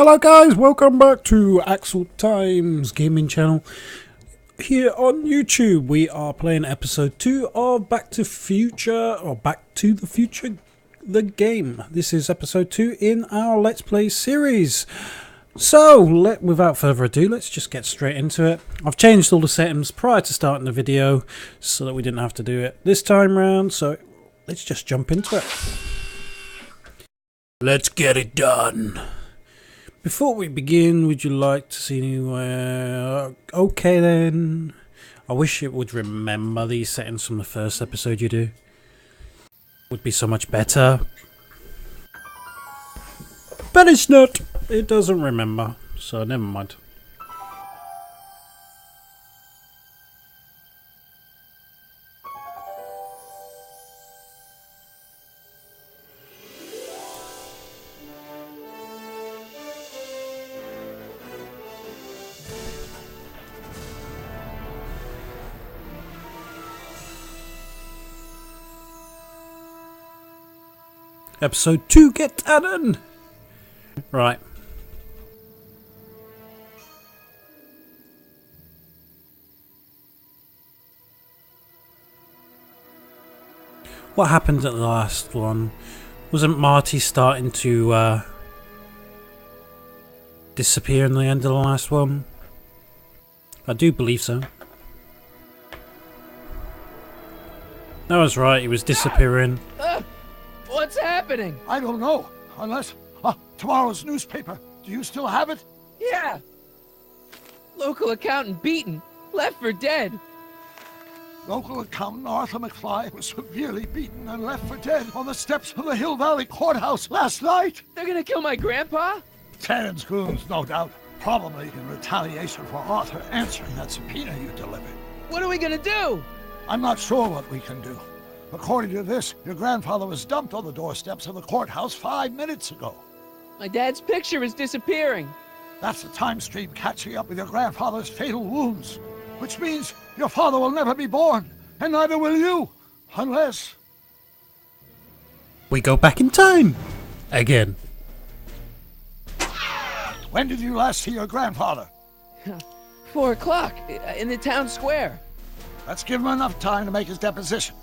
Hello guys, welcome back to Axletime's gaming channel. Here on YouTube we are playing episode 2 of Back to the Future, the game. This is episode 2 in our Let's Play series. So, without further ado, let's just get straight into it. I've changed all the settings prior to starting the video so that we didn't have to do it this time round, so let's just jump into it. Let's get it done. Before we begin, would you like to see anywhere? Okay then. I wish it would remember these settings from the first episode you do. Would be so much better. But it's not. It doesn't remember. So never mind. Episode 2, get done! Right. What happened at the last one? Wasn't Marty starting to disappear in the end of the last one? I do believe so. That was right, he was disappearing. What's happening? I don't know. Unless... tomorrow's newspaper. Do you still have it? Yeah. Local accountant beaten. Left for dead. Local accountant Arthur McFly was severely beaten and left for dead on the steps of the Hill Valley Courthouse last night. They're gonna kill my grandpa? Tannen's goons, no doubt. Probably in retaliation for Arthur answering that subpoena you delivered. What are we gonna do? I'm not sure what we can do. According to this, your grandfather was dumped on the doorsteps of the courthouse 5 minutes ago. My dad's picture is disappearing. That's the time stream catching up with your grandfather's fatal wounds. Which means your father will never be born, and neither will you, unless... We go back in time! Again. When did you last see your grandfather? 4 o'clock, in the town square. Let's give him enough time to make his deposition.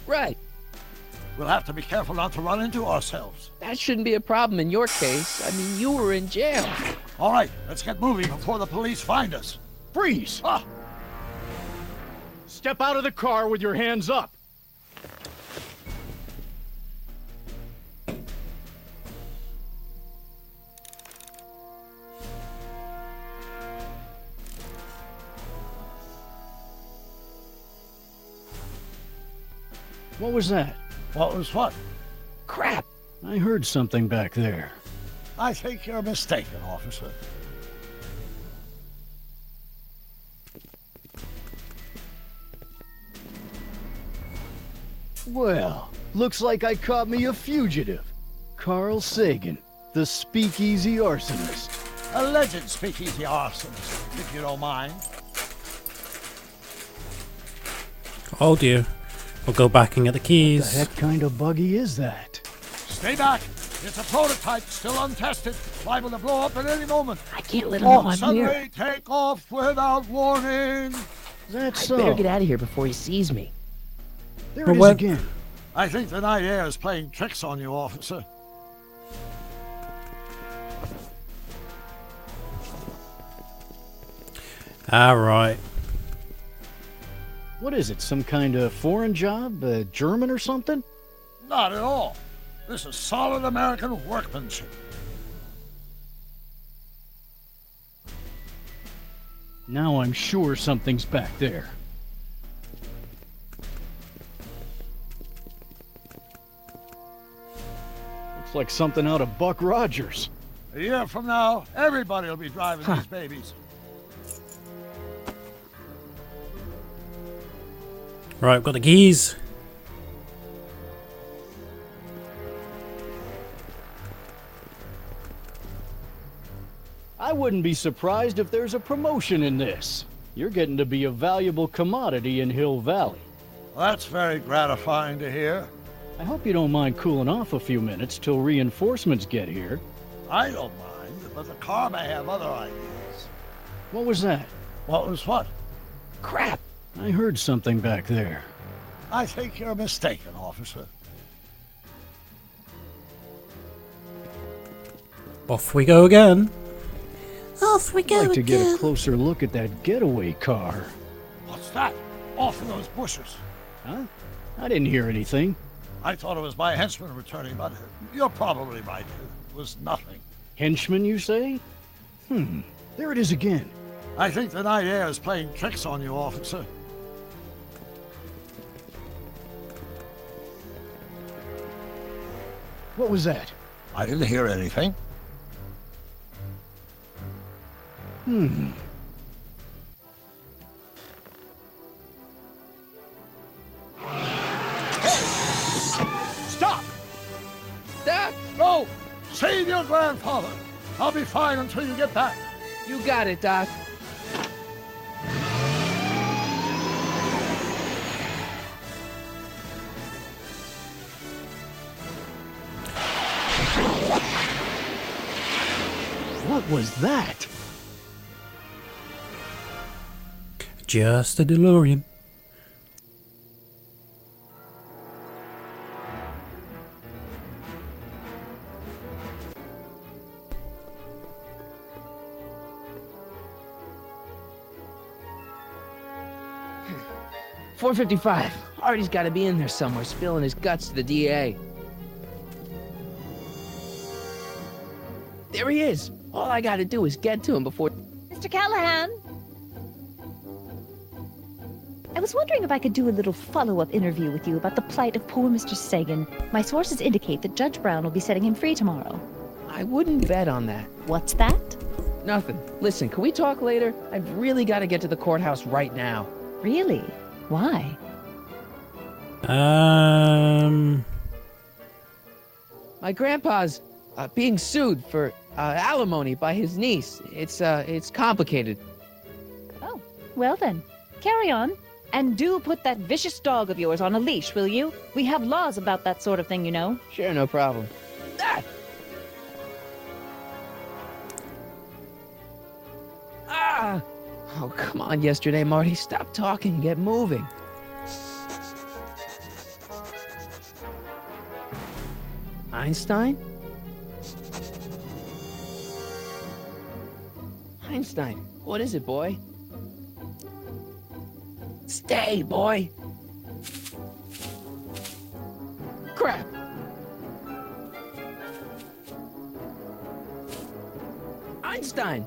Right. We'll have to be careful not to run into ourselves. That shouldn't be a problem in your case. I mean, you were in jail. All right, let's get moving before the police find us. Freeze! Ah, Step out of the car with your hands up. What was that? what was what? Crap. I heard something back there. I think you're mistaken, officer. Well, looks like I caught me a fugitive. Carl Sagan, the speakeasy arsonist. Alleged speakeasy arsonist, if you don't mind. Oh dear. We'll go back and get the The keys. heck kind of buggy is that? Stay back. It's a prototype, still untested, liable to blow up at any moment. I can't let him know I'm Suddenly here. take off without warning. That's I better so. get out of here before he sees me. There But it is what- again. I think the night air is playing tricks on you, officer. Alright. What is it, some kind of foreign job? German or something? Not at all. This is solid American workmanship. Now I'm sure something's back there. Looks like something out of Buck Rogers. A year from now, everybody will be driving these babies. Right, we've got the keys. I wouldn't be surprised if there's a promotion in this. You're getting to be a valuable commodity in Hill Valley. That's very gratifying to hear. I hope you don't mind cooling off a few minutes till reinforcements get here. I don't mind, but the car may have other ideas. What was that? What was what? Crap! I heard something back there. I think you're mistaken, officer. Off we go again. Off we go I'd like to get again. a closer look at that getaway car. What's that? Off in those bushes. Huh? I didn't hear anything. I thought it was my henchman returning, but you're probably right. It was nothing. Henchman, you say? There it is again. I think the night air is playing tricks on you, officer. What was that? I didn't hear anything. Stop! Doc, No! Save your grandfather! I'll be fine until you get back. you got it, Doc. What was that? Just a DeLorean. $4.55. Artie's got to be in there somewhere, spilling his guts to the DA. There he is. All I got to do is get to him before... Mr. Callahan? I was wondering if I could do a little follow-up interview with you about the plight of poor Mr. Sagan. My sources indicate that Judge Brown will be setting him free tomorrow. I wouldn't bet on that. What's that? Nothing. Listen, can we talk later? I've really got to get to the courthouse right now. Really? Why? My grandpa's being sued for alimony by his niece. It's complicated. Oh, well then. Carry on. And do put that vicious dog of yours on a leash, will you? We have laws about that sort of thing, you know. Sure, no problem. Ah! Oh, come on, yesterday, Marty. Stop talking and get moving. Einstein? Einstein, what is it, boy? Stay, boy! Crap! Einstein!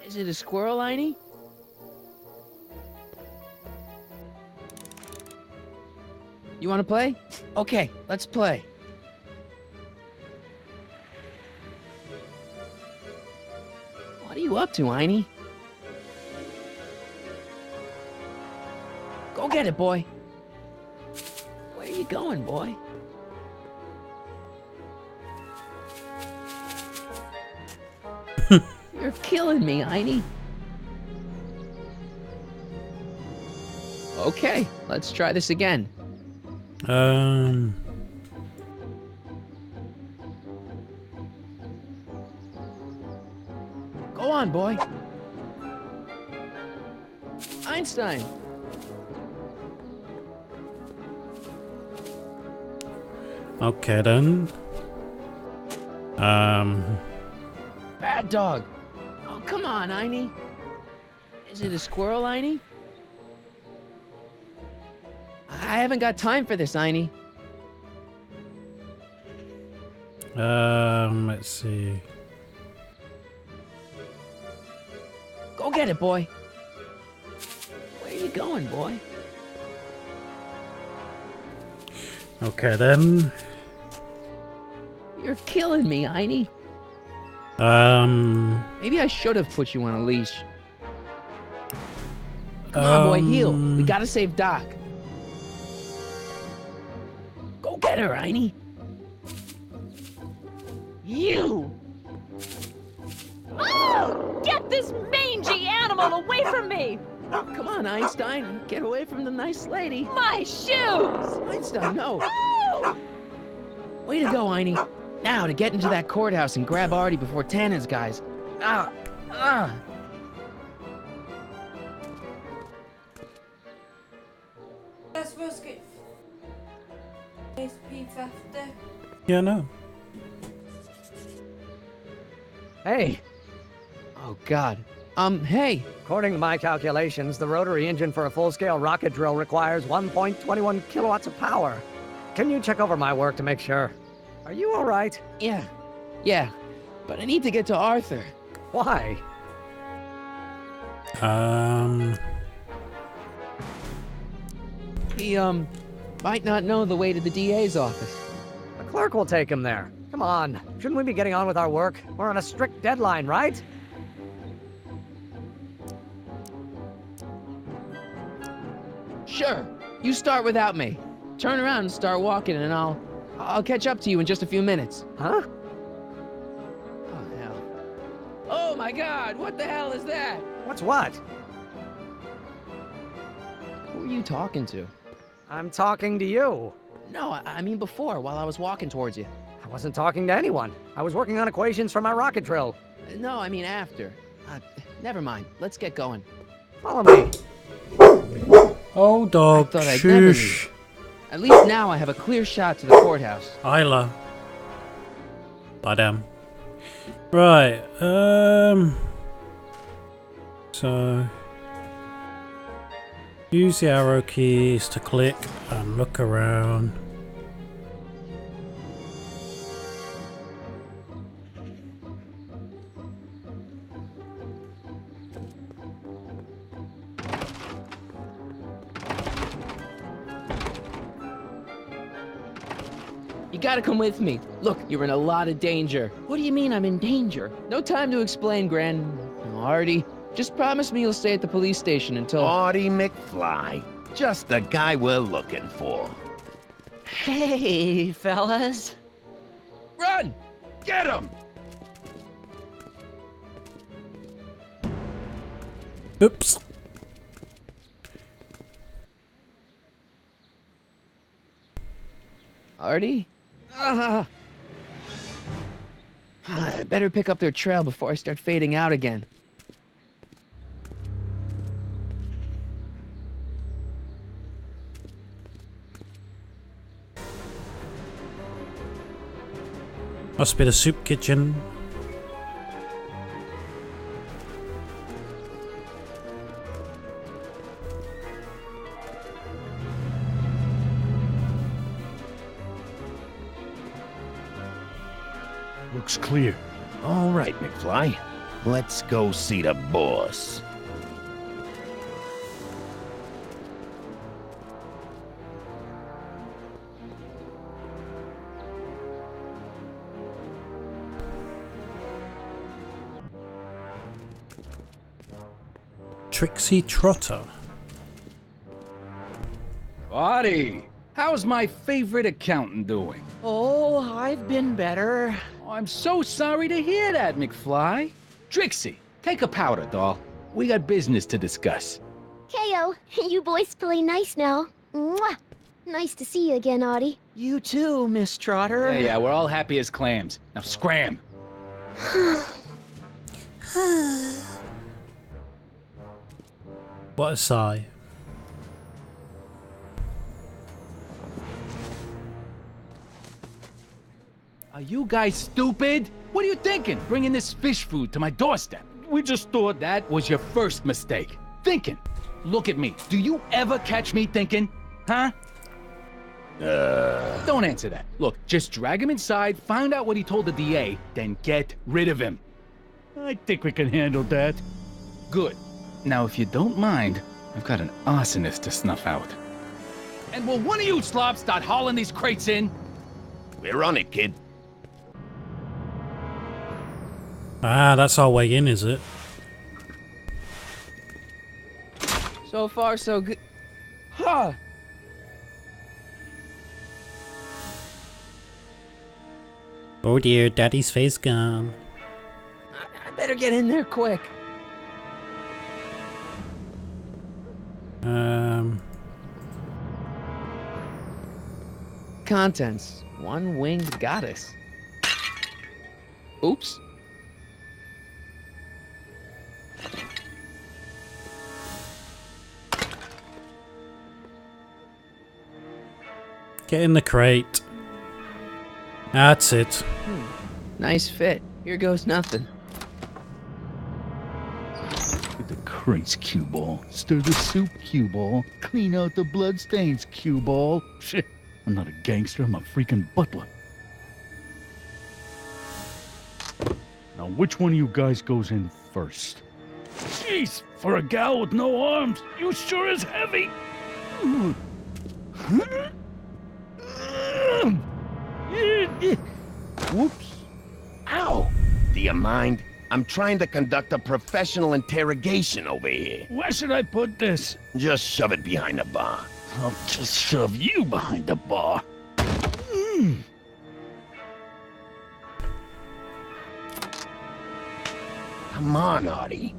Is it a squirrel, Einie? You want to play? Okay, let's play. What are you up to, Einie? Go get it, boy. Where are you going, boy? You're killing me, Einie. Okay, let's try this again. Go on, boy. Einstein. Okay then. Bad dog. Oh, come on, Einie. Is it a squirrel, Einie? I haven't got time for this, Einie. Let's see. Go get it, boy. Where are you going, boy? Okay then. You're killing me, Einie. Maybe I should have put you on a leash. Come on, boy, heal. We gotta save Doc. Go get her, Einie. You! Oh, get this mangy animal animal away from me! Come on, Einstein. Get away from the nice lady. My shoes! Einstein, no. Oh! Way to go, Einie. Now to get into that courthouse and grab Artie before Tannen's guys. Ah! Ah! Yeah, no. Hey. Oh, God. Hey. According to my calculations, the rotary engine for a full-scale rocket drill requires 1.21 kilowatts of power. Can you check over my work to make sure? Are you all right? Yeah. But I need to get to Arthur. Why? He, might not know the way to the DA's office. The clerk will take him there. Come on. Shouldn't we be getting on with our work? We're on a strict deadline, right? Sure. You start without me. Turn around and start walking, and I'll catch up to you in just a few minutes. Huh? Oh, hell. Oh, my God! What the hell is that? What's what? Who are you talking to? I'm talking to you. No, I mean before, while I was walking towards you. I wasn't talking to anyone. I was working on equations for my rocket drill. No, I mean after. Never mind. Let's get going. Follow me. Oh, dog. I thought I'd never Shush. leave. At least now I have a clear shot to the courthouse. Isla. Bye, damn. Right. So use the arrow keys to click and look around. You gotta come with me. Look, you're in a lot of danger. What do you mean I'm in danger? No time to explain, Artie. Just promise me you'll stay at the police station until... Artie McFly. Just the guy we're looking for. Hey, fellas. Run! Get him! Oops. Artie? I better pick up their trail before I start fading out again. Must be the soup kitchen. Looks clear. All right, McFly. Let's go see the boss. Trixie Trotter. Artie, how's my favorite accountant doing? Oh, I've been better. Oh, I'm so sorry to hear that, McFly. Trixie, take a powder, doll. We got business to discuss. KO, you boys play nice now. Mwah! Nice to see you again, Artie. You too, Miss Trotter. Yeah, we're all happy as clams. Now scram. What a sigh. Are you guys stupid? What are you thinking, bringing this fish food to my doorstep? We just thought that was your first mistake. Thinking. Look at me. Do you ever catch me thinking? Huh? Don't answer that. Look, just drag him inside, find out what he told the DA, then get rid of him. I think we can handle that. Good. Now, if you don't mind, I've got an arsonist to snuff out. And will one of you slobs start hauling these crates in? We're on it, kid. Ah, that's our way in, is it? So far, so good. Huh. Oh dear, Daddy's face gone. I better get in there quick. Contents. One winged goddess. Oops. Get in the crate. That's it. Nice fit. Here goes nothing. Get the crates, cue ball. Stir the soup, cue ball. Clean out the bloodstains, cue ball. Shit, I'm not a gangster, I'm a freaking butler. Now, which one of you guys goes in first? Jeez, for a gal with no arms, you sure is heavy. Whoops. Ow! Do you mind? I'm trying to conduct a professional interrogation over here. Where should I put this? Just shove it behind the bar. I'll just shove you behind the bar. Come on, Artie.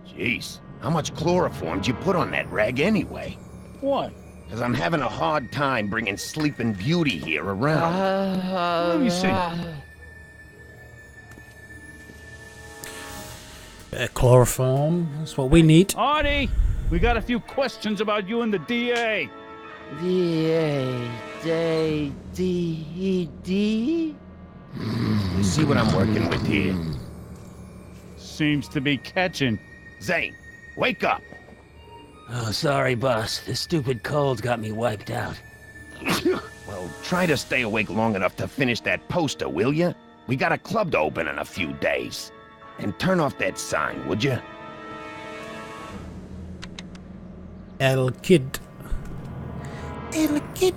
Jeez, how much chloroform did you put on that rag anyway? What? Because I'm having a hard time bringing Sleeping Beauty here around. Let me see. Chloroform. That's what we need. Artie, we got a few questions about you and the DA. D. You see what I'm working with here? Seems to be catching. Zane, wake up! Oh, sorry, boss. This stupid cold got me wiped out. Well, try to stay awake long enough to finish that poster, will you? We got a club to open in a few days. And turn off that sign, would you? El Kid. El Kid.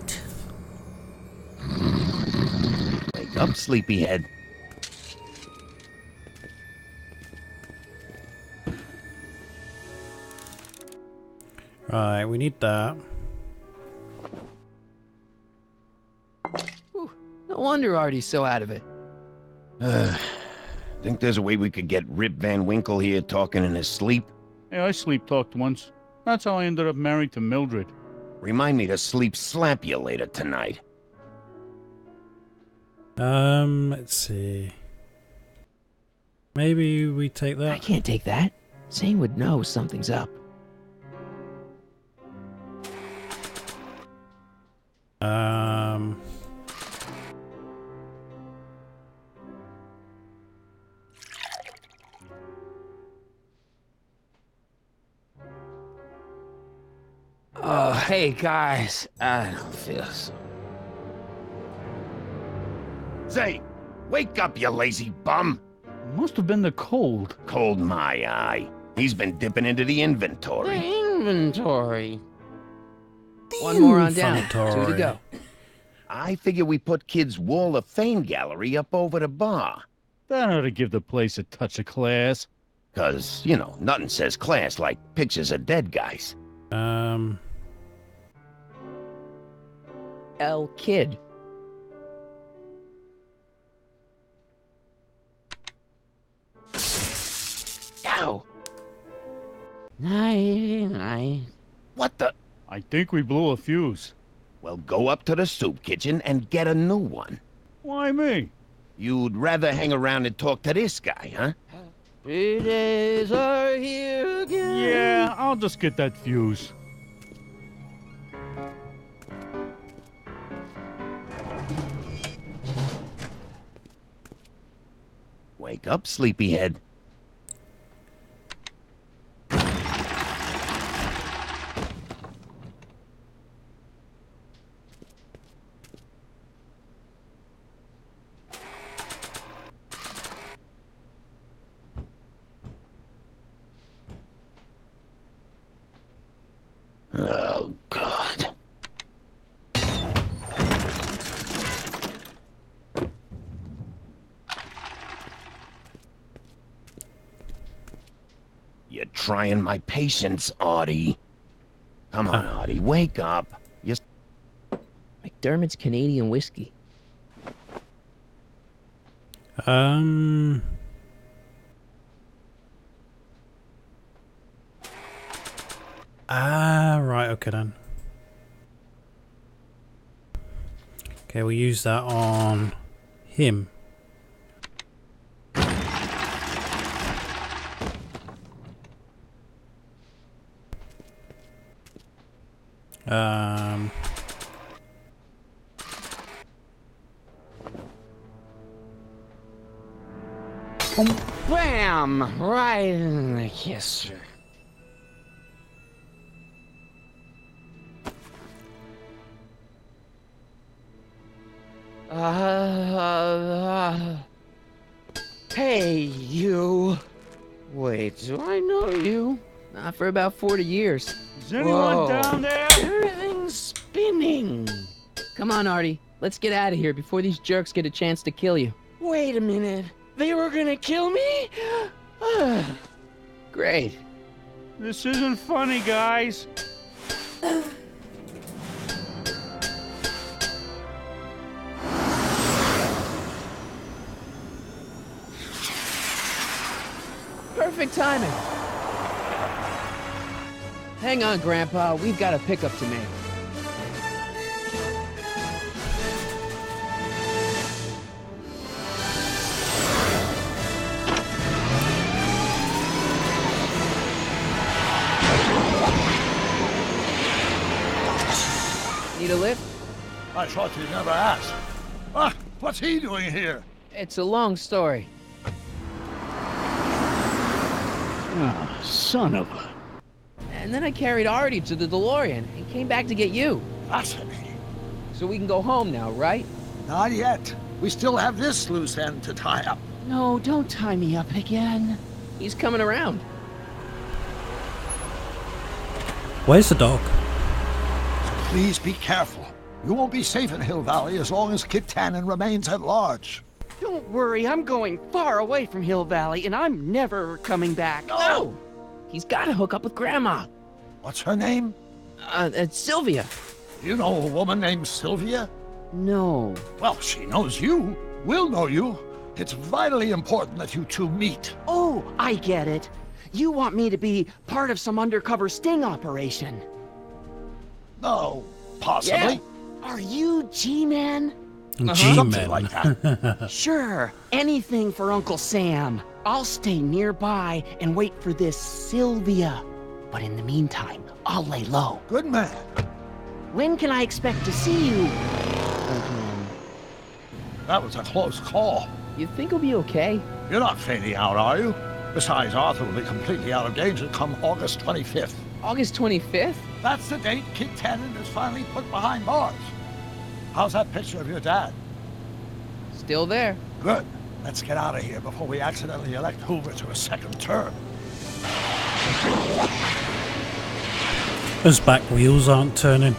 Wake up, sleepyhead. Right, we need that. Whew, no wonder Artie's so out of it. Think there's a way we could get Rip Van Winkle here talking in his sleep? Yeah, I sleep-talked once. That's how I ended up married to Mildred. Remind me to sleep slap you later tonight. Let's see. Maybe we take I that. can't take that. Zane would know something's up. Oh, hey, guys. I don't feel so... Zane, wake up, you lazy bum! Must have been the cold. Cold my eye. He's been dipping into the inventory. Inventory. One more on down. 2 to Inventory. go. I figure we put Kid's Wall of Fame gallery up over the bar. That ought to give the place a touch of class. 'Cause, you know, nothing says class like pictures of dead guys. El Kid. Ow! Night. What the? I think we blew a fuse. Well, go up to the soup kitchen and get a new one. Why me? You'd rather hang around and talk to this guy, huh? 3 days are here again. Yeah, I'll just get that fuse. Wake up, sleepyhead. Oh, God. You're trying my patience, Artie. Come on, Artie, wake up. You... McDermott's Canadian whiskey. Ah, right, okay then. Okay, we'll use that on him. Bam! Right in the kisser. Hey, you. Wait, do I know you? Not for about 40 years. Is anyone down there? Everything's spinning. Come on, Artie. Let's get out of here before these jerks get a chance to kill you. Wait a minute. They were gonna kill me? Great. This isn't funny, guys. Perfect timing. Hang on, Grandpa. We've got a pickup to make. Need a lift? I thought you'd never ask. Ah, what's he doing here? It's a long story. Ah, son of a... And then I carried Artie to the DeLorean and came back to get you. Fascinating. So we can go home now, right? Not yet. We still have this loose end to tie up. No, don't tie me up again. He's coming around. Where's the dog? Please be careful. You won't be safe in Hill Valley as long as Kit Tannen remains at large. Don't worry, I'm going far away from Hill Valley, and I'm never coming back. No! He's got to hook up with Grandma. What's her name? It's Sylvia. You know a woman named Sylvia? No. Well, she knows you. We'll know you. It's vitally important that you two meet. Oh, I get it. You want me to be part of some undercover sting operation. No, possibly. Are you G-Man? Something like that. Sure, anything for Uncle Sam. I'll stay nearby and wait for this Sylvia. But in the meantime, I'll lay low. Good man. When can I expect to see you? That was a close call. You think he'll be okay? You're not fading out, are you? Besides, Arthur will be completely out of danger come August 25th. August 25th? That's the date Kit Tannen is finally put behind bars. How's that picture of your dad? Still there. Good. Let's get out of here before we accidentally elect Hoover to a second term. Those back wheels aren't turning.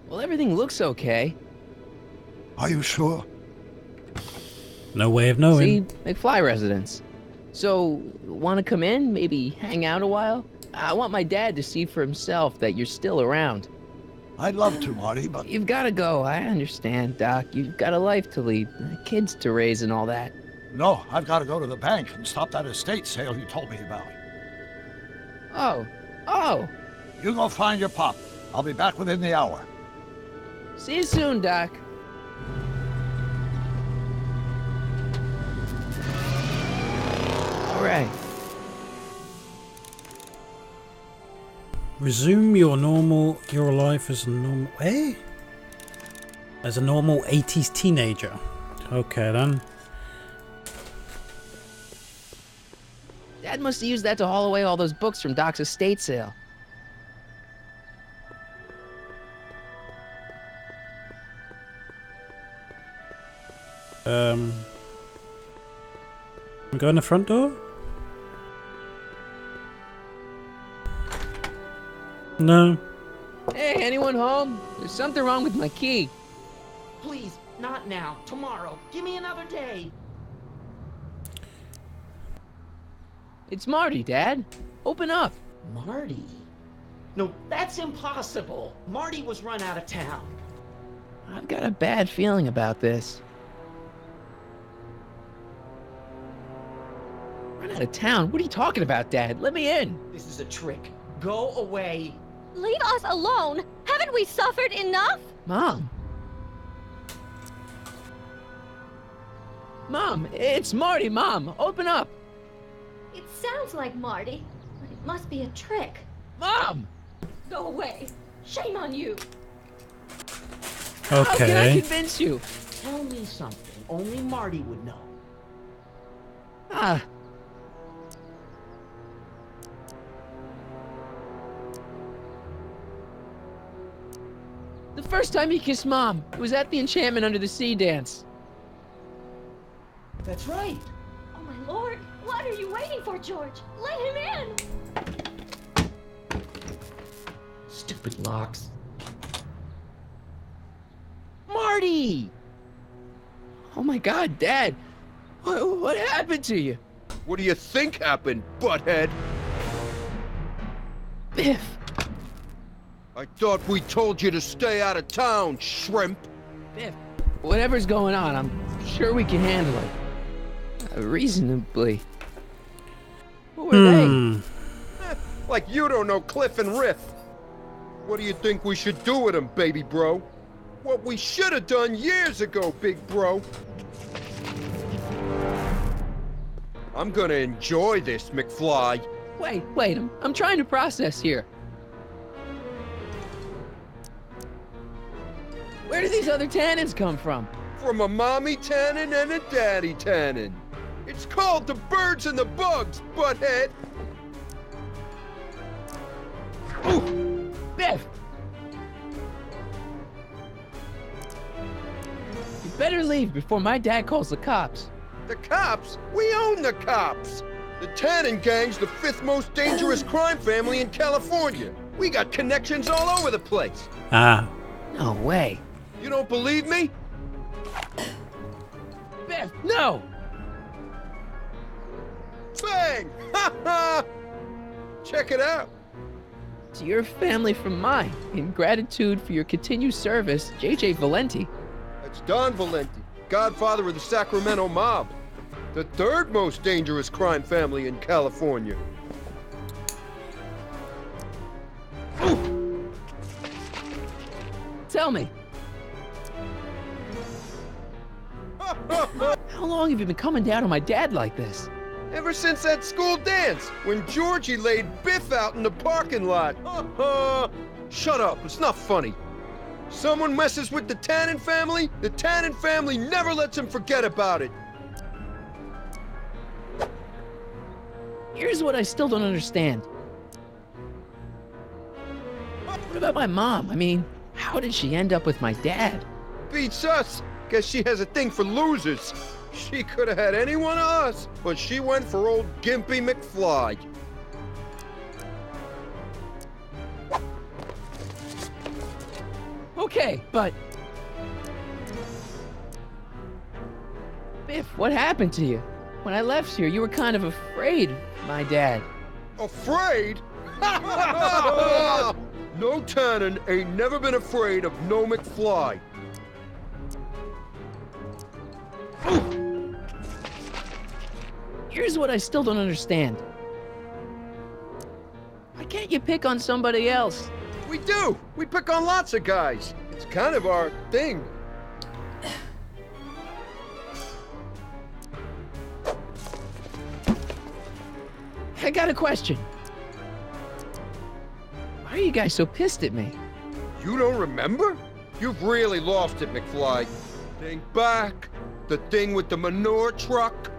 Well, everything looks okay. Are you sure? No way of knowing. See, McFly residence. So, want to come in? Maybe hang out a while? I want my dad to see for himself that you're still around. I'd love to, Marty, but... You've got to go. I understand, Doc. You've got a life to lead, kids to raise and all that. No, I've got to go to the bank and stop that estate sale you told me about. Oh. You go find your pop. I'll be back within the hour. See you soon, Doc. All right. Resume your life as a normal, as a normal 80s teenager. Okay then. Dad must have used that to haul away all those books from Doc's estate sale. Go in the front door? No. Hey, anyone home? There's something wrong with my key. Please, not now. Tomorrow. Give me another day. It's Marty, Dad. Open up. Marty? No, that's impossible. Marty was run out of town. I've got a bad feeling about this. Run out of town? What are you talking about, Dad? Let me in. This is a trick. Go away. Leave us alone! Haven't we suffered enough? Mom. Mom, it's Marty, Mom. Open up. It sounds like Marty, but it must be a trick. Mom! Go away. Shame on you. How can I Okay. convince you? Tell me something only Marty would know. Ah. The first time he kissed Mom, it was at the Enchantment Under the Sea dance. That's right. Oh my lord, what are you waiting for, George? Let him in! Stupid locks. Marty! Oh my God, Dad. What happened to you? What do you think happened, butthead? Biff. I thought we told you to stay out of town, shrimp. Biff. Whatever's going on, I'm sure we can handle it. Reasonably. Who are they? Like you don't know Cliff and Riff. What do you think we should do with them, baby bro? What we should have done years ago, big bro. I'm gonna enjoy this, McFly. Wait, I'm trying to process here. Where do these other tannins come from? From a mommy tannin and a daddy tannin. It's called the birds and the bugs, butthead. Ooh, Biff! You better leave before my dad calls the cops. The cops? We own the cops. The Tannin Gang's the 5th most dangerous crime family in California. We got connections all over the place. Ah. No way. You don't believe me? Biff, no! Bang! Ha ha! Check it out. To your family from mine, in gratitude for your continued service, J.J. Valenti. That's Don Valenti, godfather of the Sacramento mob. The 3rd most dangerous crime family in California. Ooh. Tell me, how long have you been coming down on my dad like this? Ever since that school dance, when Georgie laid Biff out in the parking lot. Shut up, it's not funny. Someone messes with the Tannin family never lets him forget about it. Here's what I still don't understand. What about my mom? I mean, how did she end up with my dad? Beats us. Guess she has a thing for losers. She could have had any one of us, but she went for old Gimpy McFly. Okay, but... Biff, what happened to you? When I left here, you were kind of afraid of my dad. Afraid? No Tannin ain't never been afraid of no McFly. Here's what I still don't understand. Why can't you pick on somebody else? We do. We pick on lots of guys. It's kind of our thing. I got a question. Why are you guys so pissed at me? You don't remember? You've really lost it, McFly. Think back. The thing with the manure truck.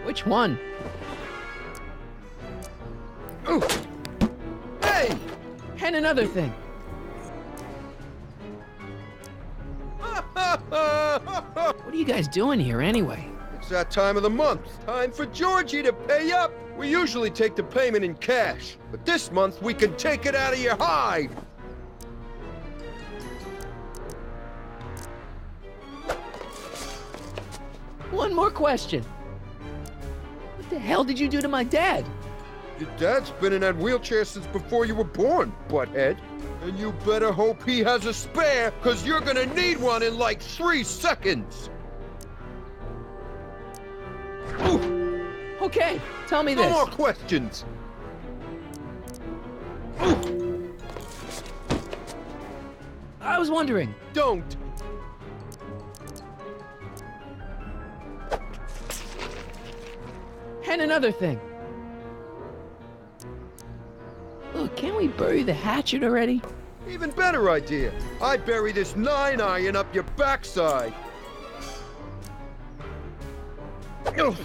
Which one? Ooh. Hey! And another thing. What are you guys doing here anyway? It's that time of the month. Time for Georgie to pay up. We usually take the payment in cash, but this month we can take it out of your hide. One more question. What The hell did you do to my dad? Your dad's been in that wheelchair since before you were born, butthead. And you better hope he has a spare, cause you're gonna need one in like 3 seconds. Ooh. Okay, tell me No this. more questions. Ooh. I was wondering. Don't. And another thing. Look, can't we bury the hatchet already? Even better idea. I bury this 9-iron up your backside. Ugh.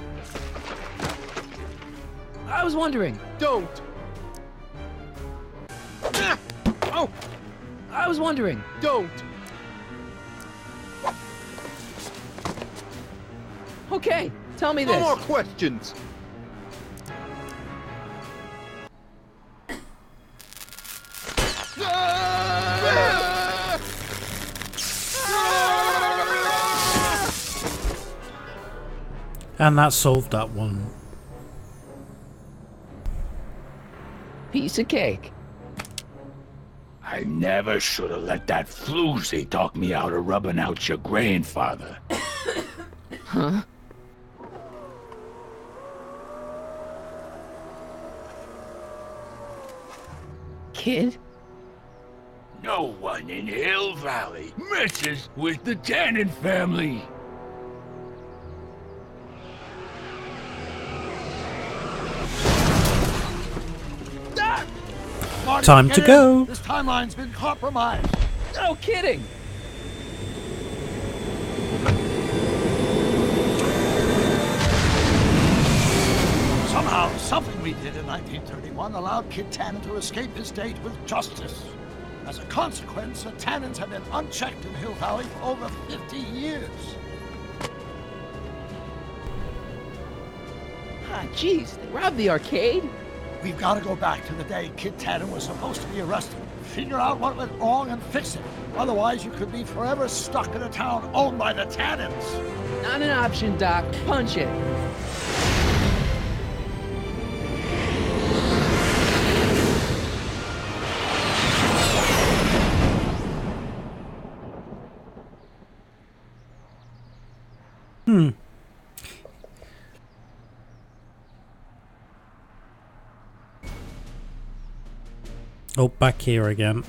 I was wondering. Don't. Ah! Oh, I was wondering. don't. Okay, tell me No this. more questions. And that solved that one. Piece of cake. I never should have let that floozy talk me out of rubbing out your grandfather. Huh? Kid? No one in Hill Valley messes with the Tannen family. Marty, Time get to in. go. This timeline's been compromised. No kidding. Somehow, something we did in 1931 allowed Kid Tannen to escape his date with justice. As a consequence, the Tannens have been unchecked in Hill Valley for over 50 years. Ah, jeez, they robbed the arcade? We've got to go back to the day Kid Tannen was supposed to be arrested. Figure out what went wrong and fix it. Otherwise, you could be forever stuck in a town owned by the Tannens. Not an option, Doc. Punch it. Oh, back here again.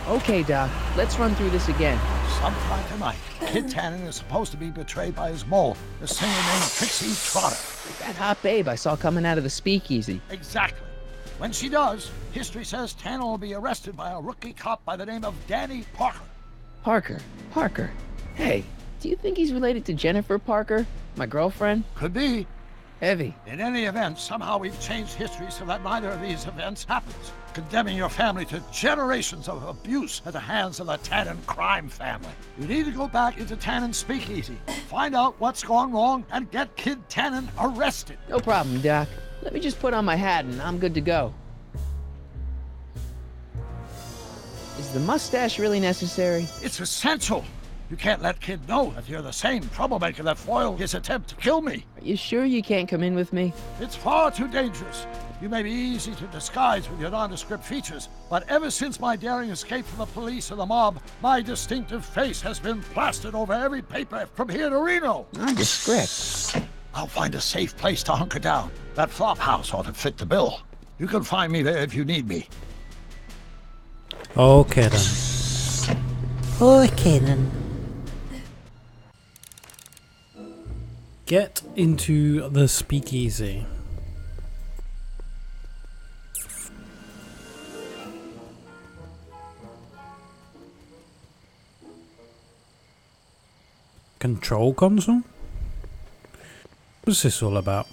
Okay, Doc. Let's run through this again. Sometime tonight, Kid Tannen is supposed to be betrayed by his mole, the singer named Trixie Trotter. That hot babe I saw coming out of the speakeasy. Exactly. When she does, history says Tannen will be arrested by a rookie cop by the name of Danny Parker. Parker. Hey, do you think he's related to Jennifer Parker, my girlfriend? Could be. Heavy. In any event, somehow we've changed history so that neither of these events happens, condemning your family to generations of abuse at the hands of the Tannen crime family. You need to go back into Tannen's speakeasy, find out what's gone wrong, and get Kid Tannen arrested. No problem, Doc. Let me just put on my hat and I'm good to go. Is the mustache really necessary? It's essential. You can't let Kid know that you're the same troublemaker that foiled his attempt to kill me. Are you sure you can't come in with me? It's far too dangerous. You may be easy to disguise with your nondescript features, but ever since my daring escape from the police and the mob, my distinctive face has been plastered over every paper from here to Reno. Nondescript? I'll find a safe place to hunker down. That flop house ought to fit the bill. You can find me there if you need me. Okay then. Okay then. Get into the speakeasy. Control console? What's this all about?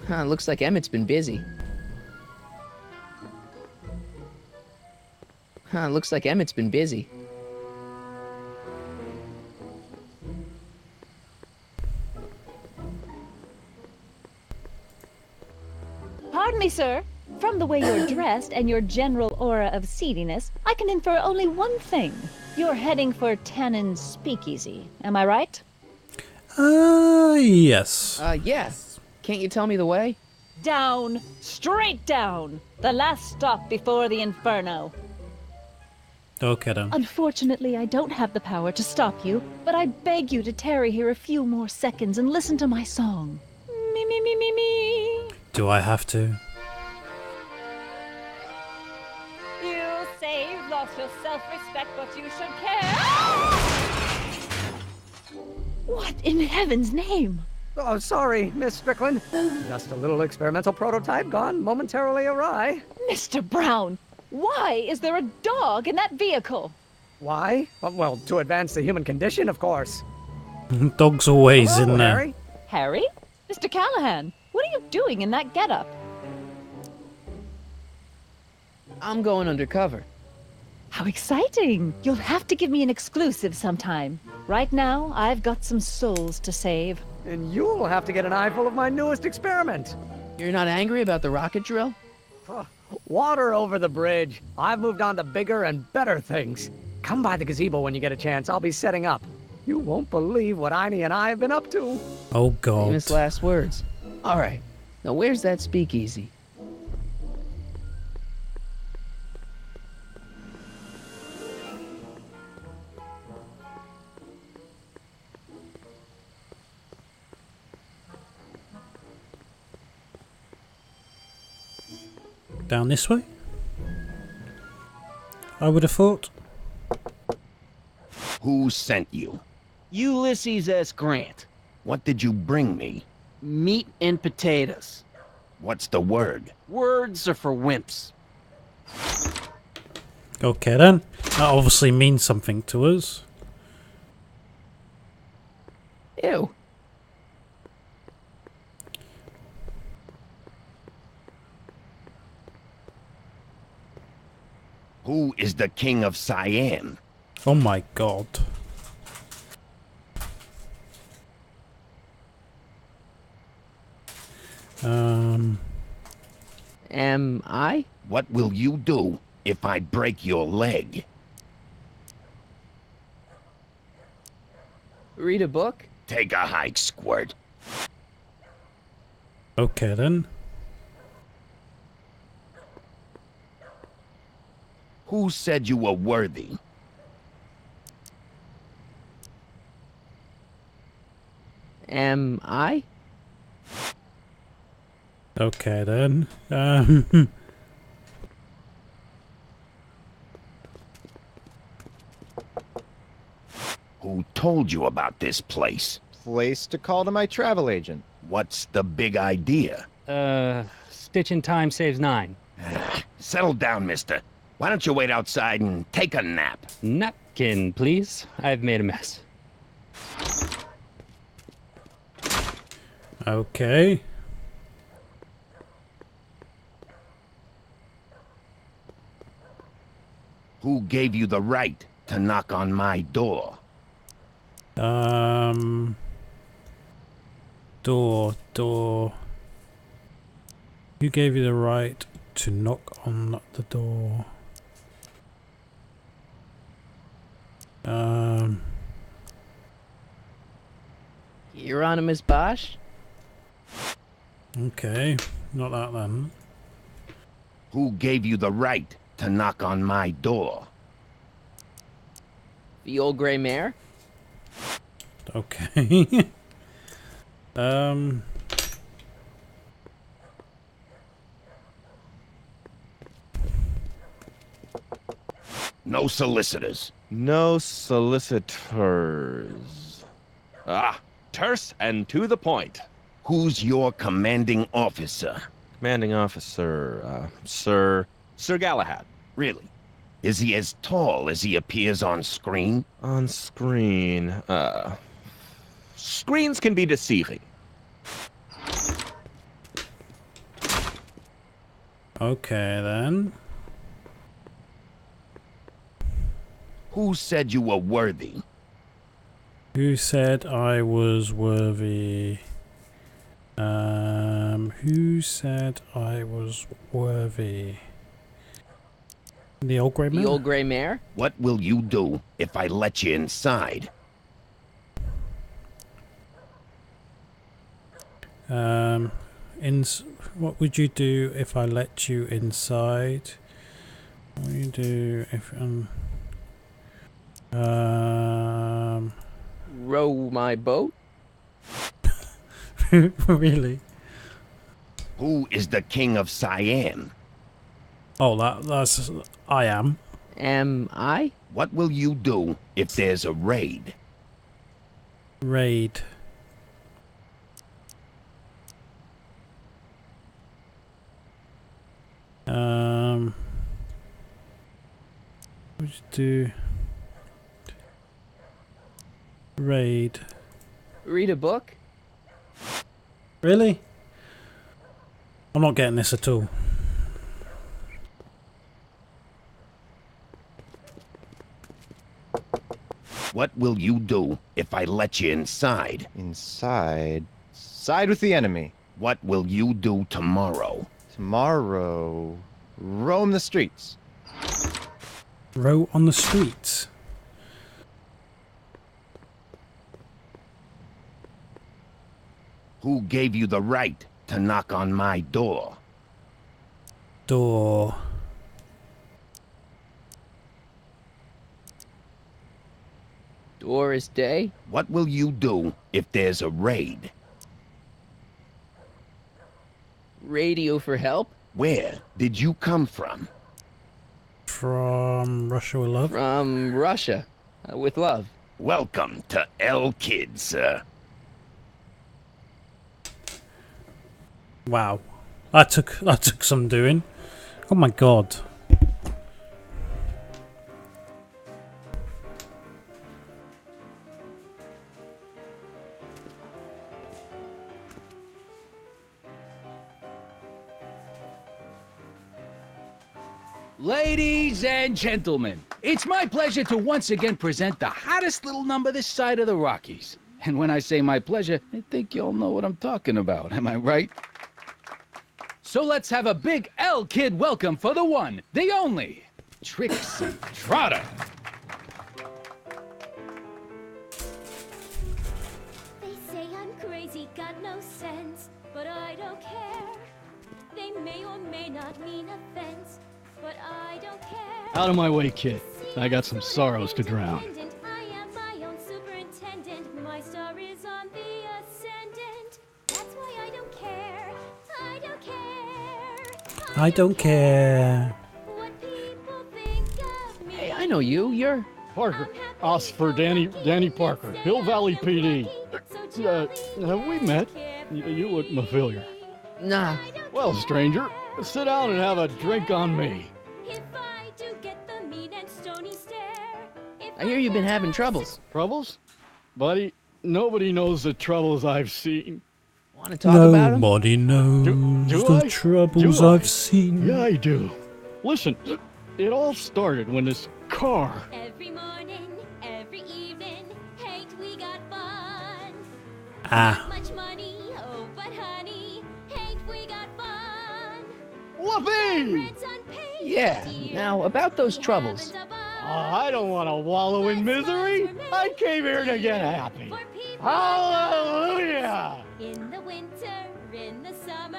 Looks like Emmett's been busy. Looks like Emmett's been busy. Pardon me, sir. From the way you're dressed and your general aura of seediness, I can infer only one thing. You're heading for Tannen's Speakeasy, am I right? Yes. Yes. Can't you tell me the way? Down, straight down! The last stop before the Inferno. Okay then. Unfortunately, I don't have the power to stop you, but I beg you to tarry here a few more seconds and listen to my song. Me, me, me, me, me. Do I have to? You say you've lost your self-respect, but you should care. What in heaven's name? Oh, sorry, Miss Strickland. Just a little experimental prototype gone momentarily awry. Mr. Brown, why is there a dog in that vehicle? Why? Well, to advance the human condition, of course. Dog's always Hello, in there. Harry. Harry? Mr. Callahan, what are you doing in that getup? I'm going undercover. How exciting! You'll have to give me an exclusive sometime. Right now, I've got some souls to save. And you'll have to get an eyeful of my newest experiment. You're not angry about the rocket drill? Water over the bridge. I've moved on to bigger and better things. Come by the gazebo when you get a chance. I'll be setting up. You won't believe what Einie and I have been up to. Oh god. Famous last words. All right. Now where's that speakeasy? Down this way? I would have thought. Who sent you? Ulysses S. Grant. What did you bring me? Meat and potatoes. What's the word? Words are for wimps. Okay then. That obviously means something to us. Ew. Who is the king of Siam? Oh my god. Am I? What will you do if I break your leg? Read a book? Take a hike, Squirt. Okay then. Who said you were worthy? Am I? Okay then. Who told you about this place? Place to call to my travel agent. What's the big idea? Stitch in time saves 9. Settle down, mister. Why don't you wait outside and take a nap? Napkin, please. I've made a mess. Okay. Who gave you the right to knock on my door? Door. Who gave you the right to knock on the door? Hieronymus Bosch? Okay, not that then. Who gave you the right to knock on my door? The old gray mare? Okay. No solicitors. No solicitors. Terse and to the point. Who's your commanding officer? Commanding officer, Sir Galahad. Really? Is he as tall as he appears on screen? On screen, screens can be deceiving. Okay then. Who said you were worthy? Who said I was worthy? Who said I was worthy? The old grey mare? The old gray mare? What will you do if I let you inside? What would you do if I let you inside? What do you do if Row my boat? really? Who is the king of Siam? Oh, that's I am. Am I? What will you do if there's a raid? Raid. What would you do? Raid. Read a book? Really? I'm not getting this at all. What will you do if I let you inside? Inside? Side with the enemy. What will you do tomorrow? Tomorrow... roam the streets. Row on the streets. Who gave you the right to knock on my door? Door. Doris Day? What will you do if there's a raid? Radio for help? Where did you come from? From Russia with love? From Russia. With love. Welcome to El Kid, sir. Wow. That took some doing. Oh my god. Ladies and gentlemen, it's my pleasure to once again present the hottest little number this side of the Rockies. And when I say my pleasure, I think y'all know what I'm talking about, am I right? So let's have a big L Kid welcome for the one, the only, Trixie Trotter. They say I'm crazy, got no sense, but I don't care. They may or may not mean offense, but I don't care. Out of my way, kid. I got some sorrows to drown. I am my own superintendent. My star is on the ascendant. That's why I don't care. I don't care. I don't care. What people think of me. Hey, I know you. You're... Parker. Oscar Danny Parker. Hill Valley PD. Have we met? You look familiar. Nah. Well, stranger, sit down and have a drink on me. If I do get the mean and stony stare. I hear you've been having troubles. Troubles? Buddy, nobody knows the troubles I've seen. Want to talk about them? Nobody knows Do the I? troubles Do I? I've seen. Yeah, I do. Listen, it all started when this car... Every morning, every evening, ain't we got fun? Ah. Not much money, oh, but honey, ain't we got fun? Whoopee! Rent's unpaid, Yeah. Now, about those troubles. I don't want to wallow in misery. I came here to get happy. Hallelujah! In the winter, in the summer,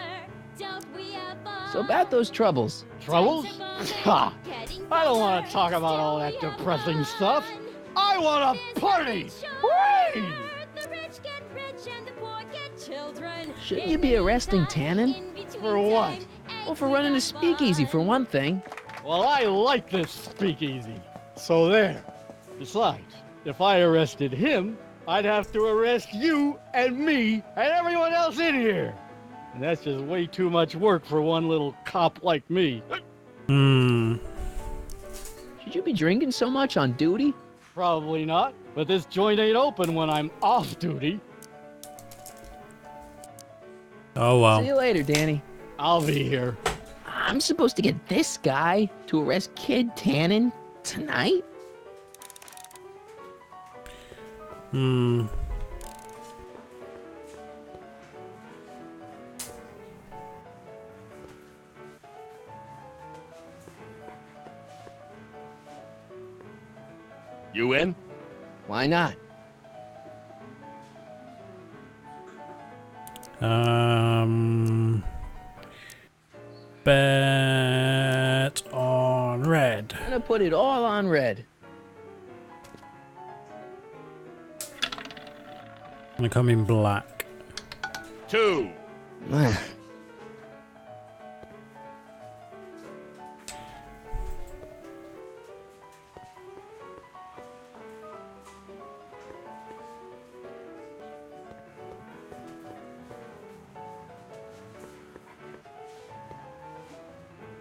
don't we have fun? So about those troubles. Troubles? Ha! I don't want to talk about all that depressing stuff. I want a party! Whee! The rich get rich and the poor get children. Shouldn't you be arresting Tannen? For what? Well, for running a speakeasy, for one thing. Well, I like this speakeasy. So there. Besides, if I arrested him, I'd have to arrest you and me and everyone else in here. And that's just way too much work for one little cop like me. Hmm. Should you be drinking so much on duty? Probably not, but this joint ain't open when I'm off duty. Oh, wow. See you later, Danny. I'll be here. I'm supposed to get this guy to arrest Kid Tannen tonight? Hmm. You in? Why not? Bet on red. I'm gonna put it all on red. I'm gonna come in black. 2.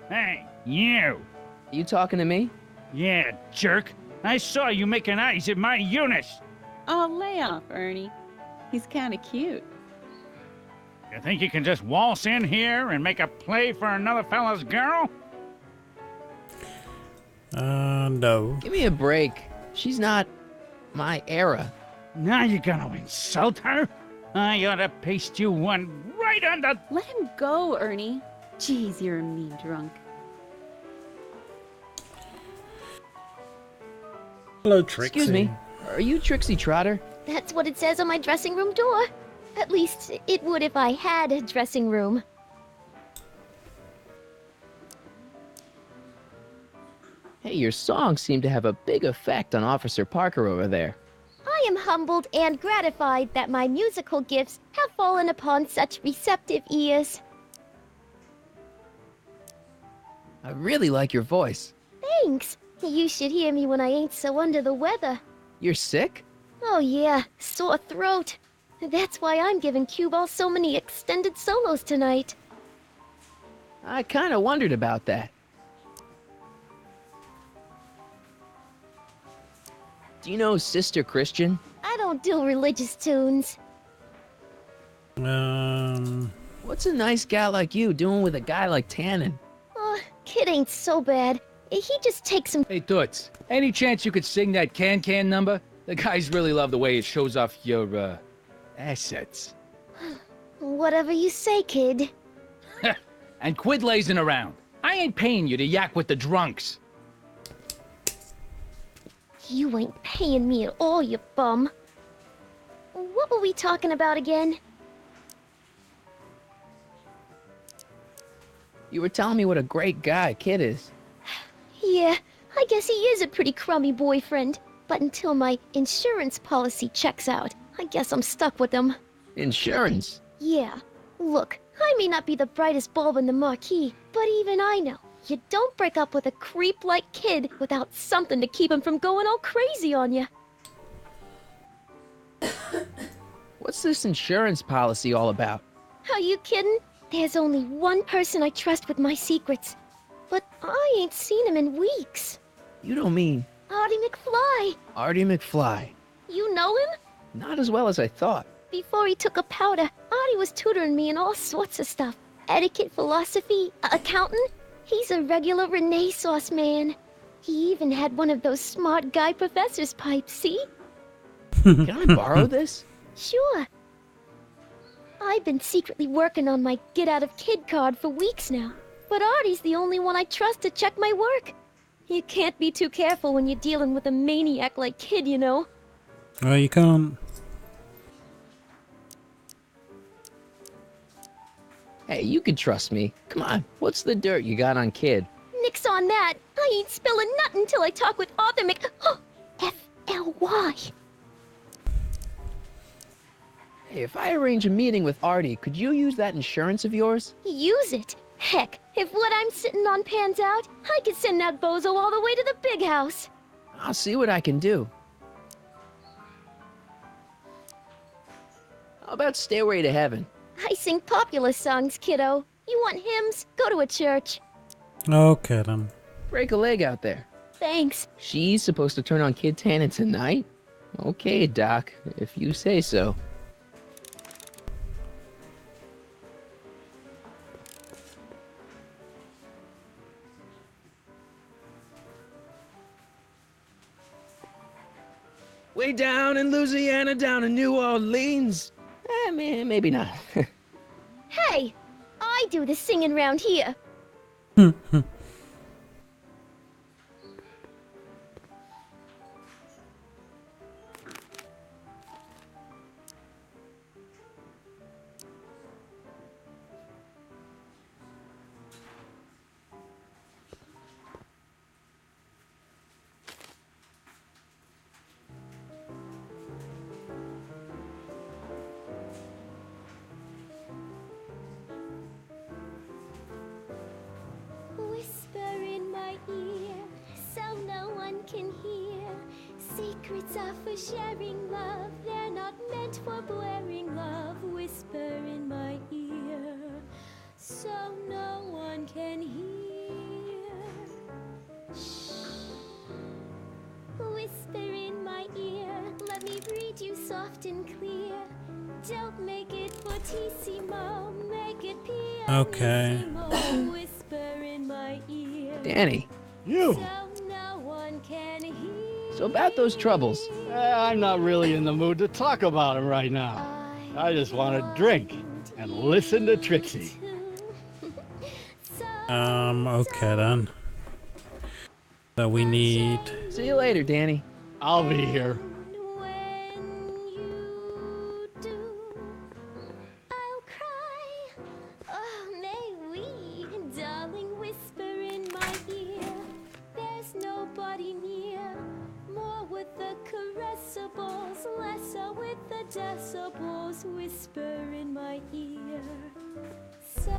Hey, you! You talking to me? Yeah, jerk. I saw you making eyes at my Eunice. Oh, lay off, Ernie. He's kind of cute. You think you can just waltz in here and make a play for another fella's girl? No. Give me a break. She's not my era. Now you're gonna insult her? I ought to paste you one right on the... Let him go, Ernie. Jeez, you're a mean drunk. Hello, Trixie. Excuse me. Are you Trixie Trotter? That's what it says on my dressing room door. At least, it would if I had a dressing room. Hey, your songs seem to have a big effect on Officer Parker over there. I am humbled and gratified that my musical gifts have fallen upon such receptive ears. I really like your voice. Thanks. You should hear me when I ain't so under the weather. You're sick? Oh yeah, sore throat. That's why I'm giving Cue Ball so many extended solos tonight. I kinda wondered about that. Do you know Sister Christian? I don't do religious tunes. What's a nice gal like you doing with a guy like Tannen? Oh, kid ain't so bad. He just takes some. Hey, Toots, any chance you could sing that can number? The guys really love the way it shows off your, assets. Whatever you say, kid. And quit lazing around. I ain't paying you to yak with the drunks. You ain't paying me at all, you bum. What were we talking about again? You were telling me what a great guy Kid is. Yeah, I guess he is a pretty crummy boyfriend. But until my insurance policy checks out, I guess I'm stuck with him. Insurance? Yeah. Look, I may not be the brightest bulb in the marquee, but even I know you don't break up with a creep like Kid without something to keep him from going all crazy on you. What's this insurance policy all about? Are you kidding? There's only one person I trust with my secrets. But I ain't seen him in weeks. You don't mean... Artie McFly. Artie McFly. You know him? Not as well as I thought. Before he took a powder, Artie was tutoring me in all sorts of stuff. Etiquette, philosophy, accountant. He's a regular Renaissance man. He even had one of those smart guy professor's pipes, see? Can I borrow this? Sure. I've been secretly working on my Get Out of Kid card for weeks now. But Artie's the only one I trust to check my work. You can't be too careful when you're dealing with a maniac like Kid, you know. Oh, you can't. Hey, you can trust me. Come on, what's the dirt you got on Kid? Nix on that. I ain't spilling nothing till I talk with Arthur F-L-Y. Hey, if I arrange a meeting with Artie, could you use that insurance of yours? Use it. Heck, if what I'm sitting on pans out, I could send that bozo all the way to the big house. I'll see what I can do. How about Stairway to Heaven? I sing popular songs, kiddo. You want hymns? Go to a church. Okay, then. Break a leg out there. Thanks. She's supposed to turn on Kid Tannen tonight? Okay, Doc, if you say so. Way down in Louisiana, down in New Orleans. Maybe not. Hey, I do the singing round here. Secrets are for sharing love, they're not meant for blaring love. Whisper in my ear, so no one can hear. Shh. Whisper in my ear, let me read you soft and clear. Don't make it fortissimo, make it pianissimo. Okay. Whisper in my ear. Danny. You! So no one can hear. So about those troubles. I'm not really in the mood to talk about them right now. I just want to drink and listen to Trixie. Okay then. So we need... See you later, Danny. I'll be here. I'll cry. Oh, may we, darling, whisper in my ear. There's nobody near. More with the caressables, lesser with the decibels. Whisper in my ear. So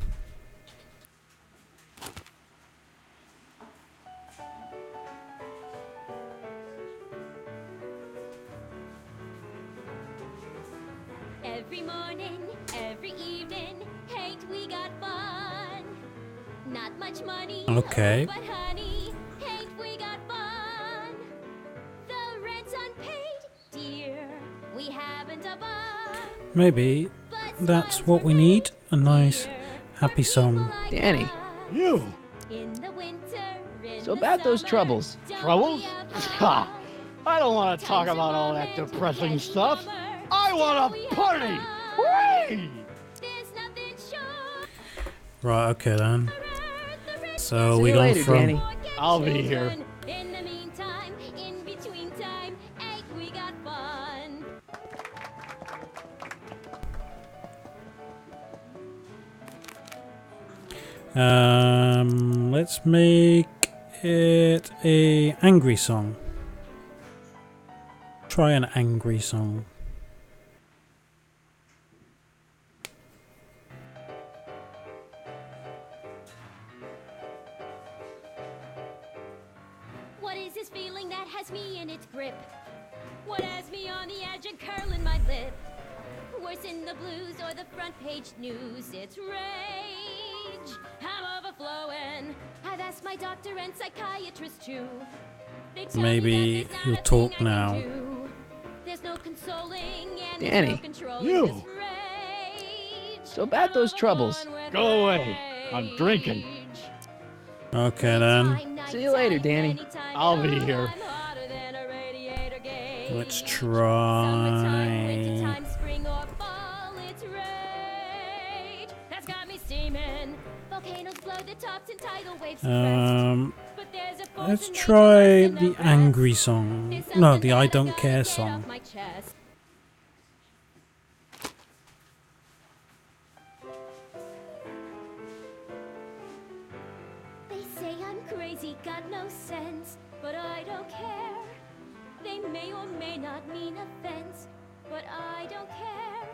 every morning, every evening, ain't we got fun? Not much money, Okay. but honey, ain't we got fun? The rent's unpaid, dear, we haven't a bun. Maybe that's what we need. A nice, happy song. Danny. You! In the winter, in So the about those summer, troubles. Troubles? Ha! I don't want to talk about all that depressing stuff. I want to party! Whee! there's nothing sure. Right, okay then. So See we you gone later, from... Danny. I'll be here. In the meantime, in between time, ain't we got fun? Let's make it a angry song. Try an angry song. What is this feeling that has me in its grip? What has me on the edge and curling my lip? Worse in the blues or the front page news, it's rage. I'm overflowing. I've asked my doctor and psychiatrist too. They tell Maybe me that there's you'll not a talk thing I can now. do. There's no consoling and Danny. there's no controlling You. this rage. So about those troubles. Go away. I'm drinking. Okay then. See you later, Danny. I'll be here. Let's try... Time, spring or fall, it's rage. That's got me steaming. Volcanoes blow the tops and tidal waves suppressed. But there's a force Let's in nature try that's in the rest. angry song. There's No, something the I that I don't gotta care get song. off my chest. They say I'm crazy, got no sense, but I don't care. They may or may not mean offense, but I don't care.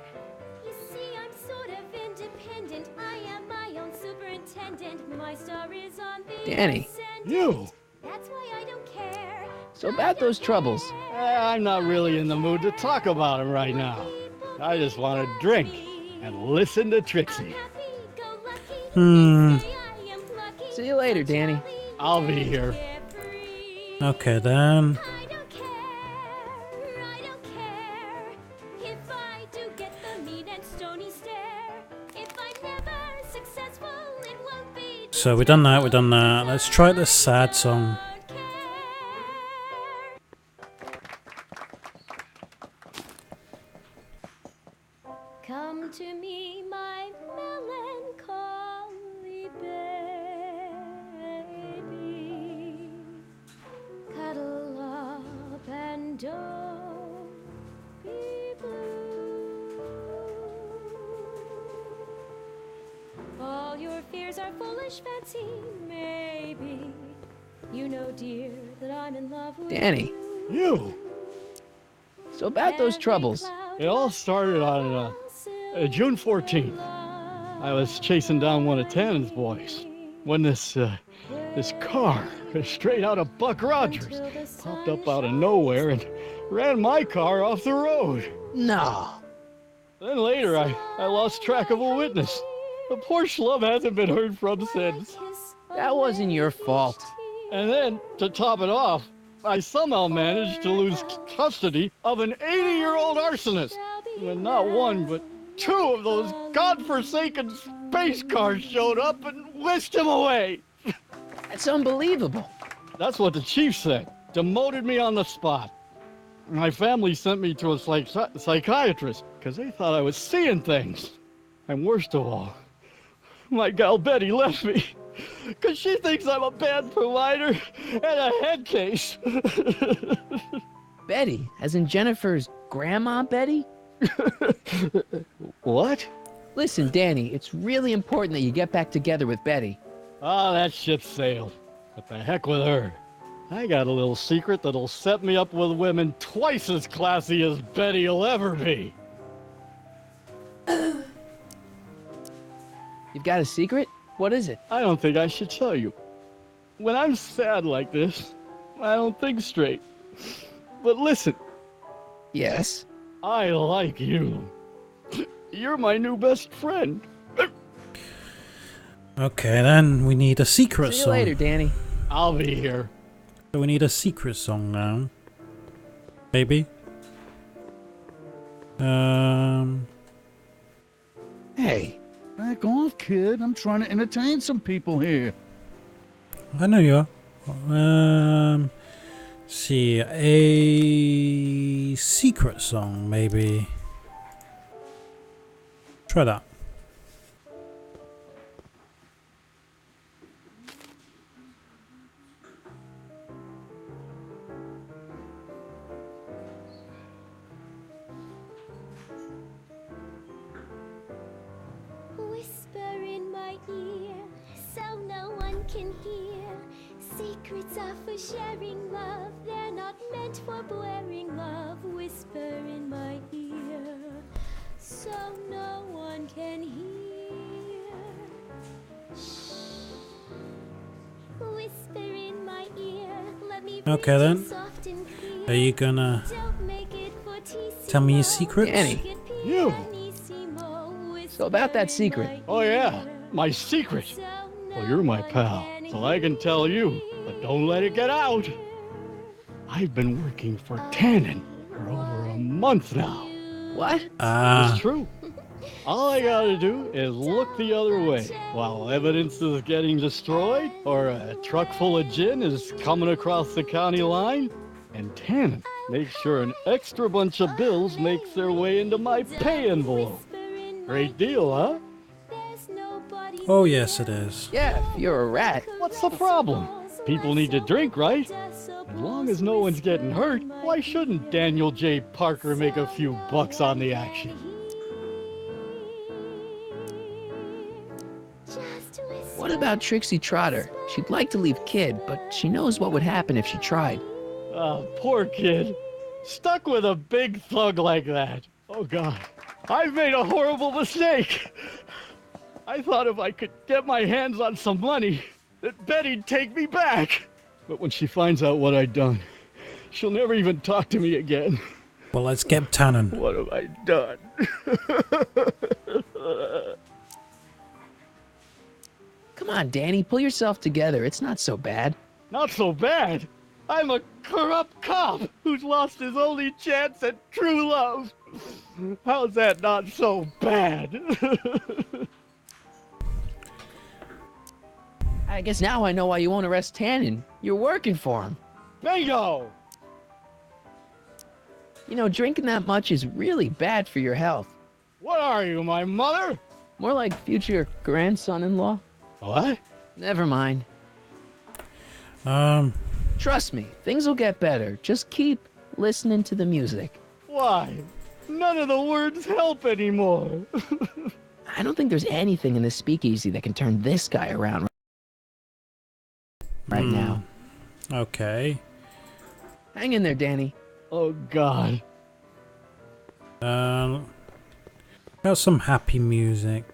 You see, I'm sort of independent. I am my own superintendent. My star is on the Danny. ascendant. You! That's why I don't care. So about those troubles. I'm not really in the mood to talk about them right now. I just want to drink and listen to Trixie. See you later, Danny. I'll be here. Okay then. I don't care if I do get the mean and stony stare. If I'm never successful, it won't be. So we've done that, we've done that. Let's try the sad song. Come to me, my melancholy baby. Cuddle up and don't be blue. All your fears are foolish fancy, maybe. You know, dear, that I'm in love with Danny. You! So about those troubles. It all started on June 14th. I was chasing down one of Tannen's boys when this car, straight out of Buck Rogers, popped up out of nowhere and ran my car off the road. No. Then later, I lost track of a witness. The poor schlub hasn't been heard from since. That wasn't your fault. And then, to top it off, I somehow managed to lose custody of an 80-year-old arsonist. And not one, but two of those godforsaken space cars showed up and whisked him away. That's unbelievable. That's what the chief said. Demoted me on the spot. My family sent me to a psychiatrist because they thought I was seeing things. And worst of all, my gal Betty left me because she thinks I'm a bad provider and a head case. Betty, as in Jennifer's grandma Betty? What? Listen, Danny, it's really important that you get back together with Betty. Ah, that ship sailed. What the heck with her? I got a little secret that'll set me up with women twice as classy as Betty will ever be. You've got a secret? What is it? I don't think I should tell you. When I'm sad like this, I don't think straight. But listen. Yes? I like you. You're my new best friend. Okay, then we need a secret See you song. later, Danny. I'll be here. So we need a secret song now. Maybe. Hey, back off, kid. I'm trying to entertain some people here. I know you are. See, a secret song, maybe. Try that. Whisper in my ear, so no one can hear. Secrets are for sharing love, they're not meant for blaring love. Whisper in my ear, so no one can hear. Shh. Whisper in my ear, let me Okay read then. it soft and clear. Are you gonna Don't make it fortissimo. tell me your secrets? Danny. You. So about that secret. Oh yeah, my secret. Well, you're my pal, so I can tell you, but don't let it get out. I've been working for Tannen for over a month now. What? It's true. All I gotta do is look the other way while evidence is getting destroyed or a truck full of gin is coming across the county line, and Tannen makes sure an extra bunch of bills makes their way into my pay envelope. Great deal, huh? Oh yes, it is. Yeah, if you're a rat. What's the problem? People need to drink, right? As long as no one's getting hurt, why shouldn't Daniel J. Parker make a few bucks on the action? What about Trixie Trotter? She'd like to leave Kid, but she knows what would happen if she tried. Oh, poor kid. Stuck with a big thug like that. Oh, God. I've made a horrible mistake. I thought if I could get my hands on some money, that Betty'd take me back. But when she finds out what I'd done, she'll never even talk to me again. Well, let's get Tannen. What have I done? Come on, Danny, pull yourself together. It's not so bad. Not so bad. I'm a corrupt cop who's lost his only chance at true love. How's that not so bad? I guess now I know why you won't arrest Tannen. You're working for him. Bingo! You know, drinking that much is really bad for your health. What are you, my mother? More like future grandson-in-law. What? Never mind. Trust me, things will get better. Just keep listening to the music. Why? None of the words help anymore. I don't think there's anything in this speakeasy that can turn this guy around right now. Okay. Hang in there, Danny. Oh, God. Got some happy music.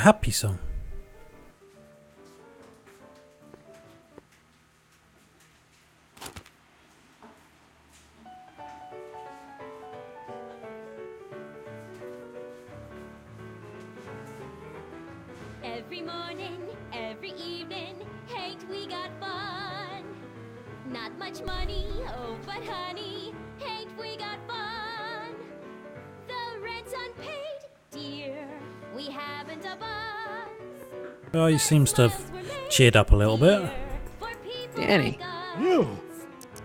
a happy song. Every morning, every evening, ain't we got fun? Not much money, oh, but honey, ain't we got fun? The rent's unpaid, dear, we haven't a buzz. Oh, he seems to have cheered up a little bit. Danny,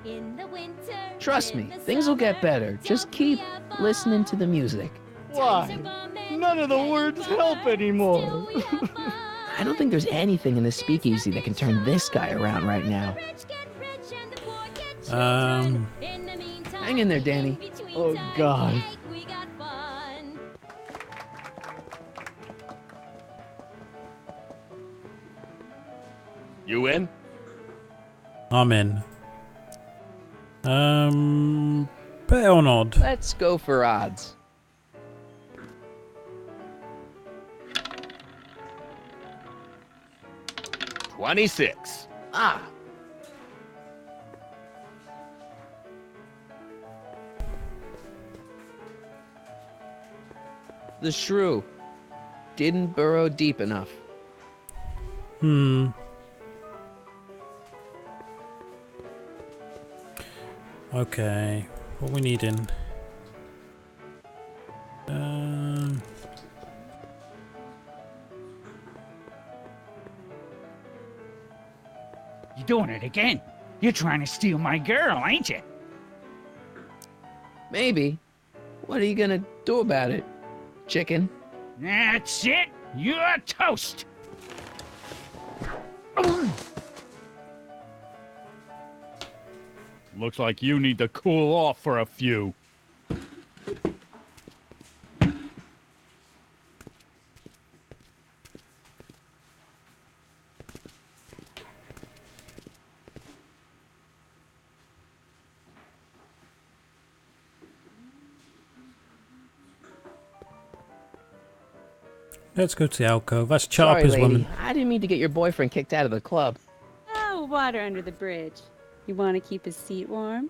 In the winter, trust me, things will get better. Just keep listening to the music. Why? None of the words help anymore. I don't think there's anything in this speakeasy that can turn this guy around right now. Hang in there, Danny. Oh, God. You in? I'm in. Bet or nod? Let's go for odds. $26. Ah. The shrew didn't burrow deep enough. Okay, what we needing? You doing it again? You're trying to steal my girl, ain't you? Maybe. What are you gonna do about it, chicken? That's it. You're toast. Looks like you need to cool off for a few. Let's go to the alcove. That's Sorry, Charper's lady. woman. I didn't mean to get your boyfriend kicked out of the club. Oh, water under the bridge. You want to keep his seat warm?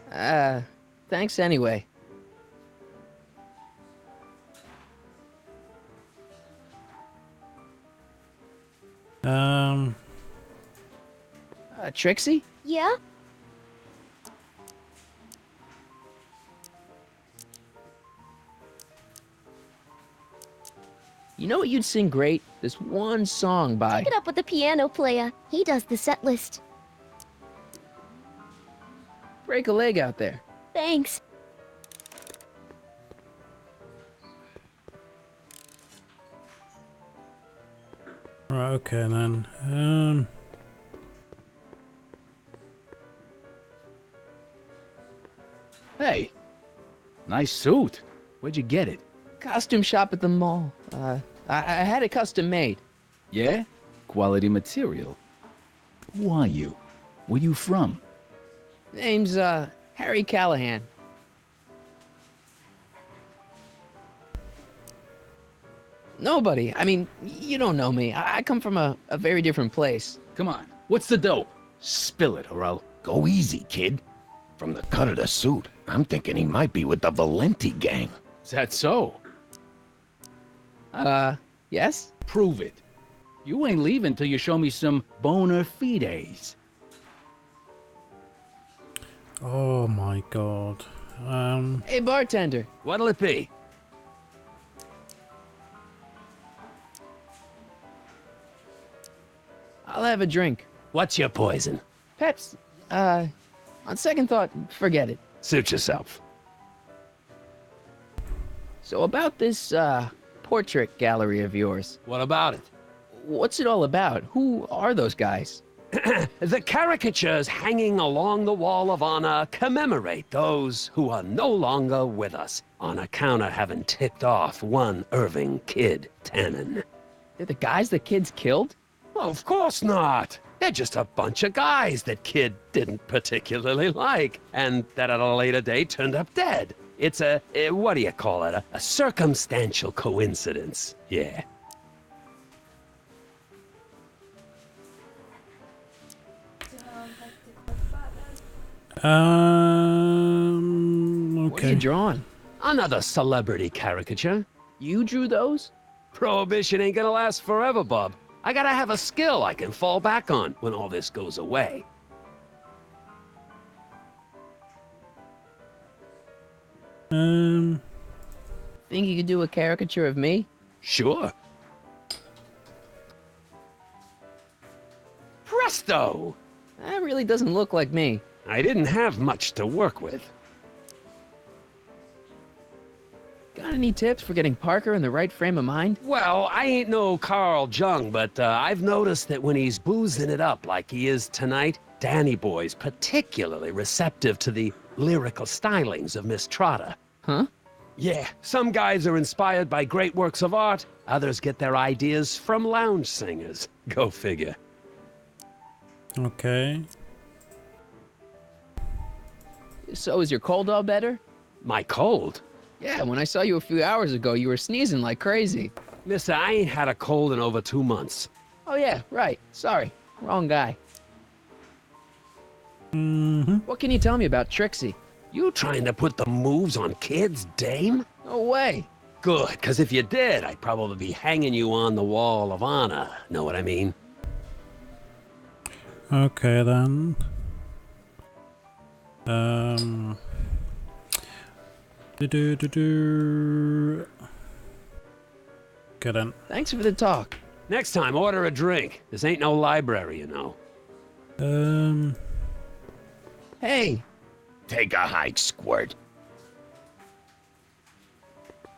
Thanks anyway. Trixie? Yeah? You know what you'd sing great? This one song by... Pick it up with the piano player. He does the set list. Break a leg out there. Thanks. Right, okay then. Hey, nice suit. Where'd you get it? Costume shop at the mall. I had it custom made. Yeah? Quality material. Who are you? Where you from? Name's, Harry Callahan. Nobody. I mean, you don't know me. I come from a very different place. Come on, what's the dope? Spill it, or I'll... Go easy, kid. From the cut of the suit, I'm thinking he might be with the Valenti gang. Is that so? Yes? Prove it. You ain't leaving till you show me some bona fides. Oh my god. Hey, bartender. What'll it be? I'll have a drink. What's your poison? Peps. On second thought, forget it. Suit yourself. So about this, portrait gallery of yours. What about it? What's it all about? Who are those guys? The caricatures hanging along the wall of honor commemorate those who are no longer with us on account of having ticked off one Irving Kid Tannen. They're the guys the kids killed? Of course not. They're just a bunch of guys that Kid didn't particularly like, and that at a later date turned up dead. It's what do you call it? A circumstantial coincidence. Yeah. What are you Okay. drawing? Another celebrity caricature. You drew those? Prohibition ain't gonna last forever, Bub. I gotta have a skill I can fall back on when all this goes away. Think you could do a caricature of me? Sure. Presto! That really doesn't look like me. I didn't have much to work with. Got any tips for getting Parker in the right frame of mind? Well, I ain't no Carl Jung, but I've noticed that when he's boozing it up like he is tonight, Danny Boy's particularly receptive to the lyrical stylings of Miss Trotter. Huh? Yeah, some guys are inspired by great works of art, others get their ideas from lounge singers. Go figure. Okay. So is your cold all better? My cold? Yeah, when I saw you a few hours ago, you were sneezing like crazy. Mister, I ain't had a cold in over 2 months. Oh yeah, right. Sorry. Wrong guy. What can you tell me about Trixie? You trying to put the moves on kids, dame? No way. Good, because if you did, I'd probably be hanging you on the wall of honor. Know what I mean? Okay then. Good then. Thanks for the talk. Next time, order a drink. This ain't no library, you know. Hey. Take a hike, Squirt.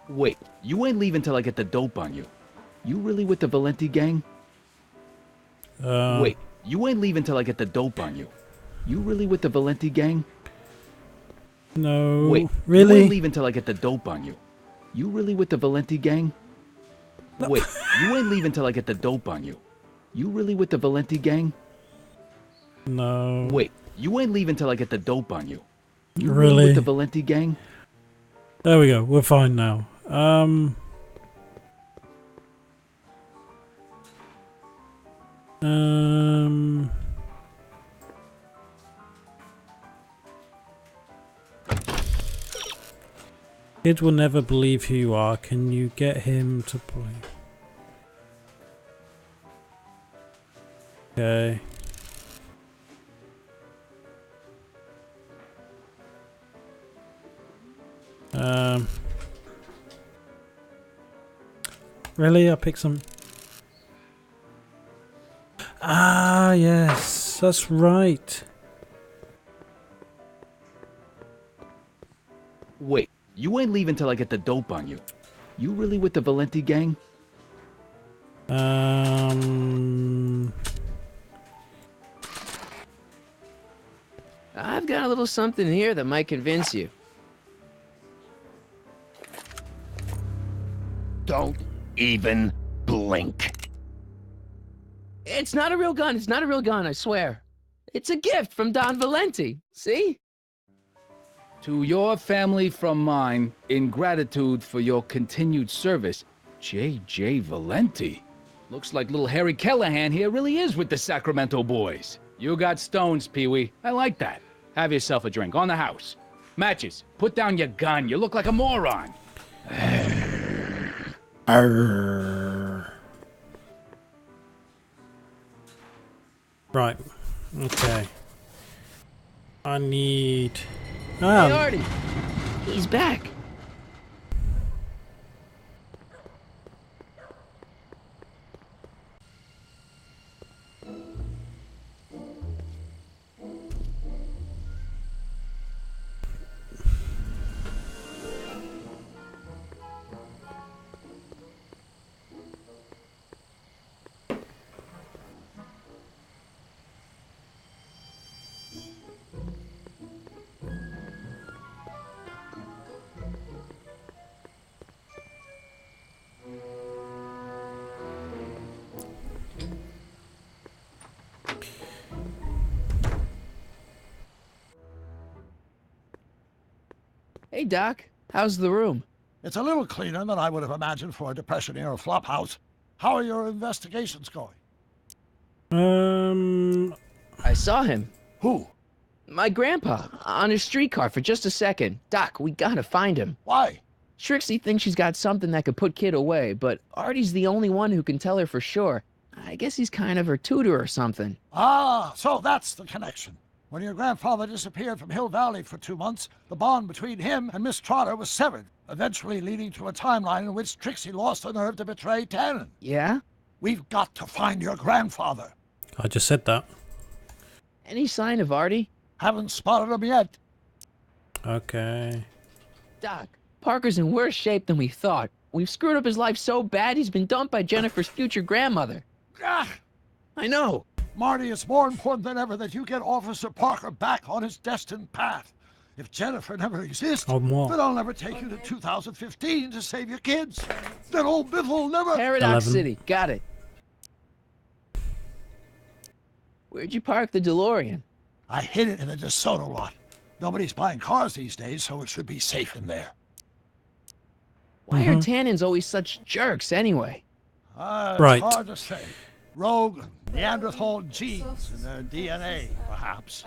Wait, you ain't leaving till I get the dope on you. You really with the Valenti gang? Wait, you ain't leaving till I get the dope on you. You really with the Valenti gang? No. Wait, really? you ain't leaving till I get the dope on you. You really with the Valenti gang? No. Wait, you ain't leaving till I get the dope on you. You really with the Valenti gang? No. Wait, you ain't leaving till I get the dope on you. You Really? with the Valenti gang? There we go. We're fine now. Kids will never believe who you are. Can you get him to play? Okay. Really? I picked some. Ah, yes, that's right. Wait, you ain't leaving till I get the dope on you. You really with the Valenti gang? I've got a little something here that might convince you. Don't even blink. It's not a real gun. It's not a real gun, I swear. It's a gift from Don Valenti. See? To your family from mine, in gratitude for your continued service, J.J. Valenti. Looks like little Harry Callahan here really is with the Sacramento boys. You got stones, Pee-wee. I like that. Have yourself a drink on the house. Matches, put down your gun. You look like a moron. Right. Okay. I need. Hey, Artie. He's back. Hey, Doc. How's the room? It's a little cleaner than I would have imagined for a Depression-era flophouse. How are your investigations going? I saw him. Who? My grandpa, on his streetcar for just a second. Doc, we gotta find him. Why? Trixie thinks she's got something that could put Kid away, but Artie's the only one who can tell her for sure. I guess he's kind of her tutor or something. Ah, so that's the connection. When your grandfather disappeared from Hill Valley for 2 months, the bond between him and Miss Trotter was severed, eventually leading to a timeline in which Trixie lost the nerve to betray Tannen. Yeah? We've got to find your grandfather. I just said that. Any sign of Artie? Haven't spotted him yet. Okay. Doc, Parker's in worse shape than we thought. We've screwed up his life so bad he's been dumped by Jennifer's future grandmother. Ah, I know. Marty, it's more important than ever that you get Officer Parker back on his destined path. If Jennifer never exists, then I'll never take you to 2015 to save your kids. Then old Biff will never... Paradox City, got it. Where'd you park the DeLorean? I hid it in the DeSoto lot. Nobody's buying cars these days, so it should be safe in there. Why are Tannins always such jerks anyway? It's hard to say. Rogue, Neanderthal genes in their DNA, perhaps.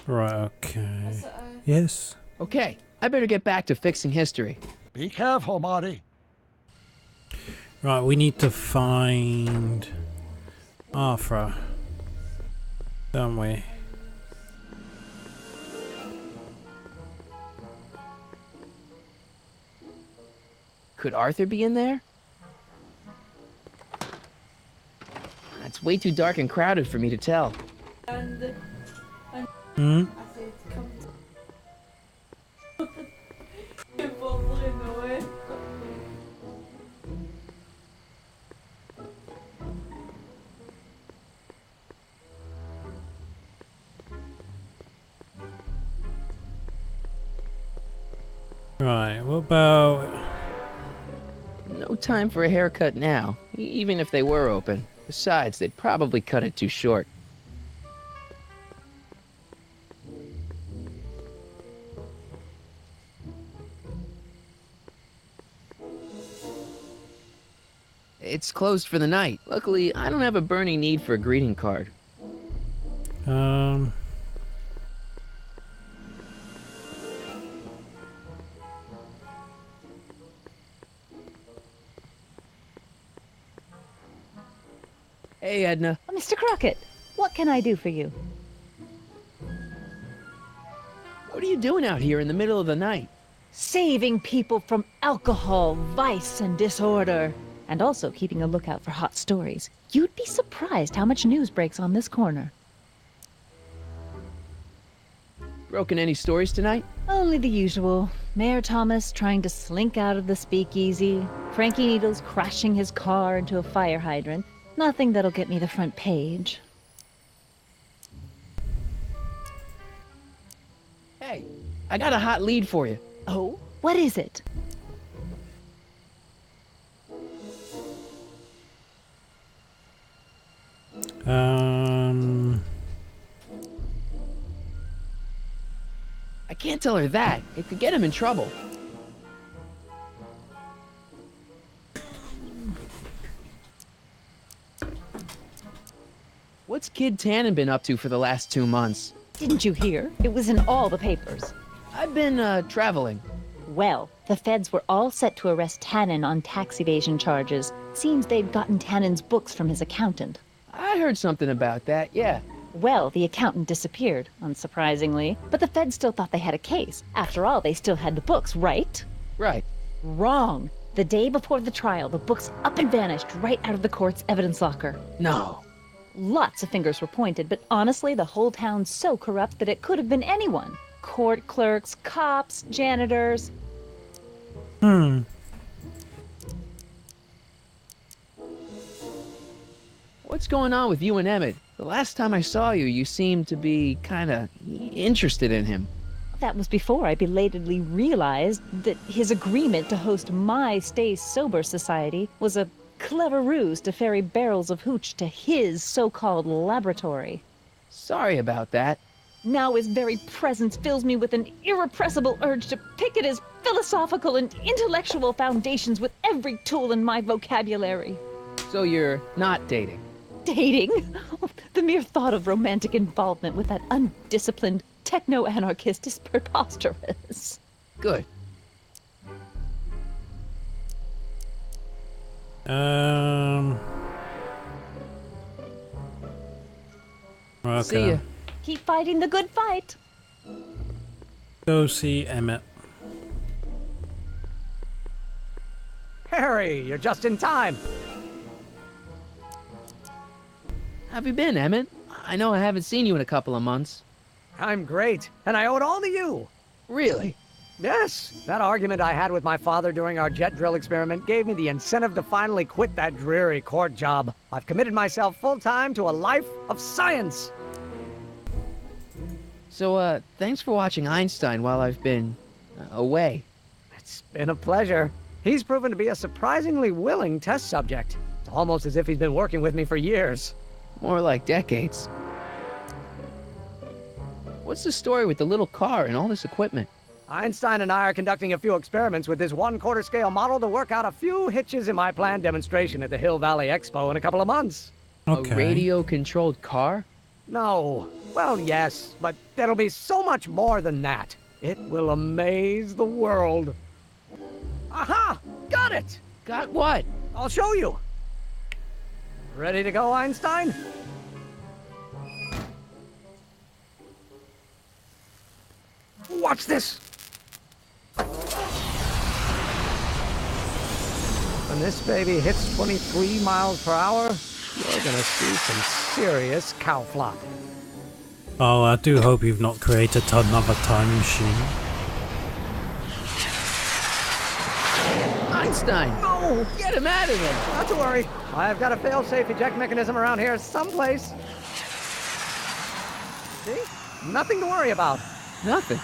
Right, okay. Yes. Okay, I better get back to fixing history. Be careful, Marty. Right, we need to find Arthur, don't we? Could Arthur be in there? It's way too dark and crowded for me to tell. Hmm? Right, what about... No time for a haircut now, even if they were open. Besides, they'd probably cut it too short. It's closed for the night. Luckily, I don't have a burning need for a greeting card. Hey, Edna. Mr. Crockett, what can I do for you? What are you doing out here in the middle of the night? Saving people from alcohol, vice, and disorder. And also keeping a lookout for hot stories. You'd be surprised how much news breaks on this corner. Broken any stories tonight? Only the usual. Mayor Thomas trying to slink out of the speakeasy. Frankie Needles crashing his car into a fire hydrant. Nothing that'll get me the front page. Hey, I got a hot lead for you. Oh? What is it? I can't tell her that. It could get him in trouble. What's Kid Tannen been up to for the last 2 months? Didn't you hear? It was in all the papers. I've been, traveling. Well, the feds were all set to arrest Tannen on tax evasion charges. Seems they'd gotten Tannen's books from his accountant. I heard something about that, yeah. Well, the accountant disappeared, unsurprisingly. But the feds still thought they had a case. After all, they still had the books, right? Right. Wrong. The day before the trial, the books up and vanished right out of the court's evidence locker. No. Lots of fingers were pointed, but honestly, the whole town's so corrupt that it could have been anyone. Court clerks, cops, janitors. What's going on with you and Emmett? The last time I saw you, you seemed to be kinda interested in him. That was before I belatedly realized that his agreement to host my Stay Sober Society was a clever ruse to ferry barrels of hooch to his so-called laboratory. Sorry about that. Now his very presence fills me with an irrepressible urge to pick at his philosophical and intellectual foundations with every tool in my vocabulary. So you're not dating? Dating? Oh, the mere thought of romantic involvement with that undisciplined techno-anarchist is preposterous. Good. Okay. See ya. Keep fighting the good fight. Go see Emmett. Harry, you're just in time. Have you been, Emmett? I know I haven't seen you in a couple of months. I'm great, and I owe it all to you. Really? Yes. That argument I had with my father during our jet drill experiment gave me the incentive to finally quit that dreary court job. I've committed myself full-time to a life of science. So, thanks for watching Einstein while I've been away. It's been a pleasure. He's proven to be a surprisingly willing test subject. It's almost as if he's been working with me for years. More like decades. What's the story with the little car and all this equipment? Einstein and I are conducting a few experiments with this 1/4 scale model to work out a few hitches in my planned demonstration at the Hill Valley Expo in a couple of months. Okay. A radio-controlled car? No. Well, yes, but there'll be so much more than that. It will amaze the world. Aha! Got it! Got what? I'll show you. Ready to go, Einstein? Watch this! When this baby hits 23 miles per hour, you're gonna see some serious cow flop. Oh, I do hope you've not created another time machine. Einstein! No! Get him out of there! Not to worry. I've got a fail-safe eject mechanism around here someplace. See? Nothing to worry about. Nothing.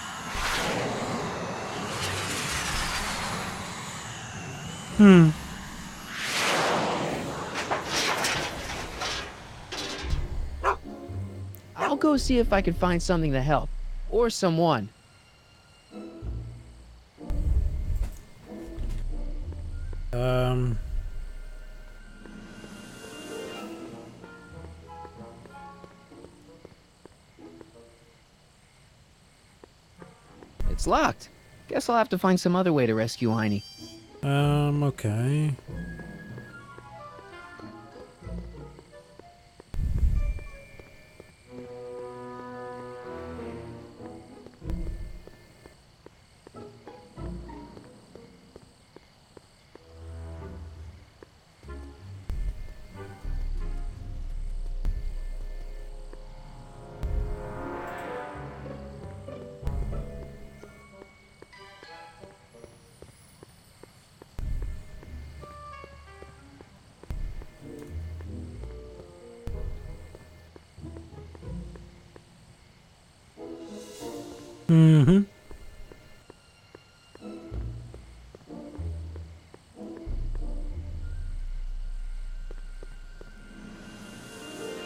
I'll go see if I can find something to help. Or someone. It's locked. Guess I'll have to find some other way to rescue Heine. Okay. Mm-hmm.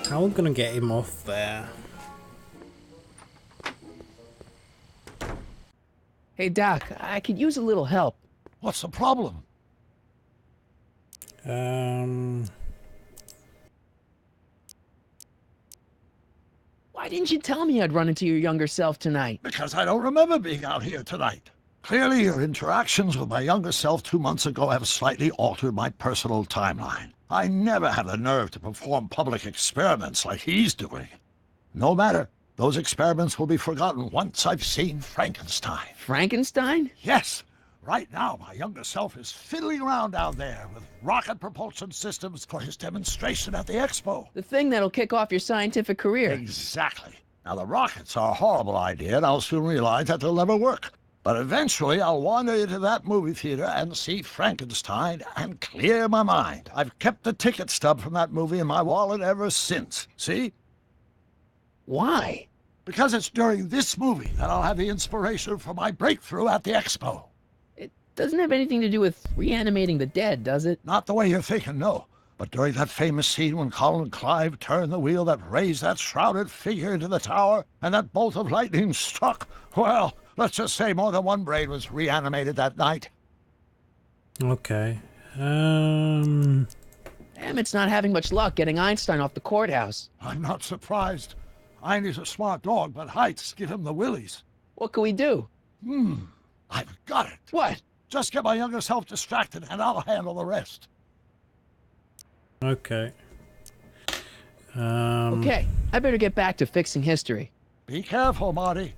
How am I gonna get him off there? Hey, Doc, I could use a little help. What's the problem? Why didn't you tell me I'd run into your younger self tonight? Because I don't remember being out here tonight. Clearly, your interactions with my younger self 2 months ago have slightly altered my personal timeline. I never had the nerve to perform public experiments like he's doing. No matter. Those experiments will be forgotten once I've seen Frankenstein. Frankenstein? Yes. Right now, my younger self is fiddling around down there with rocket propulsion systems for his demonstration at the expo. The thing that'll kick off your scientific career. Exactly. Now, the rockets are a horrible idea, and I'll soon realize that they'll never work. But eventually, I'll wander into that movie theater and see Frankenstein and clear my mind. I've kept the ticket stub from that movie in my wallet ever since. See? Why? Because it's during this movie that I'll have the inspiration for my breakthrough at the expo. It doesn't have anything to do with reanimating the dead, does it? Not the way you're thinking, no. But during that famous scene when Colin Clive turned the wheel that raised that shrouded figure into the tower and that bolt of lightning struck, well, let's just say more than one brain was reanimated that night. Okay. Emmett's not having much luck getting Einstein off the courthouse. I'm not surprised. Einie's a smart dog, but heights give him the willies. What can we do? I've got it. What? Just get my younger self distracted and I'll handle the rest. Okay. Okay, I better get back to fixing history. Be careful, Marty.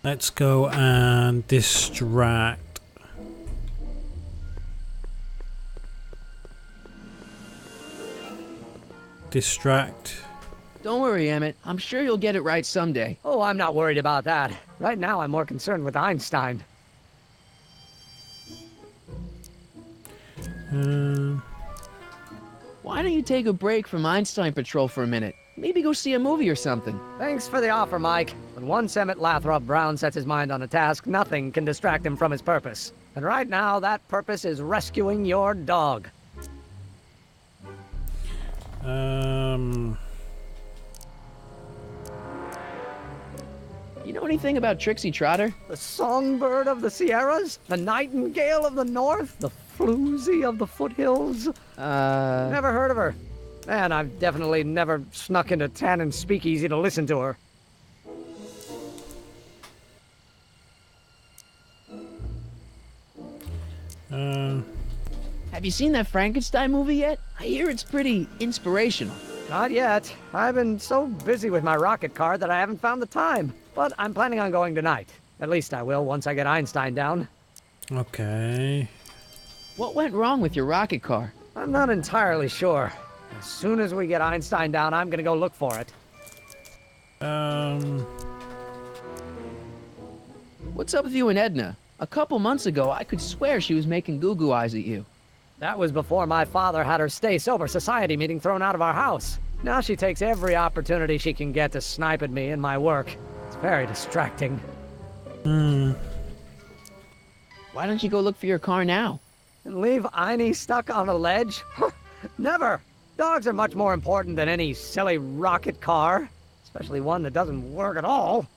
Let's go and distract. Distract. Don't worry, Emmett. I'm sure you'll get it right someday. Oh, I'm not worried about that. Right now, I'm more concerned with Einstein. Why don't you take a break from Einstein Patrol for a minute? Maybe go see a movie or something. Thanks for the offer, Mike. But once Emmett Lathrop Brown sets his mind on a task, nothing can distract him from his purpose. And right now, that purpose is rescuing your dog. You know anything about Trixie Trotter? The songbird of the Sierras? The nightingale of the north? The floozy of the foothills? Never heard of her. Man, I've definitely never snuck into Tannen's speakeasy to listen to her. Have you seen that Frankenstein movie yet? I hear it's pretty inspirational. Not yet. I've been so busy with my rocket car that I haven't found the time. But I'm planning on going tonight. At least I will once I get Einstein down. Okay. What went wrong with your rocket car? I'm not entirely sure. As soon as we get Einstein down, I'm gonna go look for it. What's up with you and Edna? A couple months ago, I could swear she was making goo-goo eyes at you. That was before my father had her Stay Sober Society meeting thrown out of our house. Now she takes every opportunity she can get to snipe at me and my work. It's very distracting. Why don't you go look for your car now? And leave Einie stuck on a ledge? Never! Dogs are much more important than any silly rocket car. Especially one that doesn't work at all.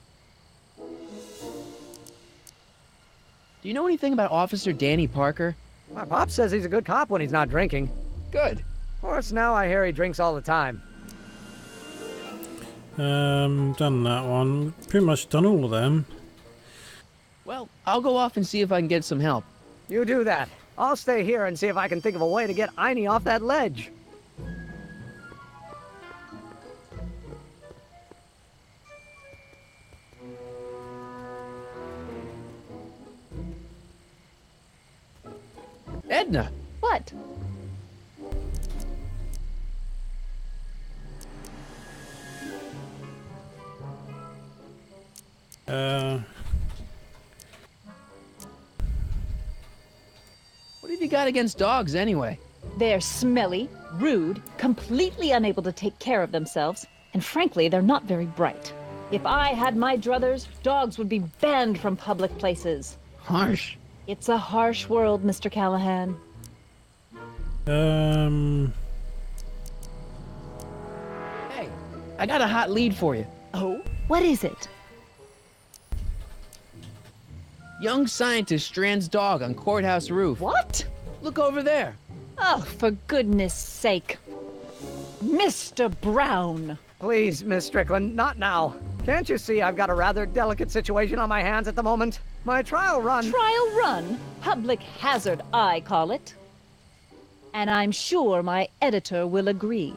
Do you know anything about Officer Danny Parker? My pop says he's a good cop when he's not drinking. Good. Of course, now I hear he drinks all the time. Done that one. Pretty much done all of them. Well, I'll go off and see if I can get some help. You do that. I'll stay here and see if I can think of a way to get Einie off that ledge. Edna! What? What have you got against dogs, anyway? They're smelly, rude, completely unable to take care of themselves, and frankly, they're not very bright. If I had my druthers, dogs would be banned from public places. Harsh. It's a harsh world, Mr. Callahan. Hey, I got a hot lead for you. Oh? What is it? Young scientist strands dog on courthouse roof. What? Look over there. Oh, for goodness sake. Mr. Brown! Please, Miss Strickland, not now. Can't you see I've got a rather delicate situation on my hands at the moment? My trial run... Trial run? Public hazard, I call it. And I'm sure my editor will agree.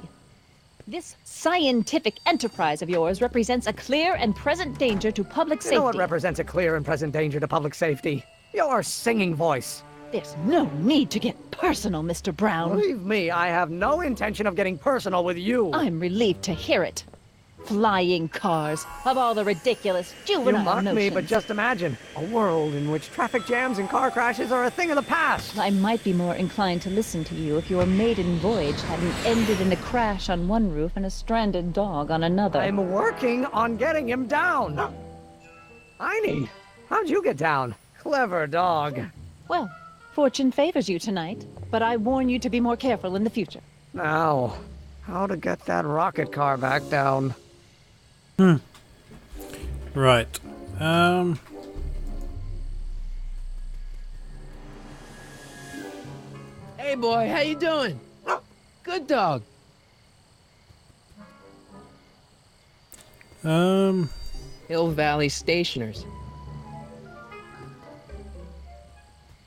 This scientific enterprise of yours represents a clear and present danger to public safety. You know what represents a clear and present danger to public safety? Your singing voice. There's no need to get personal, Mr. Brown. Believe me, I have no intention of getting personal with you. I'm relieved to hear it. Flying cars, of all the ridiculous juvenile You mock notions. me, but just imagine a world in which traffic jams and car crashes are a thing of the past. I might be more inclined to listen to you if your maiden voyage hadn't ended in a crash on one roof and a stranded dog on another. I'm working on getting him down. Einie, how'd you get down? Clever dog. Well, fortune favors you tonight, but I warn you to be more careful in the future. Now, how to get that rocket car back down? Right. Hey boy, how you doing? Good dog. Hill Valley Stationers.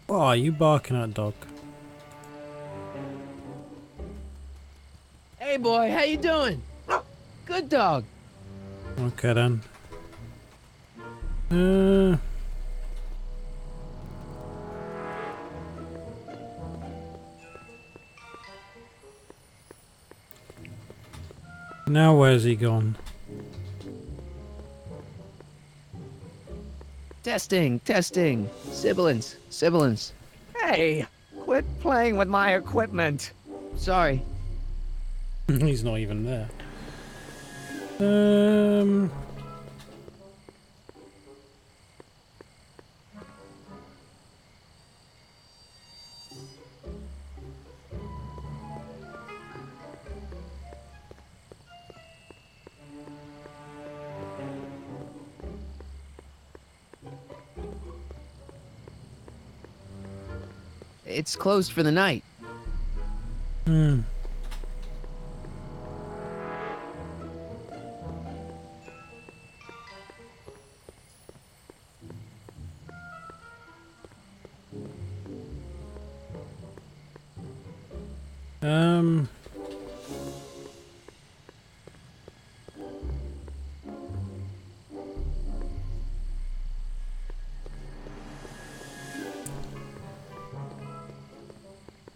What are you barking at, dog? Hey boy, how you doing? Good dog. Okay then. Now where's he gone? Testing, testing. Sibilance, sibilance. Hey, quit playing with my equipment. Sorry. He's not even there. It's closed for the night.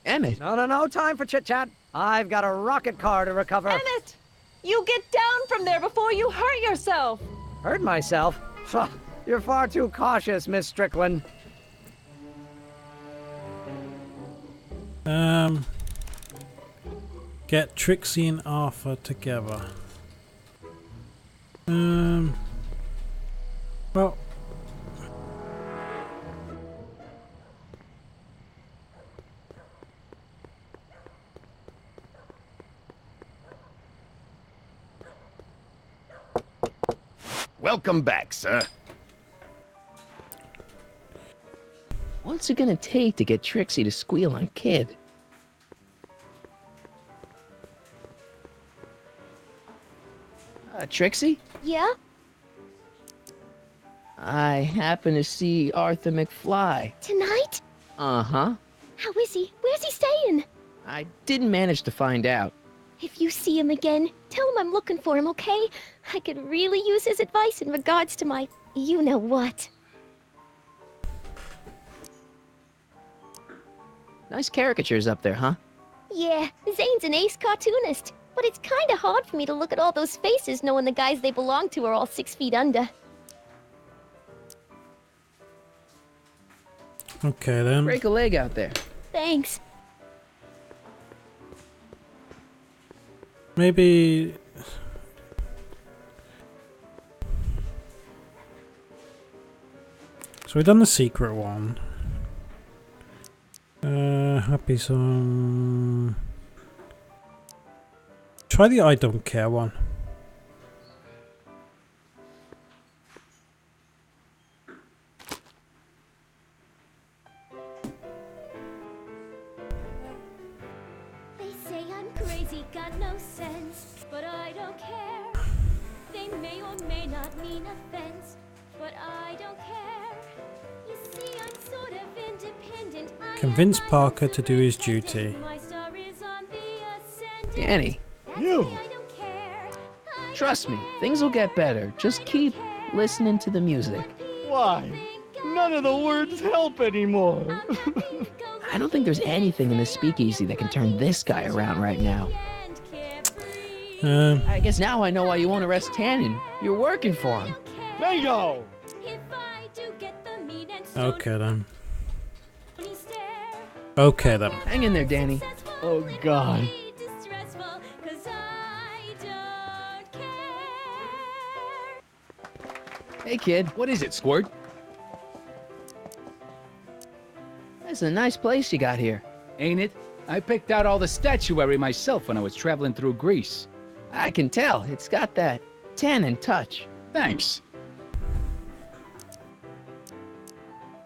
Emmett. No time for chit-chat. I've got a rocket car to recover. Emmett! You get down from there before you hurt yourself! Hurt myself? You're far too cautious, Miss Strickland. Get Trixie and Arthur together. Well. Welcome back, sir. What's it gonna take to get Trixie to squeal on Kid? Trixie? Yeah? I happen to see Arthur McFly. Tonight? Uh-huh. How is he? Where's he staying? I didn't manage to find out. If you see him again, tell him I'm looking for him, okay? I could really use his advice in regards to my you-know-what. Nice caricatures up there, huh? Yeah, Zane's an ace cartoonist. But it's kinda hard for me to look at all those faces knowing the guys they belong to are all 6 feet under. Okay then. Break a leg out there. Thanks. Maybe... So we've done the secret one. Happy song. Try the I don't care one. They say I'm crazy, got no sense, but I don't care. They may or may not mean offense, but I don't care. You see, I'm sort of independent. Convince Parker to do his duty. My star is on the ascendant. Danny. You! Trust me, things will get better. Just keep listening to the music. Why? None of the words help anymore. I don't think there's anything in this speakeasy that can turn this guy around right now. I guess now I know why you won't arrest Tannen. You're working for him. Bingo! Okay then. Okay then. Hang in there, Danny. Oh God. Hey kid, What is it, Squirt? that's a nice place you got here. Ain't it? I picked out all the statuary myself when I was traveling through Greece. I can tell, it's got that Tannen touch. Thanks.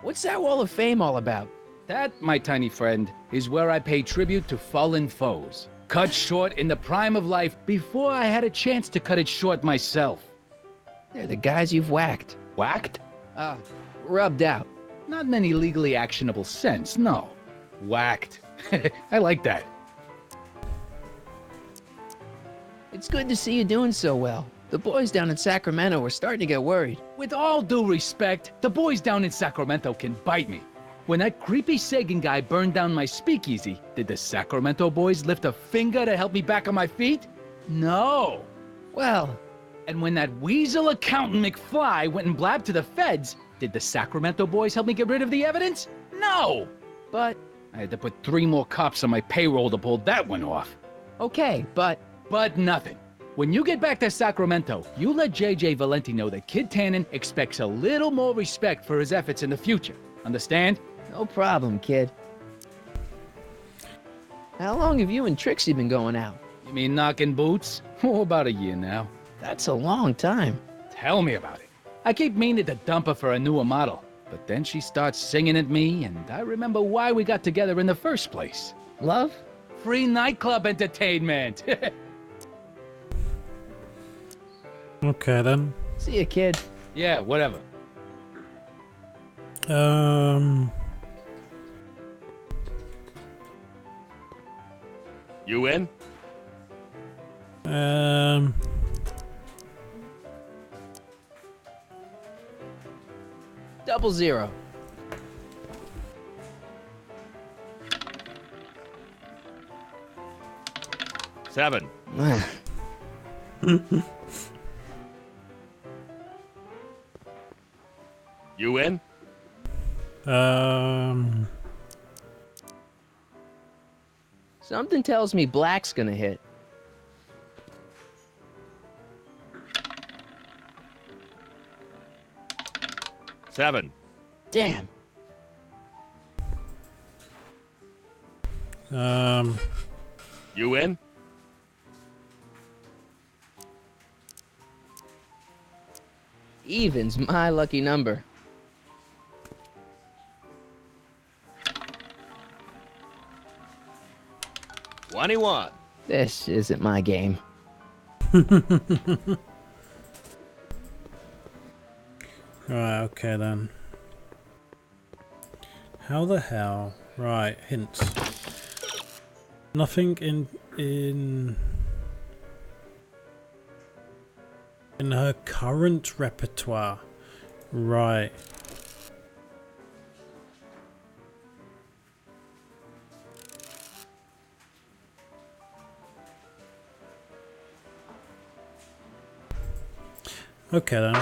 What's that wall of fame all about? That, my tiny friend, is where I pay tribute to fallen foes. cut short in the prime of life before I had a chance to cut it short myself. They're the guys you've whacked. Whacked? Rubbed out. Not in any legally actionable sense, no. Whacked. I like that. It's good to see you doing so well. The boys down in Sacramento were starting to get worried. With all due respect, the boys down in Sacramento can bite me. When that creepy Sagan guy burned down my speakeasy, did the Sacramento boys lift a finger to help me back on my feet? No. Well, and when that weasel accountant McFly went and blabbed to the feds, did the Sacramento boys help me get rid of the evidence? No. But I had to put 3 more cops on my payroll to pull that one off. Okay, but nothing. When you get back to Sacramento, you let JJ Valenti know that Kid Tannen expects a little more respect for his efforts in the future. Understand? No problem, kid. How long have you and Trixie been going out? You mean knocking boots? Oh, about a year now. That's a long time. Tell me about it. I keep meaning to dump her for a newer model, but then she starts singing at me, and I remember why we got together in the first place. Love? Free nightclub entertainment. Okay then. See ya, kid. Yeah, whatever. You in? 000. Seven. You in? Something tells me black's gonna hit. Seven. Damn. You in? Even's my lucky number. $21. This isn't my game. Right, okay then. How the hell? Right, hints. Nothing in her current repertoire. Right. Okay then.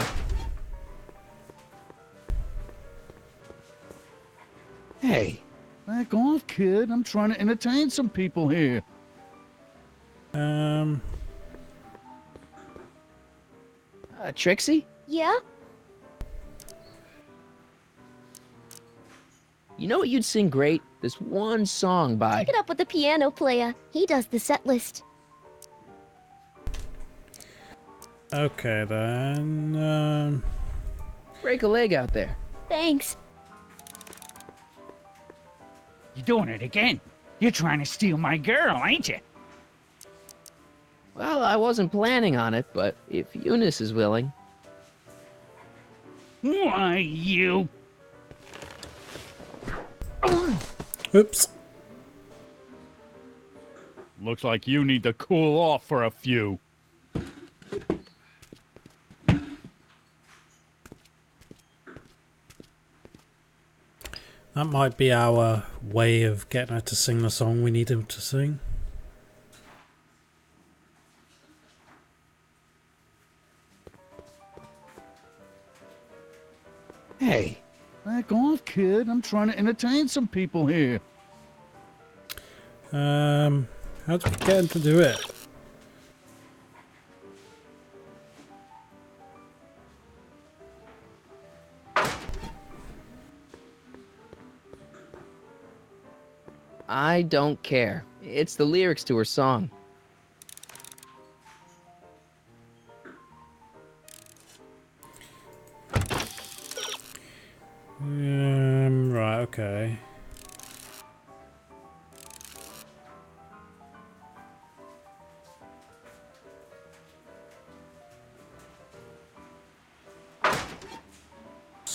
Hey, back off, kid. I'm trying to entertain some people here. Trixie? Yeah? You know what you'd sing great? This one song by... Pick it up with the piano player. He does the set list. Okay then. Break a leg out there. Thanks. You're doing it again. You're trying to steal my girl, ain't you? Well, I wasn't planning on it, but if Eunice is willing... Why, you... Oops. Looks like you need to cool off for a few. That might be our way of getting her to sing the song we need him to sing. Hey, back off, kid. I'm trying to entertain some people here. How do we get him to do it? I don't care. It's the lyrics to her song. Right, okay.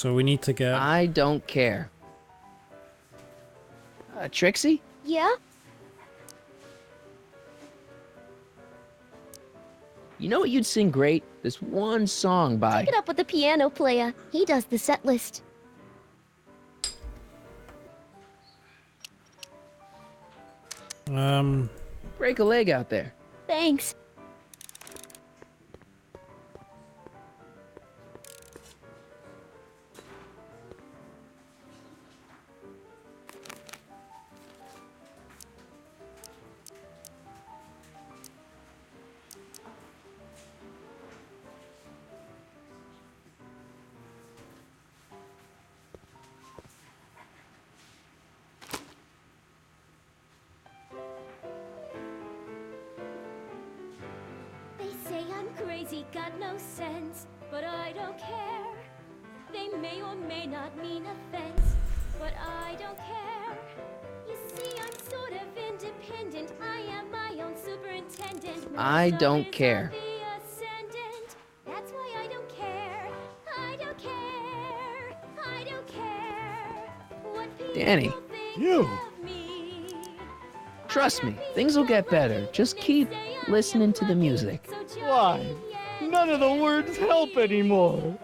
so we need to get... I don't care. Trixie? Yeah? You know what you'd sing great? This one song by... Take it up with the piano player. He does the set list. Break a leg out there. Thanks. Crazy, got no sense, but I don't care. They may or may not mean offense, but I don't care. You see, I'm sort of independent. I am my own superintendent. I don't care. That's why I don't care. I don't care. I don't care. What people Danny. You. Trust me, things will get better. Just keep listening to the music. Why? None of the words help anymore.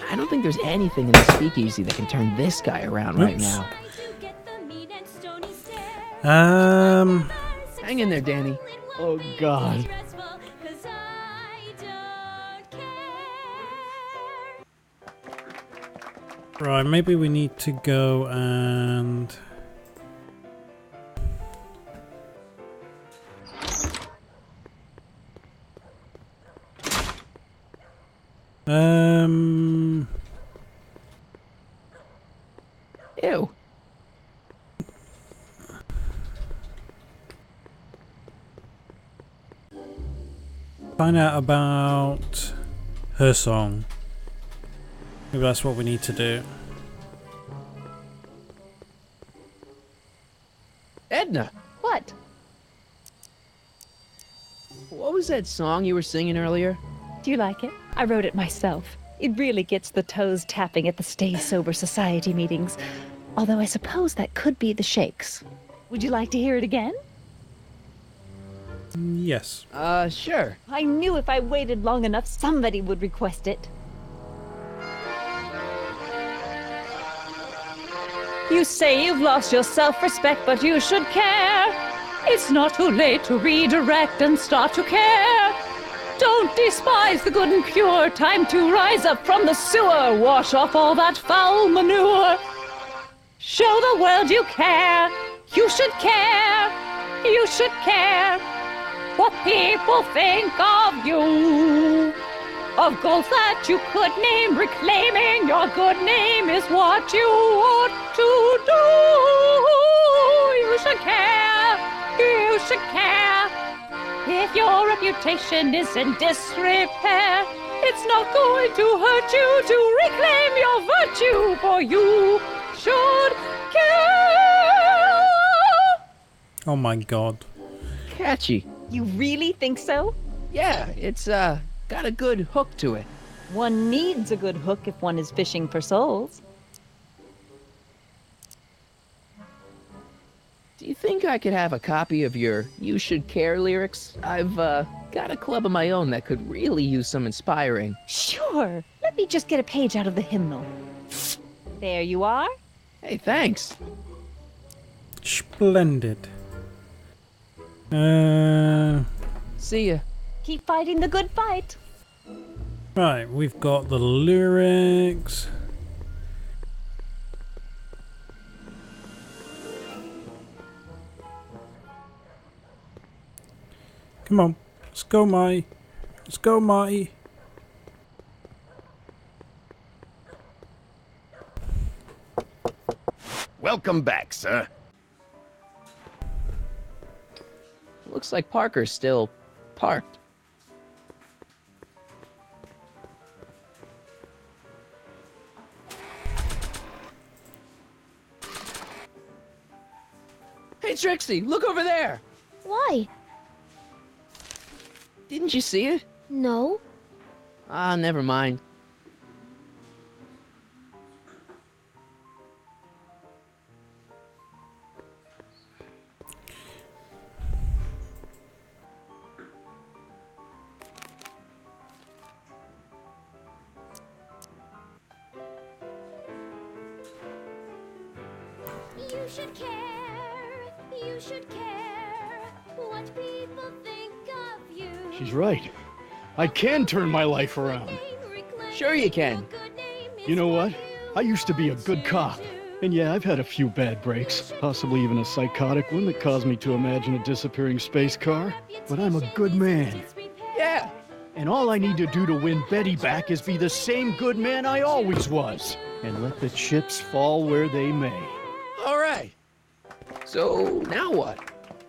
I don't think there's anything in the speakeasy that can turn this guy around right now. Hang in there, Danny. Oh, God. Right, maybe we need to go and... Ew. Find out about her song. Maybe that's what we need to do. Edna. What? What was that song you were singing earlier? Do you like it? I wrote it myself. It really gets the toes tapping at the Stay Sober Society meetings. Although I suppose that could be the Shakes. Would you like to hear it again? Yes. Sure. I knew if I waited long enough, somebody would request it. You say you've lost your self-respect, but you should care. It's not too late to redirect and start to care. Don't despise the good and pure. Time to rise up from the sewer. Wash off all that foul manure. Show the world you care. You should care. You should care what people think of you. Of goals that you could name, reclaiming your good name is what you ought to do. You should care. You should care. If your reputation is in disrepair, it's not going to hurt you to reclaim your virtue, for you should care. Oh my god. Catchy. You really think so? Yeah, it's got a good hook to it. One needs a good hook if one is fishing for souls. Do you think I could have a copy of your You Should Care lyrics? I've got a club of my own that could really use some inspiring. Sure. Let me just get a page out of the hymnal. There you are. Hey, thanks. Splendid. See ya. Keep fighting the good fight. Right, we've got the lyrics. Come on, let's go, Marty. Let's go, Marty. Welcome back, sir. Looks like Parker's still parked. Hey, Trixie, look over there! Why? Didn't you see it? No. Ah, never mind. should care. You should care what people think of you. She's right. I can turn my life around. Sure you can. You know what? I used to be a good cop. And yeah, I've had a few bad breaks, possibly even a psychotic one that caused me to imagine a disappearing space car. But I'm a good man. Yeah. And all I need to do to win Betty back is be the same good man I always was. And let the chips fall where they may. All right. So, now what?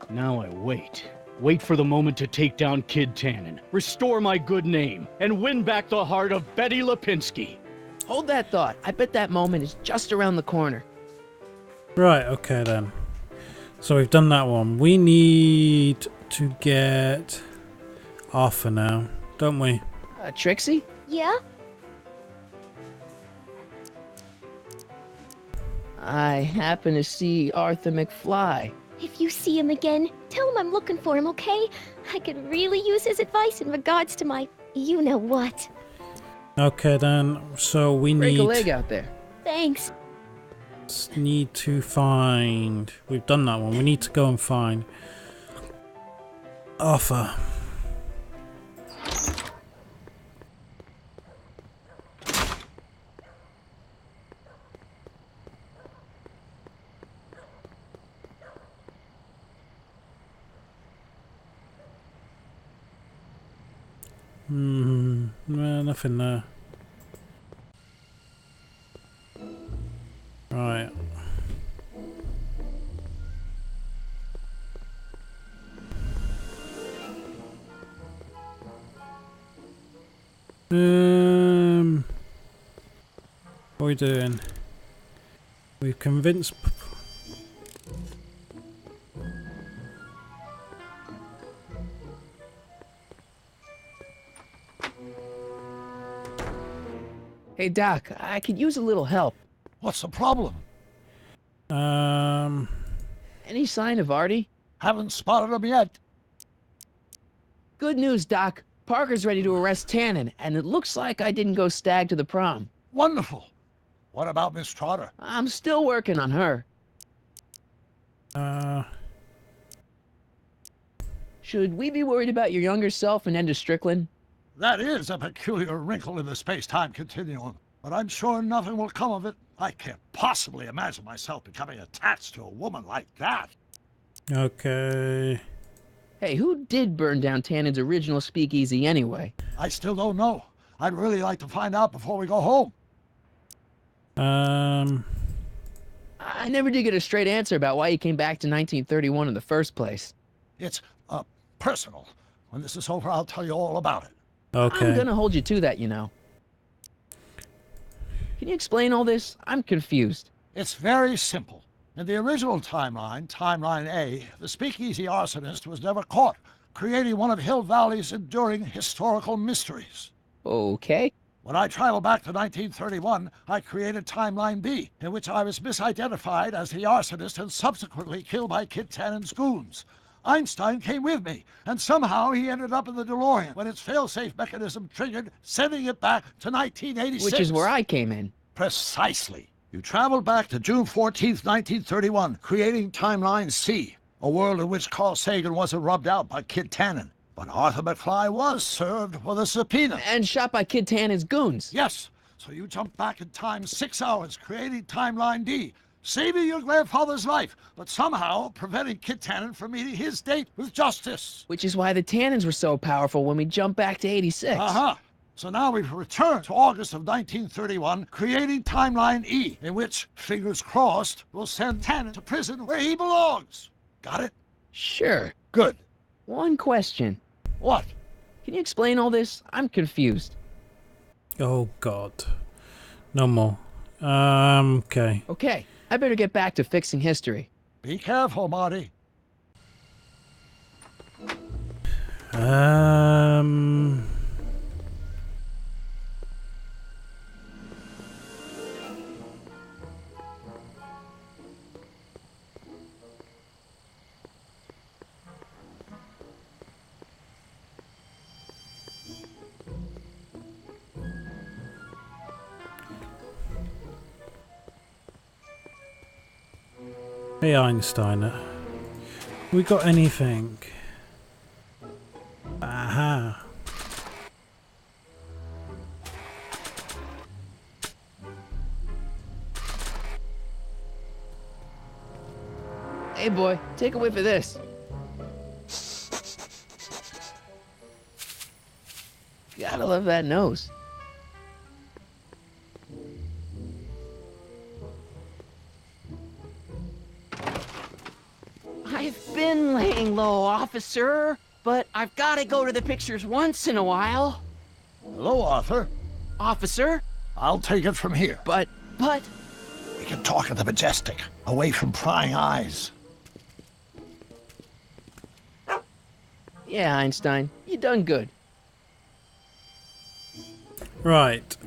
Now I wait. Wait for the moment to take down Kid Tannen, restore my good name, and win back the heart of Betty Lipinski. Hold that thought. I bet that moment is just around the corner. Right, okay then. So we've done that one. We need to get Arthur now, don't we? Trixie? Yeah? I happen to see Arthur McFly. If you see him again, tell him I'm looking for him, okay? I could really use his advice in regards to my you-know-what. Okay then, so we Break need... a leg out there. Thanks. Need to find... We've done that one. We need to go and find Arthur. No, nothing there. Right. What are we doing? We've convinced... Hey, Doc, I could use a little help. What's the problem? Any sign of Artie? Haven't spotted him yet. Good news, Doc. Parker's ready to arrest Tannen, and it looks like I didn't go stag to the prom. Wonderful. What about Miss Trotter? I'm still working on her. Should we be worried about your younger self and Enda Strickland? That is a peculiar wrinkle in the space-time continuum, but I'm sure nothing will come of it. I can't possibly imagine myself becoming attached to a woman like that. Okay. Hey, who did burn down Tannen's original speakeasy anyway? I still don't know. I'd really like to find out before we go home. I never did get a straight answer about why you came back to 1931 in the first place. It's, personal. When this is over, I'll tell you all about it. Okay. I'm gonna hold you to that, you know. Can you explain all this? I'm confused. It's very simple. In the original timeline, Timeline A, the speakeasy arsonist was never caught, creating one of Hill Valley's enduring historical mysteries. Okay. When I traveled back to 1931, I created Timeline B, in which I was misidentified as the arsonist and subsequently killed by Kid Tannen's goons. Einstein came with me, and somehow he ended up in the DeLorean when its fail-safe mechanism triggered, sending it back to 1986. Which is where I came in. Precisely. You traveled back to June 14th, 1931, creating Timeline C, a world in which Carl Sagan wasn't rubbed out by Kid Tannen. But Arthur McFly was served with a subpoena. And shot by Kid Tannen's goons. Yes. So you jumped back in time 6 hours, creating Timeline D, saving your grandfather's life, but somehow preventing Kid Tannen from meeting his date with justice. Which is why the Tannens were so powerful when we jumped back to 86. Uh-huh. So now we've returned to August of 1931, creating Timeline E, in which, fingers crossed, we'll send Tannen to prison where he belongs. Got it? Sure. Good. One question. What? Can you explain all this? I'm confused. Oh, God. No more. Okay. Okay, I better get back to fixing history. Be careful, Marty. Hey Einstein, we got anything? Aha. Hey boy, take a whiff of this. Gotta love that nose. I've been laying low, officer, but I've got to go to the pictures once in a while. Hello, Arthur. Officer? I'll take it from here. But... We can talk at the Majestic, away from prying eyes. Yeah, Einstein, you done good. Right.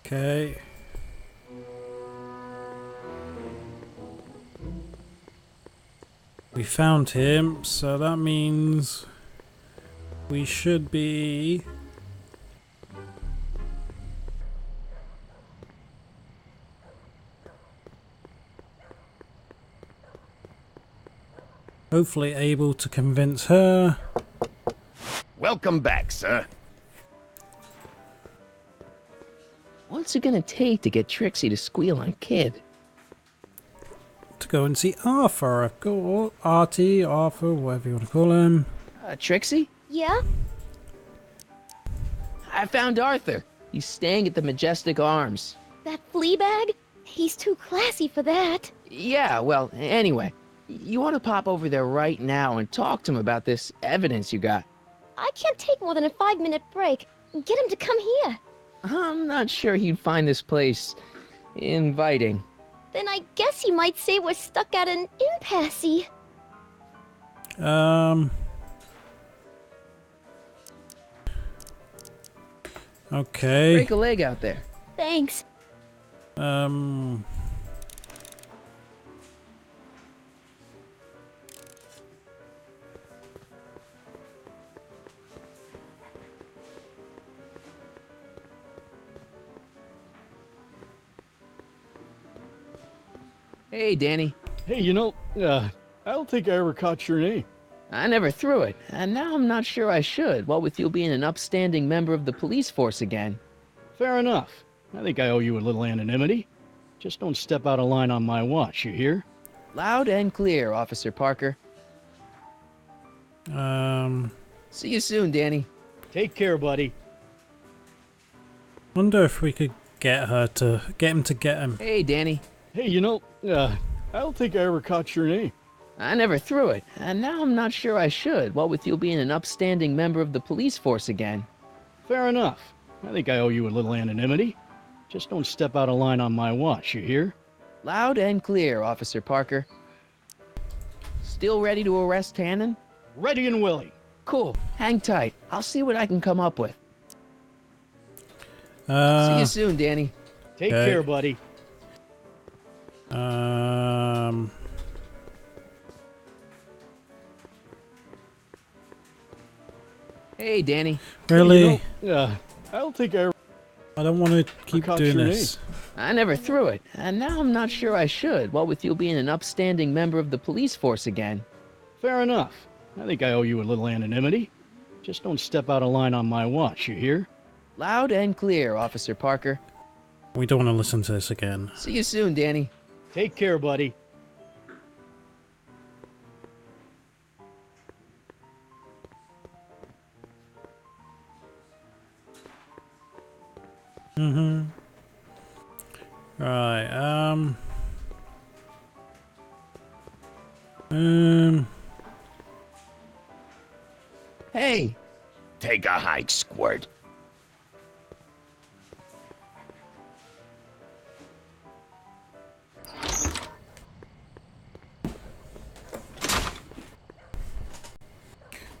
Okay. We found him, so that means we should be hopefully able to convince her. Welcome back, sir. What's it gonna take to get Trixie to squeal on Kid? To go and see Arthur, or Artie, Arthur, whatever you want to call him. Trixie? Yeah? I found Arthur. He's staying at the Majestic Arms. That flea bag? He's too classy for that. Yeah, well, anyway. You want to pop over there right now and talk to him about this evidence you got? I can't take more than a 5-minute break. Get him to come here. I'm not sure he'd find this place inviting. Then I guess he might say we're stuck at an impasse. Okay. Break a leg out there. Thanks. Hey, Danny. Hey, I don't think I ever caught your name. I never threw it, and now I'm not sure I should, what with you being an upstanding member of the police force again. Fair enough. I think I owe you a little anonymity. Just don't step out of line on my watch, you hear? Loud and clear, Officer Parker. See you soon, Danny. Take care, buddy. Wonder if we could get him to get him. Hey, Danny. Hey, I don't think I ever caught your name. I never threw it, and now I'm not sure I should, what with you being an upstanding member of the police force again. Fair enough. I think I owe you a little anonymity. Just don't step out of line on my watch, you hear? Loud and clear, Officer Parker. Still ready to arrest Tannen? Ready and willing. Cool. Hang tight. I'll see what I can come up with. See you soon, Danny. Take care, buddy. Hey, Danny. Really? I don't think I don't want to keep doing this. I never threw it, and now I'm not sure I should, what with you being an upstanding member of the police force again. Fair enough. I think I owe you a little anonymity. Just don't step out of line on my watch, you hear? Loud and clear, Officer Parker. We don't want to listen to this again. See you soon, Danny. Take care, buddy. Right, Hey! Take a hike, Squirt.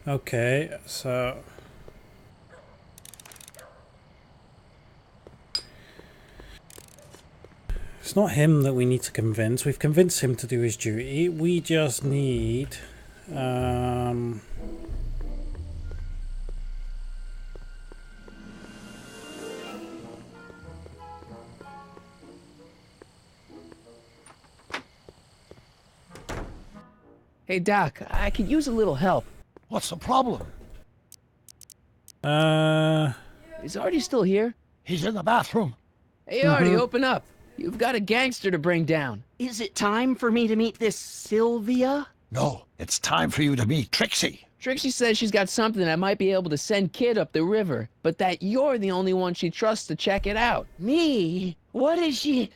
Okay, so it's not him that we need to convince. We've convinced him to do his duty. We just need Hey, Doc, I could use a little help. What's the problem? Is Artie still here? He's in the bathroom. Hey, Artie, open up. You've got a gangster to bring down. Is it time for me to meet this Sylvia? No, it's time for you to meet Trixie. Trixie says she's got something that might be able to send Kid up the river, but that you're the only one she trusts to check it out. Me? What is she?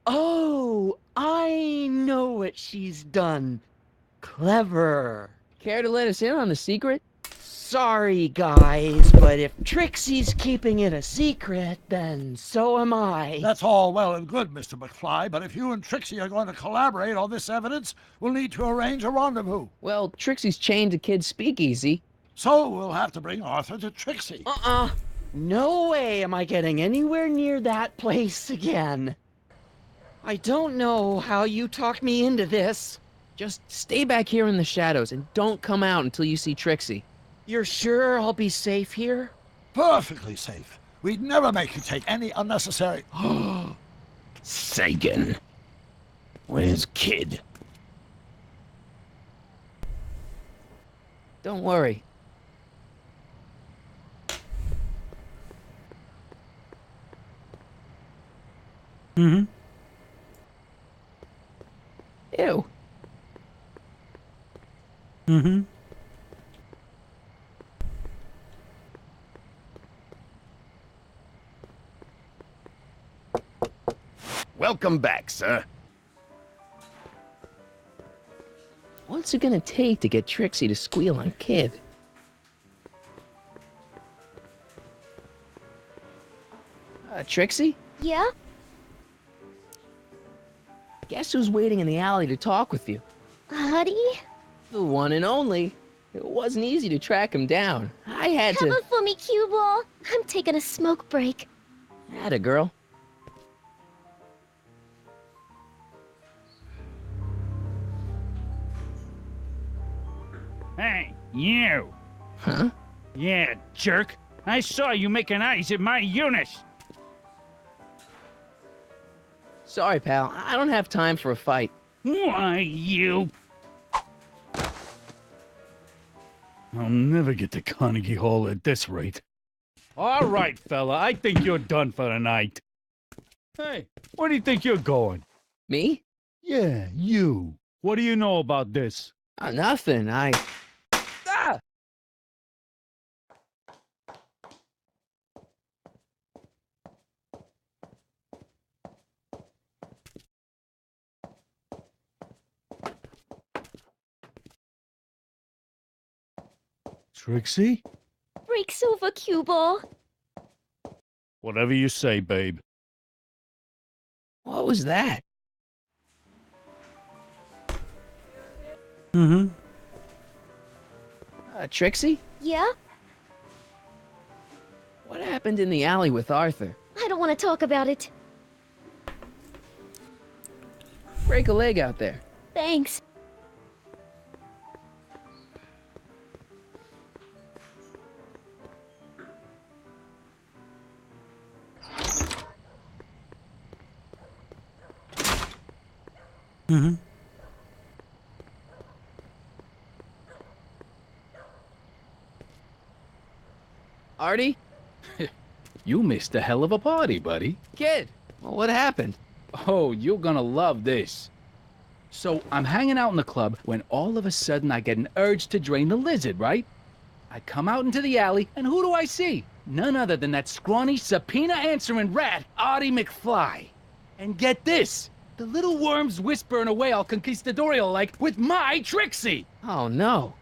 Oh, I know what she's done. Clever. Care to let us in on the secret? Sorry, guys, but if Trixie's keeping it a secret, then so am I. That's all well and good, Mr. McFly, but if you and Trixie are going to collaborate on this evidence, we'll need to arrange a rendezvous. Well, Trixie's chained to Kid's speakeasy. So we'll have to bring Arthur to Trixie. No way am I getting anywhere near that place again. I don't know how you talked me into this. Just stay back here in the shadows and don't come out until you see Trixie. You're sure I'll be safe here? Perfectly safe. We'd never make you take any unnecessary... Sagan. Where's Kid? Don't worry. Mm-hmm. Ew. Mm-hmm. Welcome back, sir. What's it gonna take to get Trixie to squeal on Kid? Trixie? Yeah? Guess who's waiting in the alley to talk with you? Artie? The one and only. It wasn't easy to track him down. I had to... Cover for me, cue ball. I'm taking a smoke break. Atta girl. Hey, you! Huh? Yeah, jerk. I saw you making eyes at my Eunice. Sorry, pal. I don't have time for a fight. Why, you... I'll never get to Carnegie Hall at this rate. All right, fella, I think you're done for the night. Hey, where do you think you're going? Me? Yeah, you. What do you know about this? Nothing. Ah! Trixie? Breaks over, cue ball. Whatever you say, babe. What was that? Mm-hmm. Trixie? Yeah? What happened in the alley with Arthur? I don't want to talk about it. Break a leg out there. Thanks. Mm-hmm. Artie? You missed a hell of a party, buddy. Kid! Well, what happened? Oh, you're gonna love this. So, I'm hanging out in the club when all of a sudden I get an urge to drain the lizard, right? I come out into the alley, and who do I see? None other than that scrawny, subpoena-answering rat, Artie McFly. And get this! The little worm's whispering away all conquistadorial-like with my Trixie! Oh, no.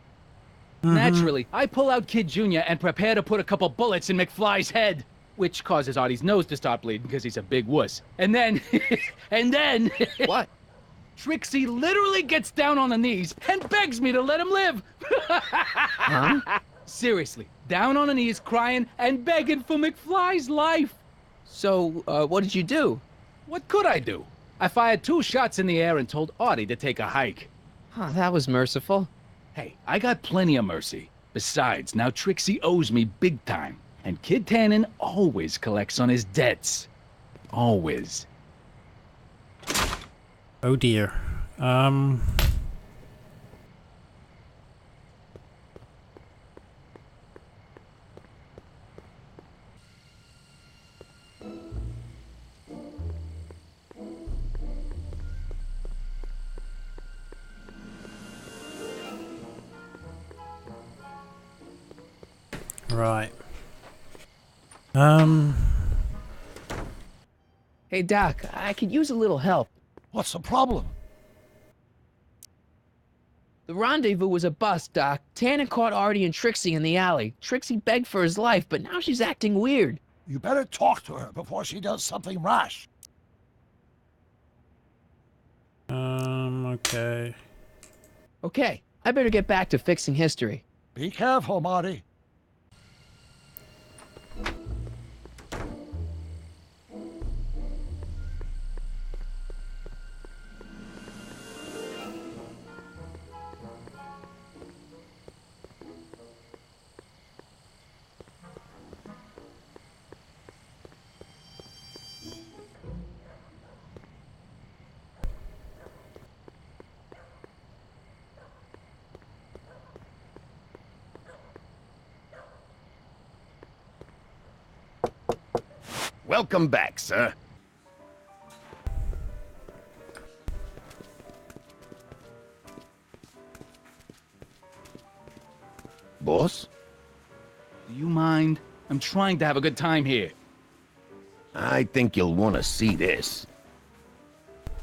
Naturally, I pull out Kid Jr. and prepare to put a couple bullets in McFly's head, which causes Artie's nose to start bleeding because he's a big wuss. And then, What? Trixie literally gets down on her knees and begs me to let him live. Huh? Seriously, down on her knees, crying and begging for McFly's life. So, what did you do? What could I do? I fired 2 shots in the air and told Artie to take a hike. Oh, that was merciful. Hey, I got plenty of mercy. Besides, now Trixie owes me big time. And Kid Tannen always collects on his debts. Always. Oh dear. Right. Hey, Doc, I could use a little help. What's the problem? The rendezvous was a bust, Doc. Tannen caught Artie and Trixie in the alley. Trixie begged for his life, but now she's acting weird. You better talk to her before she does something rash. Okay. Okay, I better get back to fixing history. Be careful, Marty. Welcome back, sir. Boss? Do you mind? I'm trying to have a good time here. I think you'll want to see this.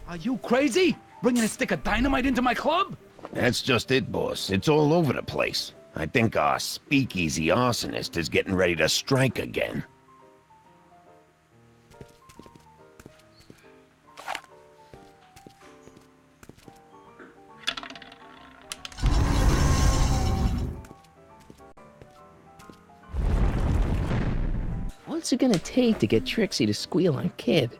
Are you crazy? Bringing a stick of dynamite into my club? That's just it, boss. It's all over the place. I think our speakeasy arsonist is getting ready to strike again. What's it gonna take to get Trixie to squeal on Kid?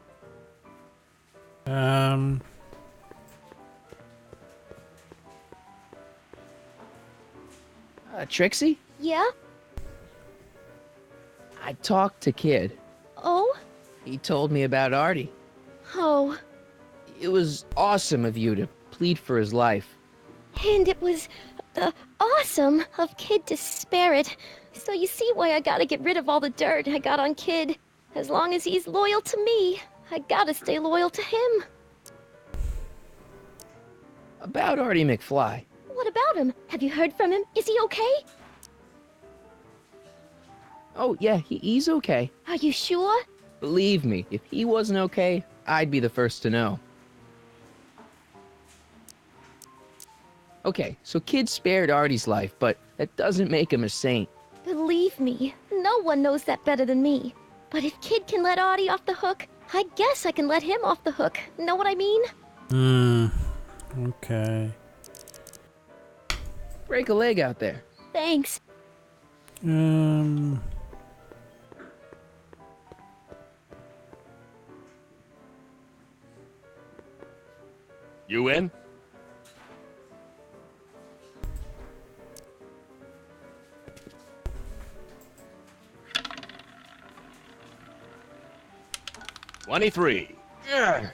Trixie? Yeah? I talked to Kid. Oh? He told me about Artie. Oh. It was awesome of you to plead for his life. And it was awesome of Kid to spare it. So you see why I gotta get rid of all the dirt I got on Kid. As long as he's loyal to me, I gotta stay loyal to him. About Artie McFly. What about him? Have you heard from him? Is he okay? Oh, yeah, he's okay. Are you sure? Believe me, if he wasn't okay, I'd be the first to know. Okay, so Kid spared Artie's life, but that doesn't make him a saint. Believe me, no one knows that better than me. But if Kid can let Artie off the hook, I guess I can let him off the hook. Know what I mean? Okay. Break a leg out there. Thanks. You in? $23. Yeah.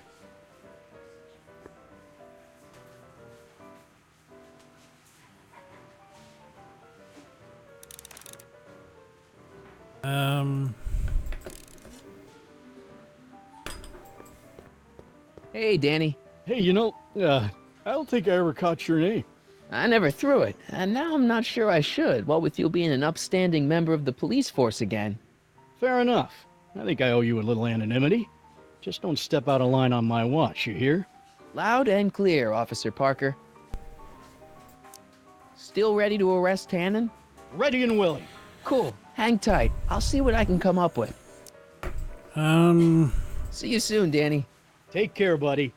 Hey, Danny. Hey, I don't think I ever caught your name. I never threw it, and now I'm not sure I should, what with you being an upstanding member of the police force again. Fair enough. I think I owe you a little anonymity. Just don't step out of line on my watch, you hear? Loud and clear, Officer Parker. Still ready to arrest Tannen? Ready and willing. Cool. Hang tight. I'll see what I can come up with. See you soon, Danny. Take care, buddy.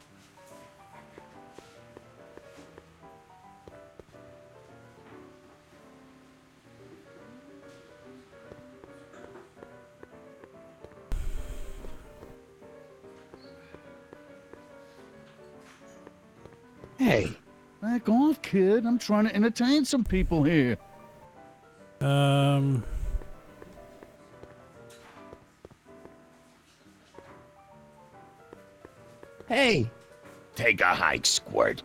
Hey, back off, kid. I'm trying to entertain some people here. Hey! Take a hike, Squirt.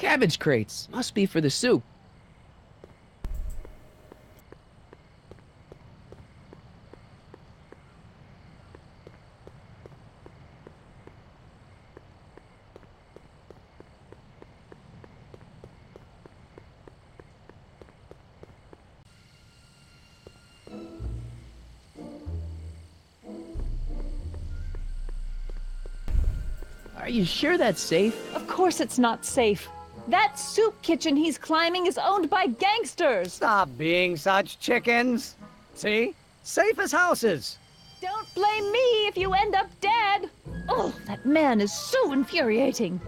Cabbage crates. Must be for the soup. Are you sure that's safe? Of course it's not safe. That soup kitchen he's climbing is owned by gangsters. Stop being such chickens. See? Safe as houses. Don't blame me if you end up dead. Oh, that man is so infuriating.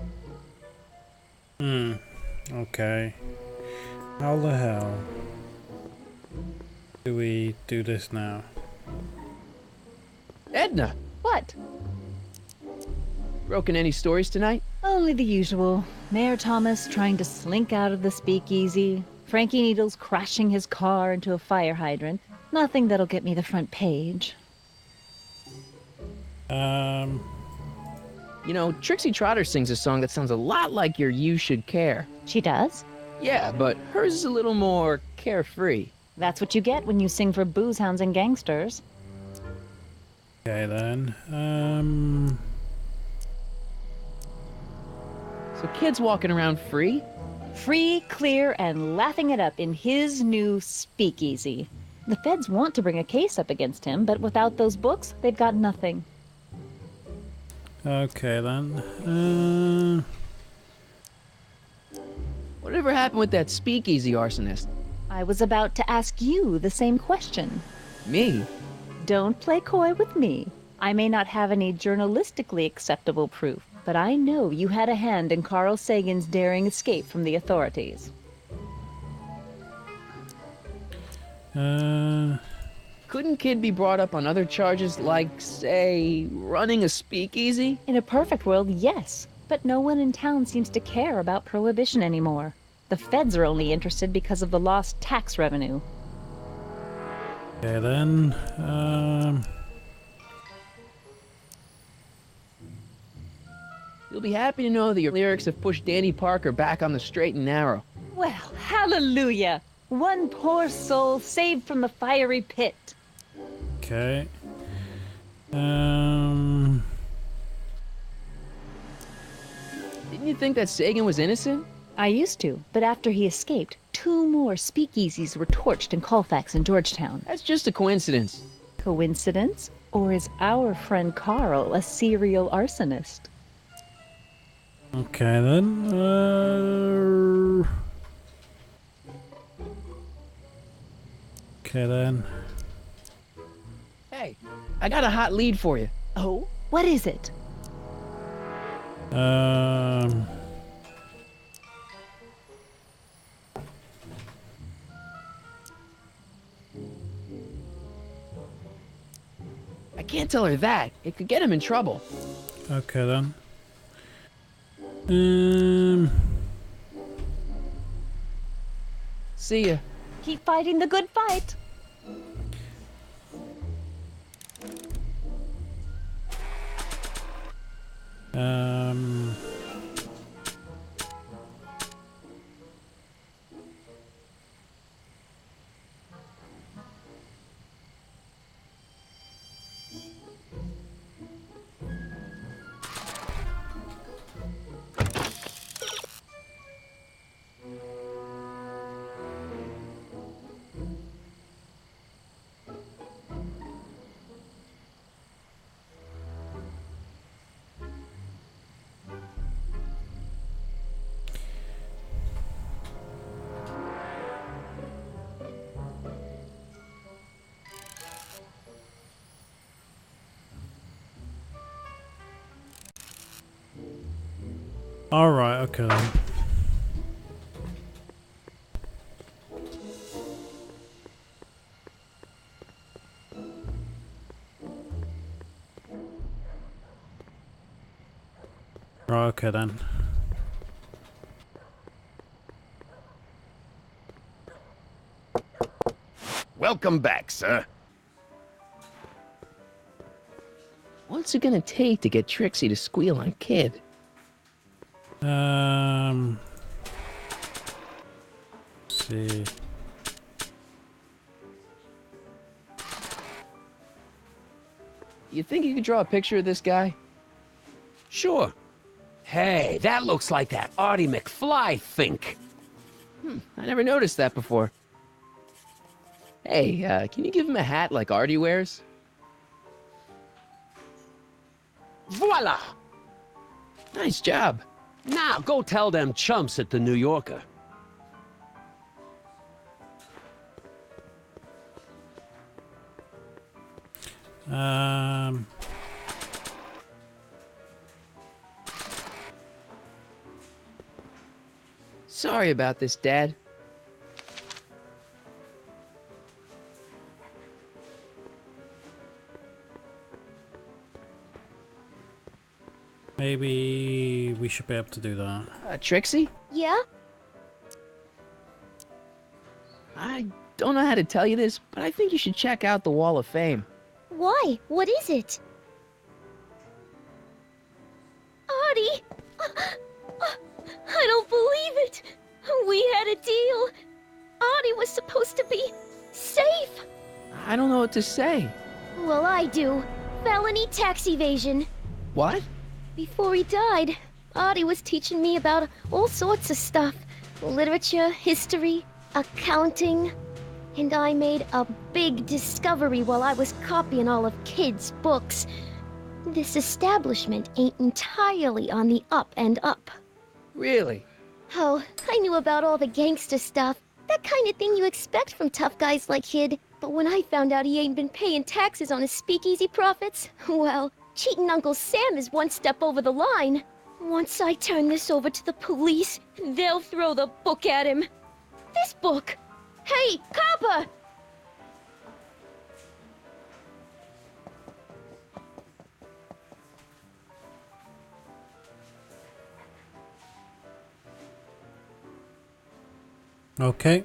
Okay. How the hell do we do this now? Edna! What? Broken any stories tonight? Only the usual. Mayor Thomas trying to slink out of the speakeasy. Frankie Needles crashing his car into a fire hydrant. Nothing that'll get me the front page. You know, Trixie Trotter sings a song that sounds a lot like your You Should Care. She does? Yeah, but hers is a little more carefree. That's what you get when you sing for booze hounds and gangsters. Okay then. So kids walking around free? Free, clear, and laughing it up in his new speakeasy. The feds want to bring a case up against him, but without those books, they've got nothing. Okay then. Whatever happened with that speakeasy arsonist? I was about to ask you the same question. Me? Don't play coy with me. I may not have any journalistically acceptable proof, but I know you had a hand in Carl Sagan's daring escape from the authorities. Couldn't Kid be brought up on other charges like, say, running a speakeasy? In a perfect world, yes. But no one in town seems to care about prohibition anymore. The feds are only interested because of the lost tax revenue. Okay then. You'll be happy to know that your lyrics have pushed Danny Parker back on the straight and narrow. Well, hallelujah! One poor soul saved from the fiery pit. Okay. Didn't you think that Sagan was innocent? I used to, but after he escaped, 2 more speakeasies were torched in Colfax and Georgetown. That's just a coincidence. Coincidence? Or is our friend Carl a serial arsonist? Okay then. Okay then. Hey, I got a hot lead for you. Oh? What is it? I can't tell her that. It could get him in trouble. Okay then. See ya. Keep fighting the good fight. Alright, okay then. Right, okay then. Welcome back, sir. What's it gonna take to get Trixie to squeal on Kid? see. You think you could draw a picture of this guy? Sure. Hey, that looks like that Artie McFly think. I never noticed that before. Hey, can you give him a hat like Artie wears? Voila! Nice job. Now go tell them chumps at the New Yorker. Sorry about this, Dad. Maybe we should be able to do that. Trixie? Yeah? I don't know how to tell you this, but I think you should check out the Wall of Fame. Why? What is it? Artie! I don't believe it! We had a deal! Artie was supposed to be safe! I don't know what to say. Well, I do. Felony tax evasion. What? Before he died, Artie was teaching me about all sorts of stuff. Literature, history, accounting. And I made a big discovery while I was copying all of Kid's books. This establishment ain't entirely on the up and up. Really? Oh, I knew about all the gangster stuff. That kind of thing you expect from tough guys like Kid. But when I found out he ain't been paying taxes on his speakeasy profits, well, cheating Uncle Sam is one step over the line. Once I turn this over to the police, they'll throw the book at him. This book! Hey, copper! Okay.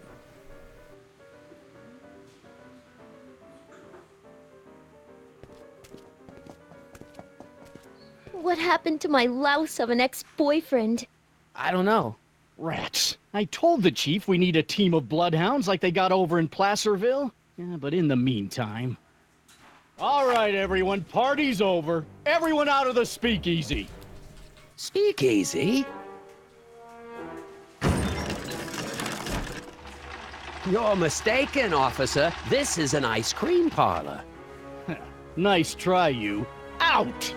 What happened to my louse of an ex-boyfriend? I don't know. Rats. I told the chief we need a team of bloodhounds like they got over in Placerville. Yeah, but in the meantime... All right, everyone, party's over. Everyone out of the speakeasy. Speakeasy? You're mistaken, officer. This is an ice cream parlor. Nice try, you. Out!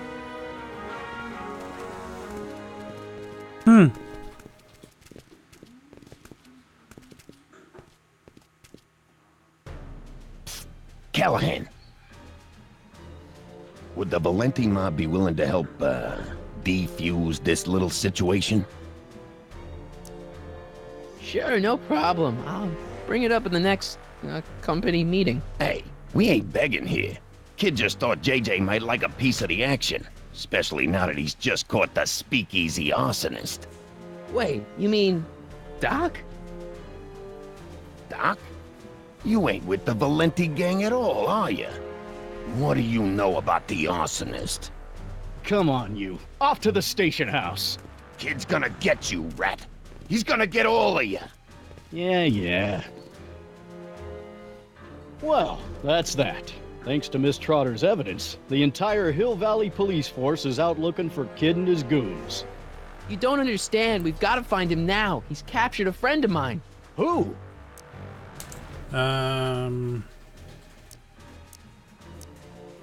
Callahan. Would the Valenti mob be willing to help, defuse this little situation? Sure, no problem. I'll bring it up in the next company meeting. Hey, we ain't begging here. Kid just thought JJ might like a piece of the action, especially now that he's just caught the speakeasy arsonist. Wait, you mean Doc? Doc? You ain't with the Valenti gang at all, are you? What do you know about the arsonist? Come on, you. Off to the station house. Kid's gonna get you, rat. He's gonna get all of you. Yeah. Well, that's that. Thanks to Miss Trotter's evidence, the entire Hill Valley police force is out looking for Kid and his goons. You don't understand. We've got to find him now. He's captured a friend of mine. Who?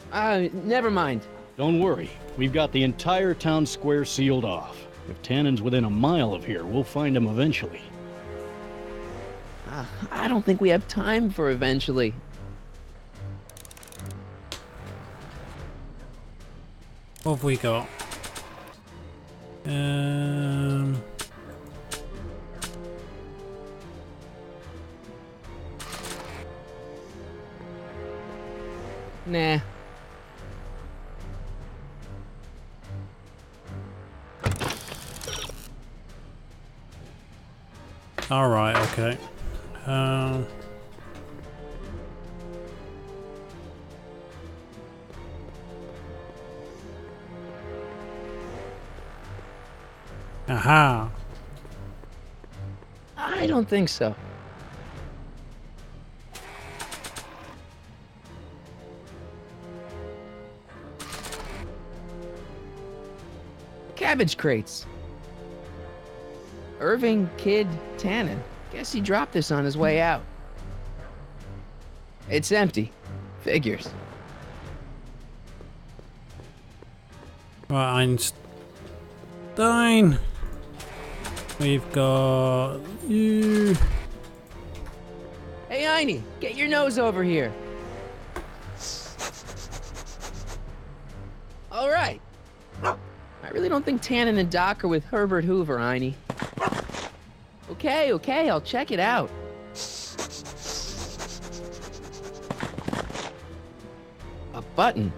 Never mind. Don't worry. We've got the entire town square sealed off. If Tannen's within a mile of here, we'll find him eventually. I don't think we have time for eventually. What have we got? Nah. All right. Okay. Aha. I don't think so. Cabbage crates. Irving Kid Tannen. Guess he dropped this on his way out. It's empty. Figures. Right, Einstein. We've got you. Hey, Einie, get your nose over here. All right. I really don't think Tannen and Doc are with Herbert Hoover, Einie. Okay, I'll check it out. A button.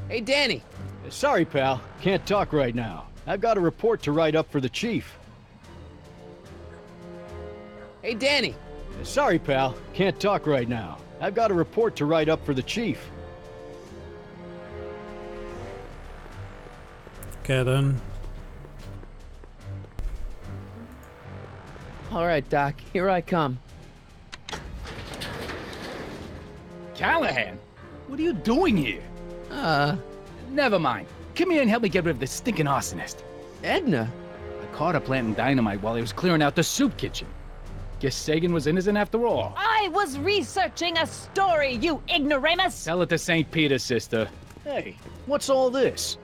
Hey, Danny. Sorry, pal. Can't talk right now. I've got a report to write up for the chief. Hey, Danny. Sorry, pal. Can't talk right now. I've got a report to write up for the chief. Okay, then. All right, Doc. Here I come. Callahan, what are you doing here? Never mind. Come here and help me get rid of this stinking arsonist. Edna? I caught her planting dynamite while he was clearing out the soup kitchen. Guess Sagan was innocent after all. I was researching a story, you ignoramus! Tell it to St. Peter, sister. Hey, what's all this?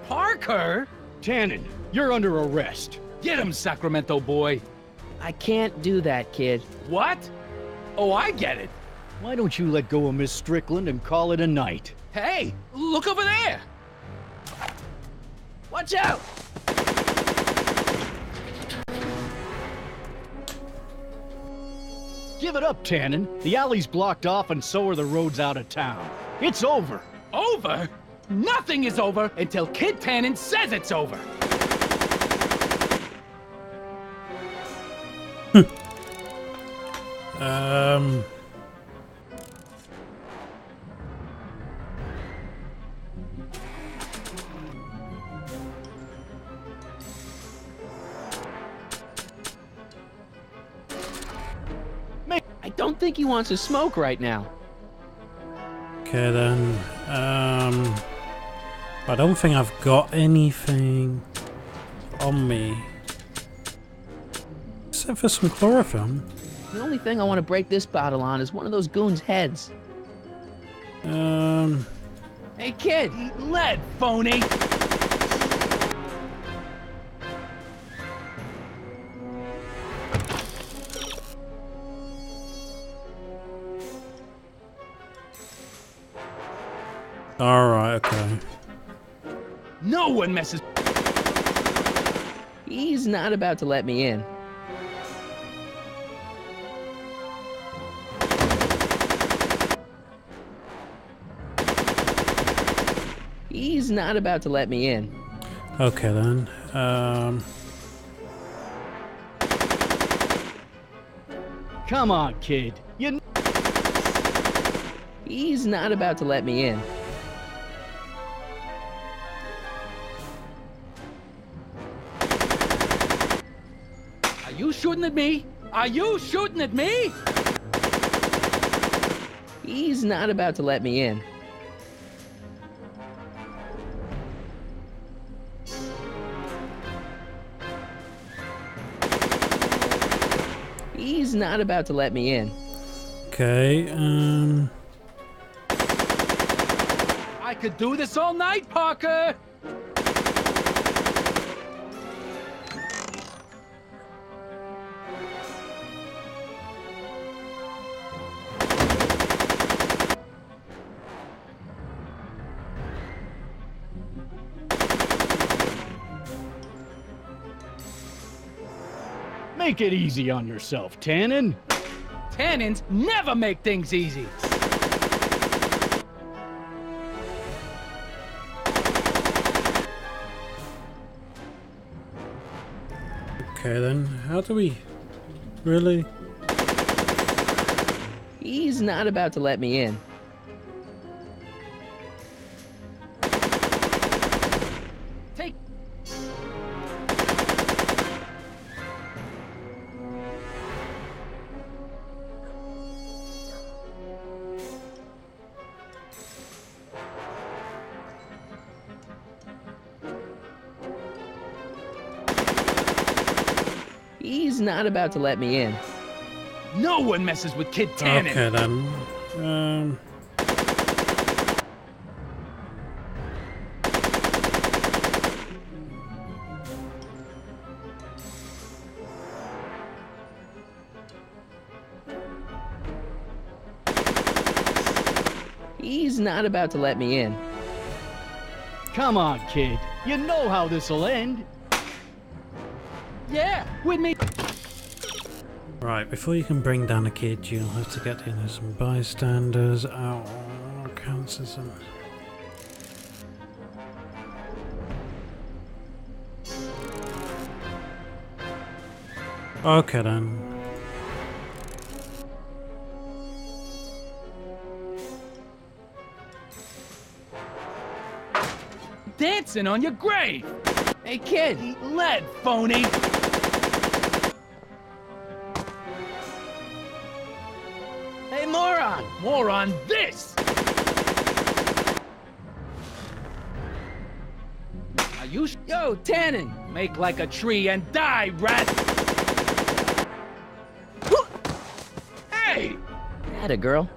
Parker? Tannen, you're under arrest. Get him, Sacramento boy. I can't do that, kid. What? Oh, I get it. Why don't you let go of Miss Strickland and call it a night? Hey, look over there. Watch out! Give it up, Tannen. The alley's blocked off and so are the roads out of town. It's over. Over? Nothing is over until Kid Tannen says it's over. I don't think he wants to smoke right now. Okay, then. I don't think I've got anything on me. Except for some chlorophyll. The only thing I want to break this bottle on is one of those goons' heads. Hey, kid! Eat lead, phony! Alright, okay. No one messes. He's not about to let me in. He's not about to let me in. Okay, then. Come on, kid. He's not about to let me in. Are you shooting at me? Are you shooting at me? He's not about to let me in. He's not about to let me in. Okay, I could do this all night, Parker! Make it easy on yourself, Tannen. Tannins never make things easy. okay, then. How do we... Really? He's not about to let me in. Take... not about to let me in. No one messes with Kid Tannen. Okay then. He's not about to let me in. Come on, kid. You know how this'll end. Yeah, with me. Right, before you can bring down a kid, you'll have to get in some bystanders. Oh, cancel some. Okay then. Dancing on your grave. Hey, kid. Eat lead, phony. Hey, moron. More on this. Are you? Yo, Tannen. Make like a tree and die, rat. Hey. Atta girl.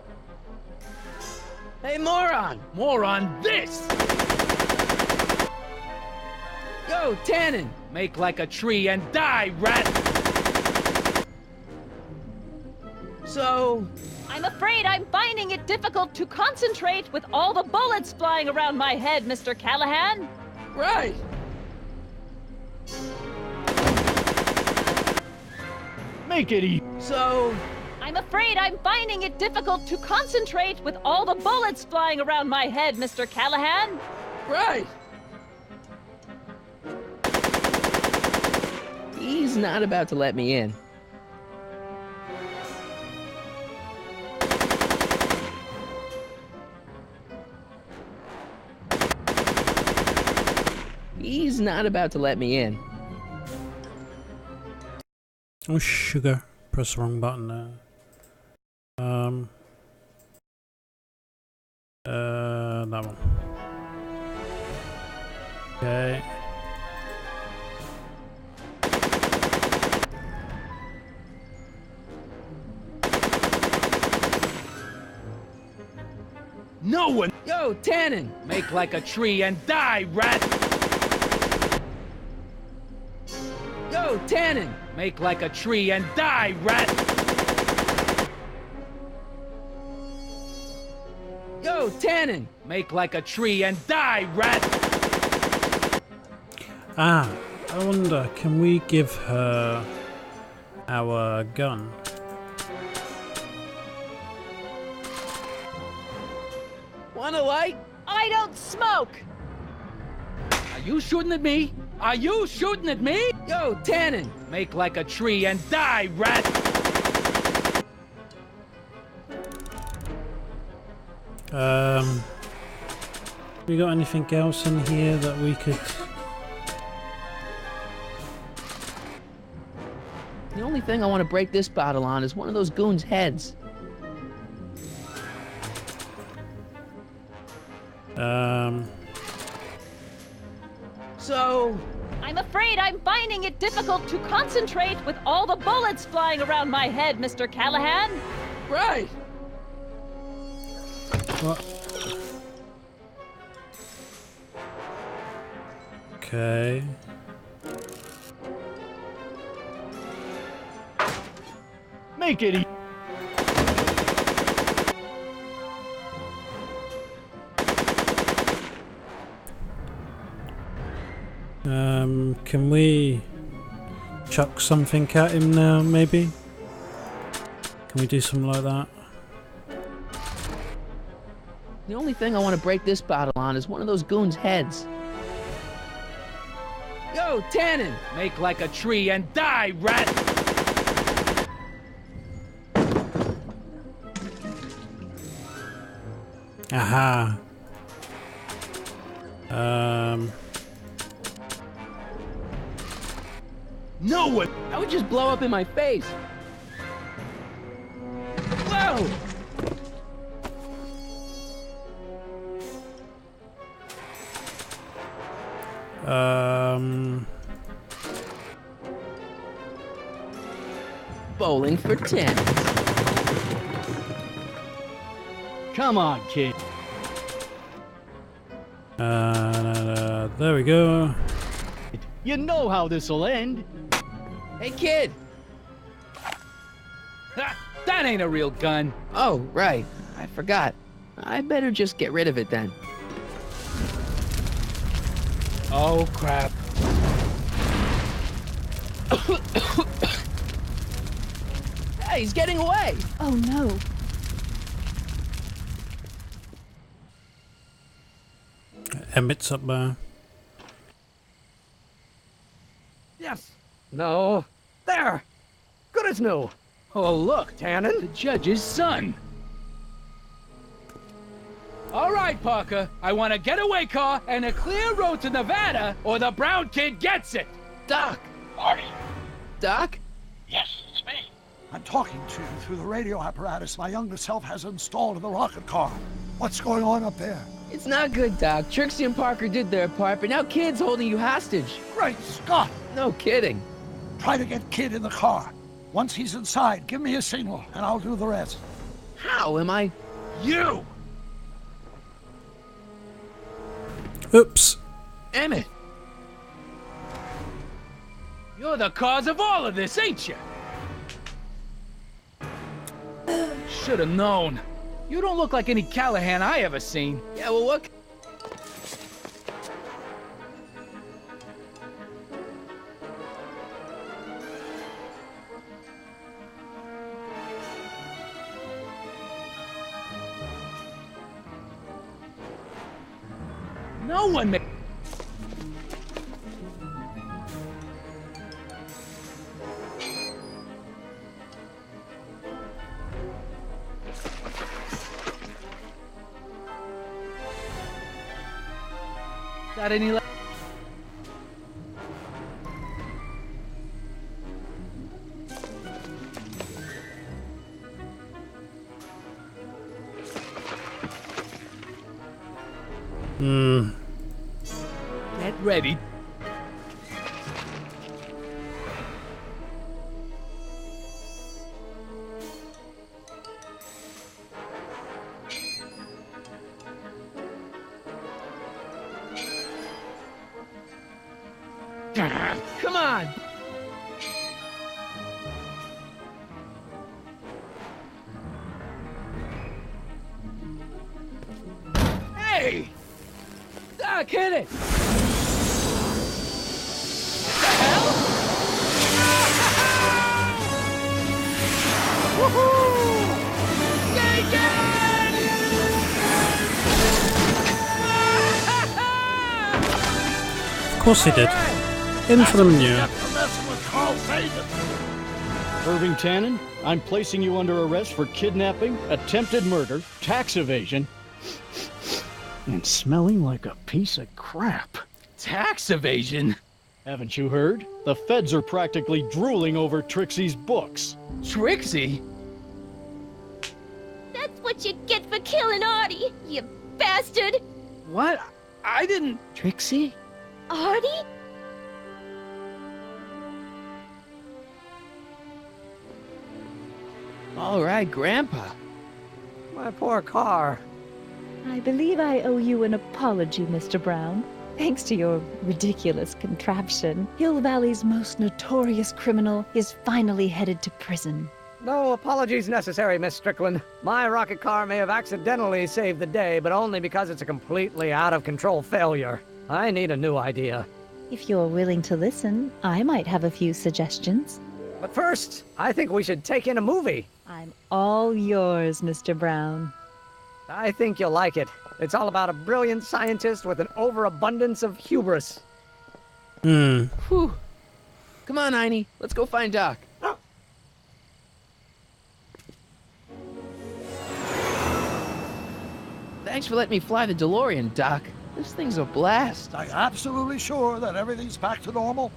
Hey, moron. More on this. Yo, Tannen. Make like a tree and die, rat. So... I'm afraid I'm finding it difficult to concentrate with all the bullets flying around my head, Mr. Callahan. Right. Make it easy. So... I'm afraid I'm finding it difficult to concentrate with all the bullets flying around my head, Mr. Callahan. Right. He's not about to let me in. He's not about to let me in. Oh, sugar. Press the wrong button there. That one. Okay. No one. Yo, Tannen. Make like a tree and die, rat. Yo, Tannen. Make like a tree and die, rat. Yo, Tannen. Make like a tree and die, rat. Ah, I wonder, can we give her our gun? Wanna light? I don't smoke! Are you shooting at me? Are you shooting at me? Yo, Tannen. Make like a tree and die, rat. We got anything else in here that we could... The only thing I want to break this bottle on is one of those goons' heads. So... I'm afraid I'm finding it difficult to concentrate with all the bullets flying around my head, Mr. Callahan. Right. What? Okay. Make it easy. Can we chuck something at him now, maybe? Can we do something like that? The only thing I want to break this bottle on is one of those goons' heads. Yo, Tannen! Make like a tree and die, rat! Aha. No one! I would just blow up in my face. Whoa! rolling for 10. Come on, kid. There we go. You know how this'll end. Hey, kid! Ha, that ain't a real gun. Oh, right. I forgot. I better just get rid of it then. Oh, crap. Hey, he's getting away! Oh no. Emmett's up there. Yes. No. There. Good as new. Oh, look. Tannen? The judge's son. All right, Parker. I want a getaway car and a clear road to Nevada, or the brown kid gets it. Doc! Artie. Doc? Yes, it's me. I'm talking to you through the radio apparatus my younger self has installed in the rocket car. What's going on up there? It's not good, Doc. Trixie and Parker did their part, but now Kid's holding you hostage. Great Scott! No kidding. Try to get Kid in the car. Once he's inside, give me a signal, and I'll do the rest. How am I? You! Oops. Emmett. You're the cause of all of this, ain't you? Should have known. You don't look like any Callahan I ever seen. Yeah, well, what? No one ma- Got any left? Get ready. Come on! Hey! Doc, hit it! Of course he did. In for the manure. Irving Tannen, I'm placing you under arrest for kidnapping, attempted murder, tax evasion, and smelling like a piece of crap. Tax evasion? Haven't you heard? The feds are practically drooling over Trixie's books. Trixie? That's what you get for killing Artie, you bastard! What? I didn't... Trixie? Artie? All right, Grandpa. My poor car. I believe I owe you an apology, Mr. Brown. Thanks to your ridiculous contraption, Hill Valley's most notorious criminal is finally headed to prison. No apologies necessary, Miss Strickland. My rocket car may have accidentally saved the day, but only because it's a completely out-of-control failure. I need a new idea. If you're willing to listen, I might have a few suggestions. But first, I think we should take in a movie. I'm all yours, Mr. Brown. I think you'll like it. It's all about a brilliant scientist with an overabundance of hubris. Whew. Come on, Einie. Let's go find Doc. Thanks for letting me fly the DeLorean, Doc. This thing's a blast. Are you absolutely sure that everything's back to normal?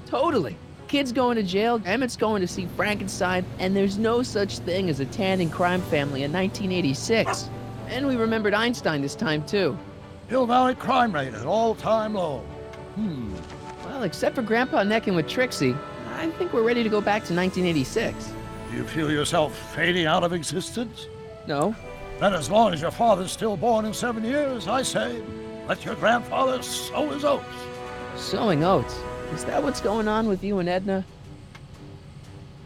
Totally. Kid's going to jail, Emmett's going to see Frankenstein, and there's no such thing as a Tannen crime family in 1986. And we remembered Einstein this time, too. Hill Valley crime rate at all-time low. Well, except for Grandpa necking with Trixie, I think we're ready to go back to 1986. Do you feel yourself fading out of existence? No. Then as long as your father's still born in 7 years, I say, let your grandfather sow his oats. Sowing oats? Is that what's going on with you and Edna?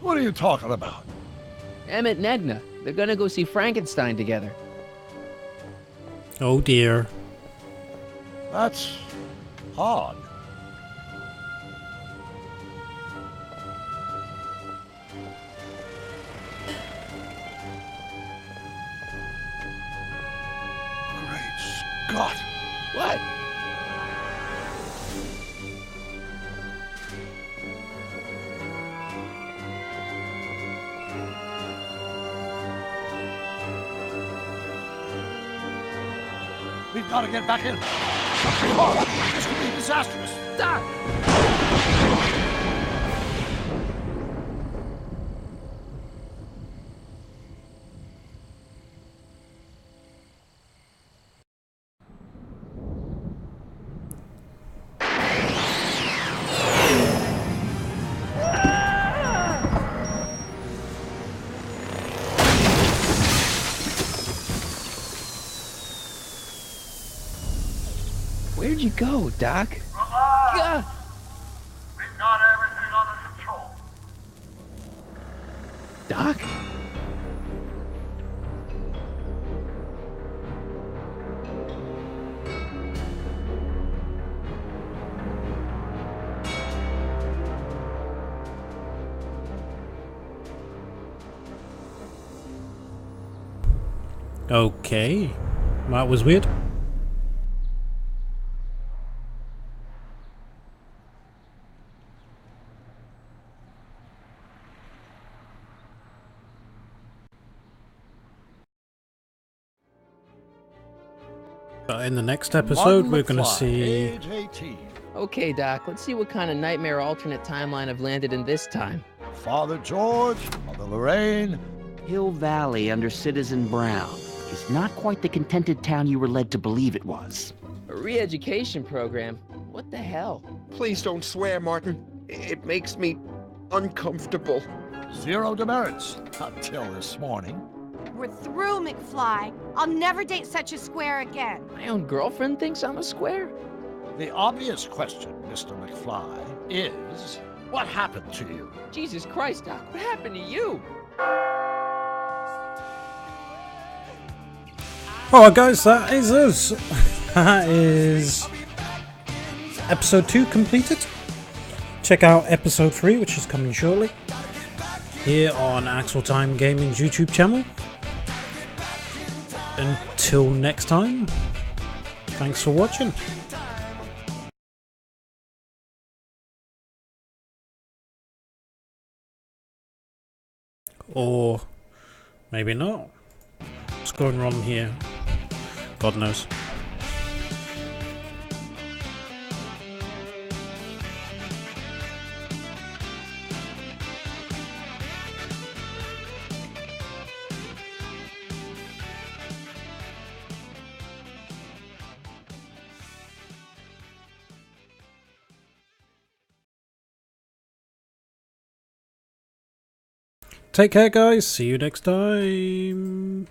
What are you talking about? Emmett and Edna. They're gonna go see Frankenstein together. Oh dear. That's odd. Great Scott! What? We've got to get back in. Oh, this could be disastrous. Doc! Where'd you go, Doc? Relax. We've got everything under control. Doc? Okay. That was weird. In the next episode, we're going to see... Age 18. Okay, Doc, let's see what kind of nightmare alternate timeline I've landed in this time. Father George, Mother Lorraine. Hill Valley under Citizen Brown is not quite the contented town you were led to believe it was. A re-education program? What the hell? Please don't swear, Martin. It makes me uncomfortable. Zero demerits until this morning. We're through, McFly. I'll never date such a square again. My own girlfriend thinks I'm a square? The obvious question, Mr. McFly, is what happened to you? Jesus Christ, Doc, what happened to you? Alright guys, that is us. That is episode 2 completed. Check out episode 3, which is coming shortly, here on Axletime Gaming's YouTube channel. Until next time, thanks for watching. Or maybe not. What's going on here? God knows. Take care guys, see you next time.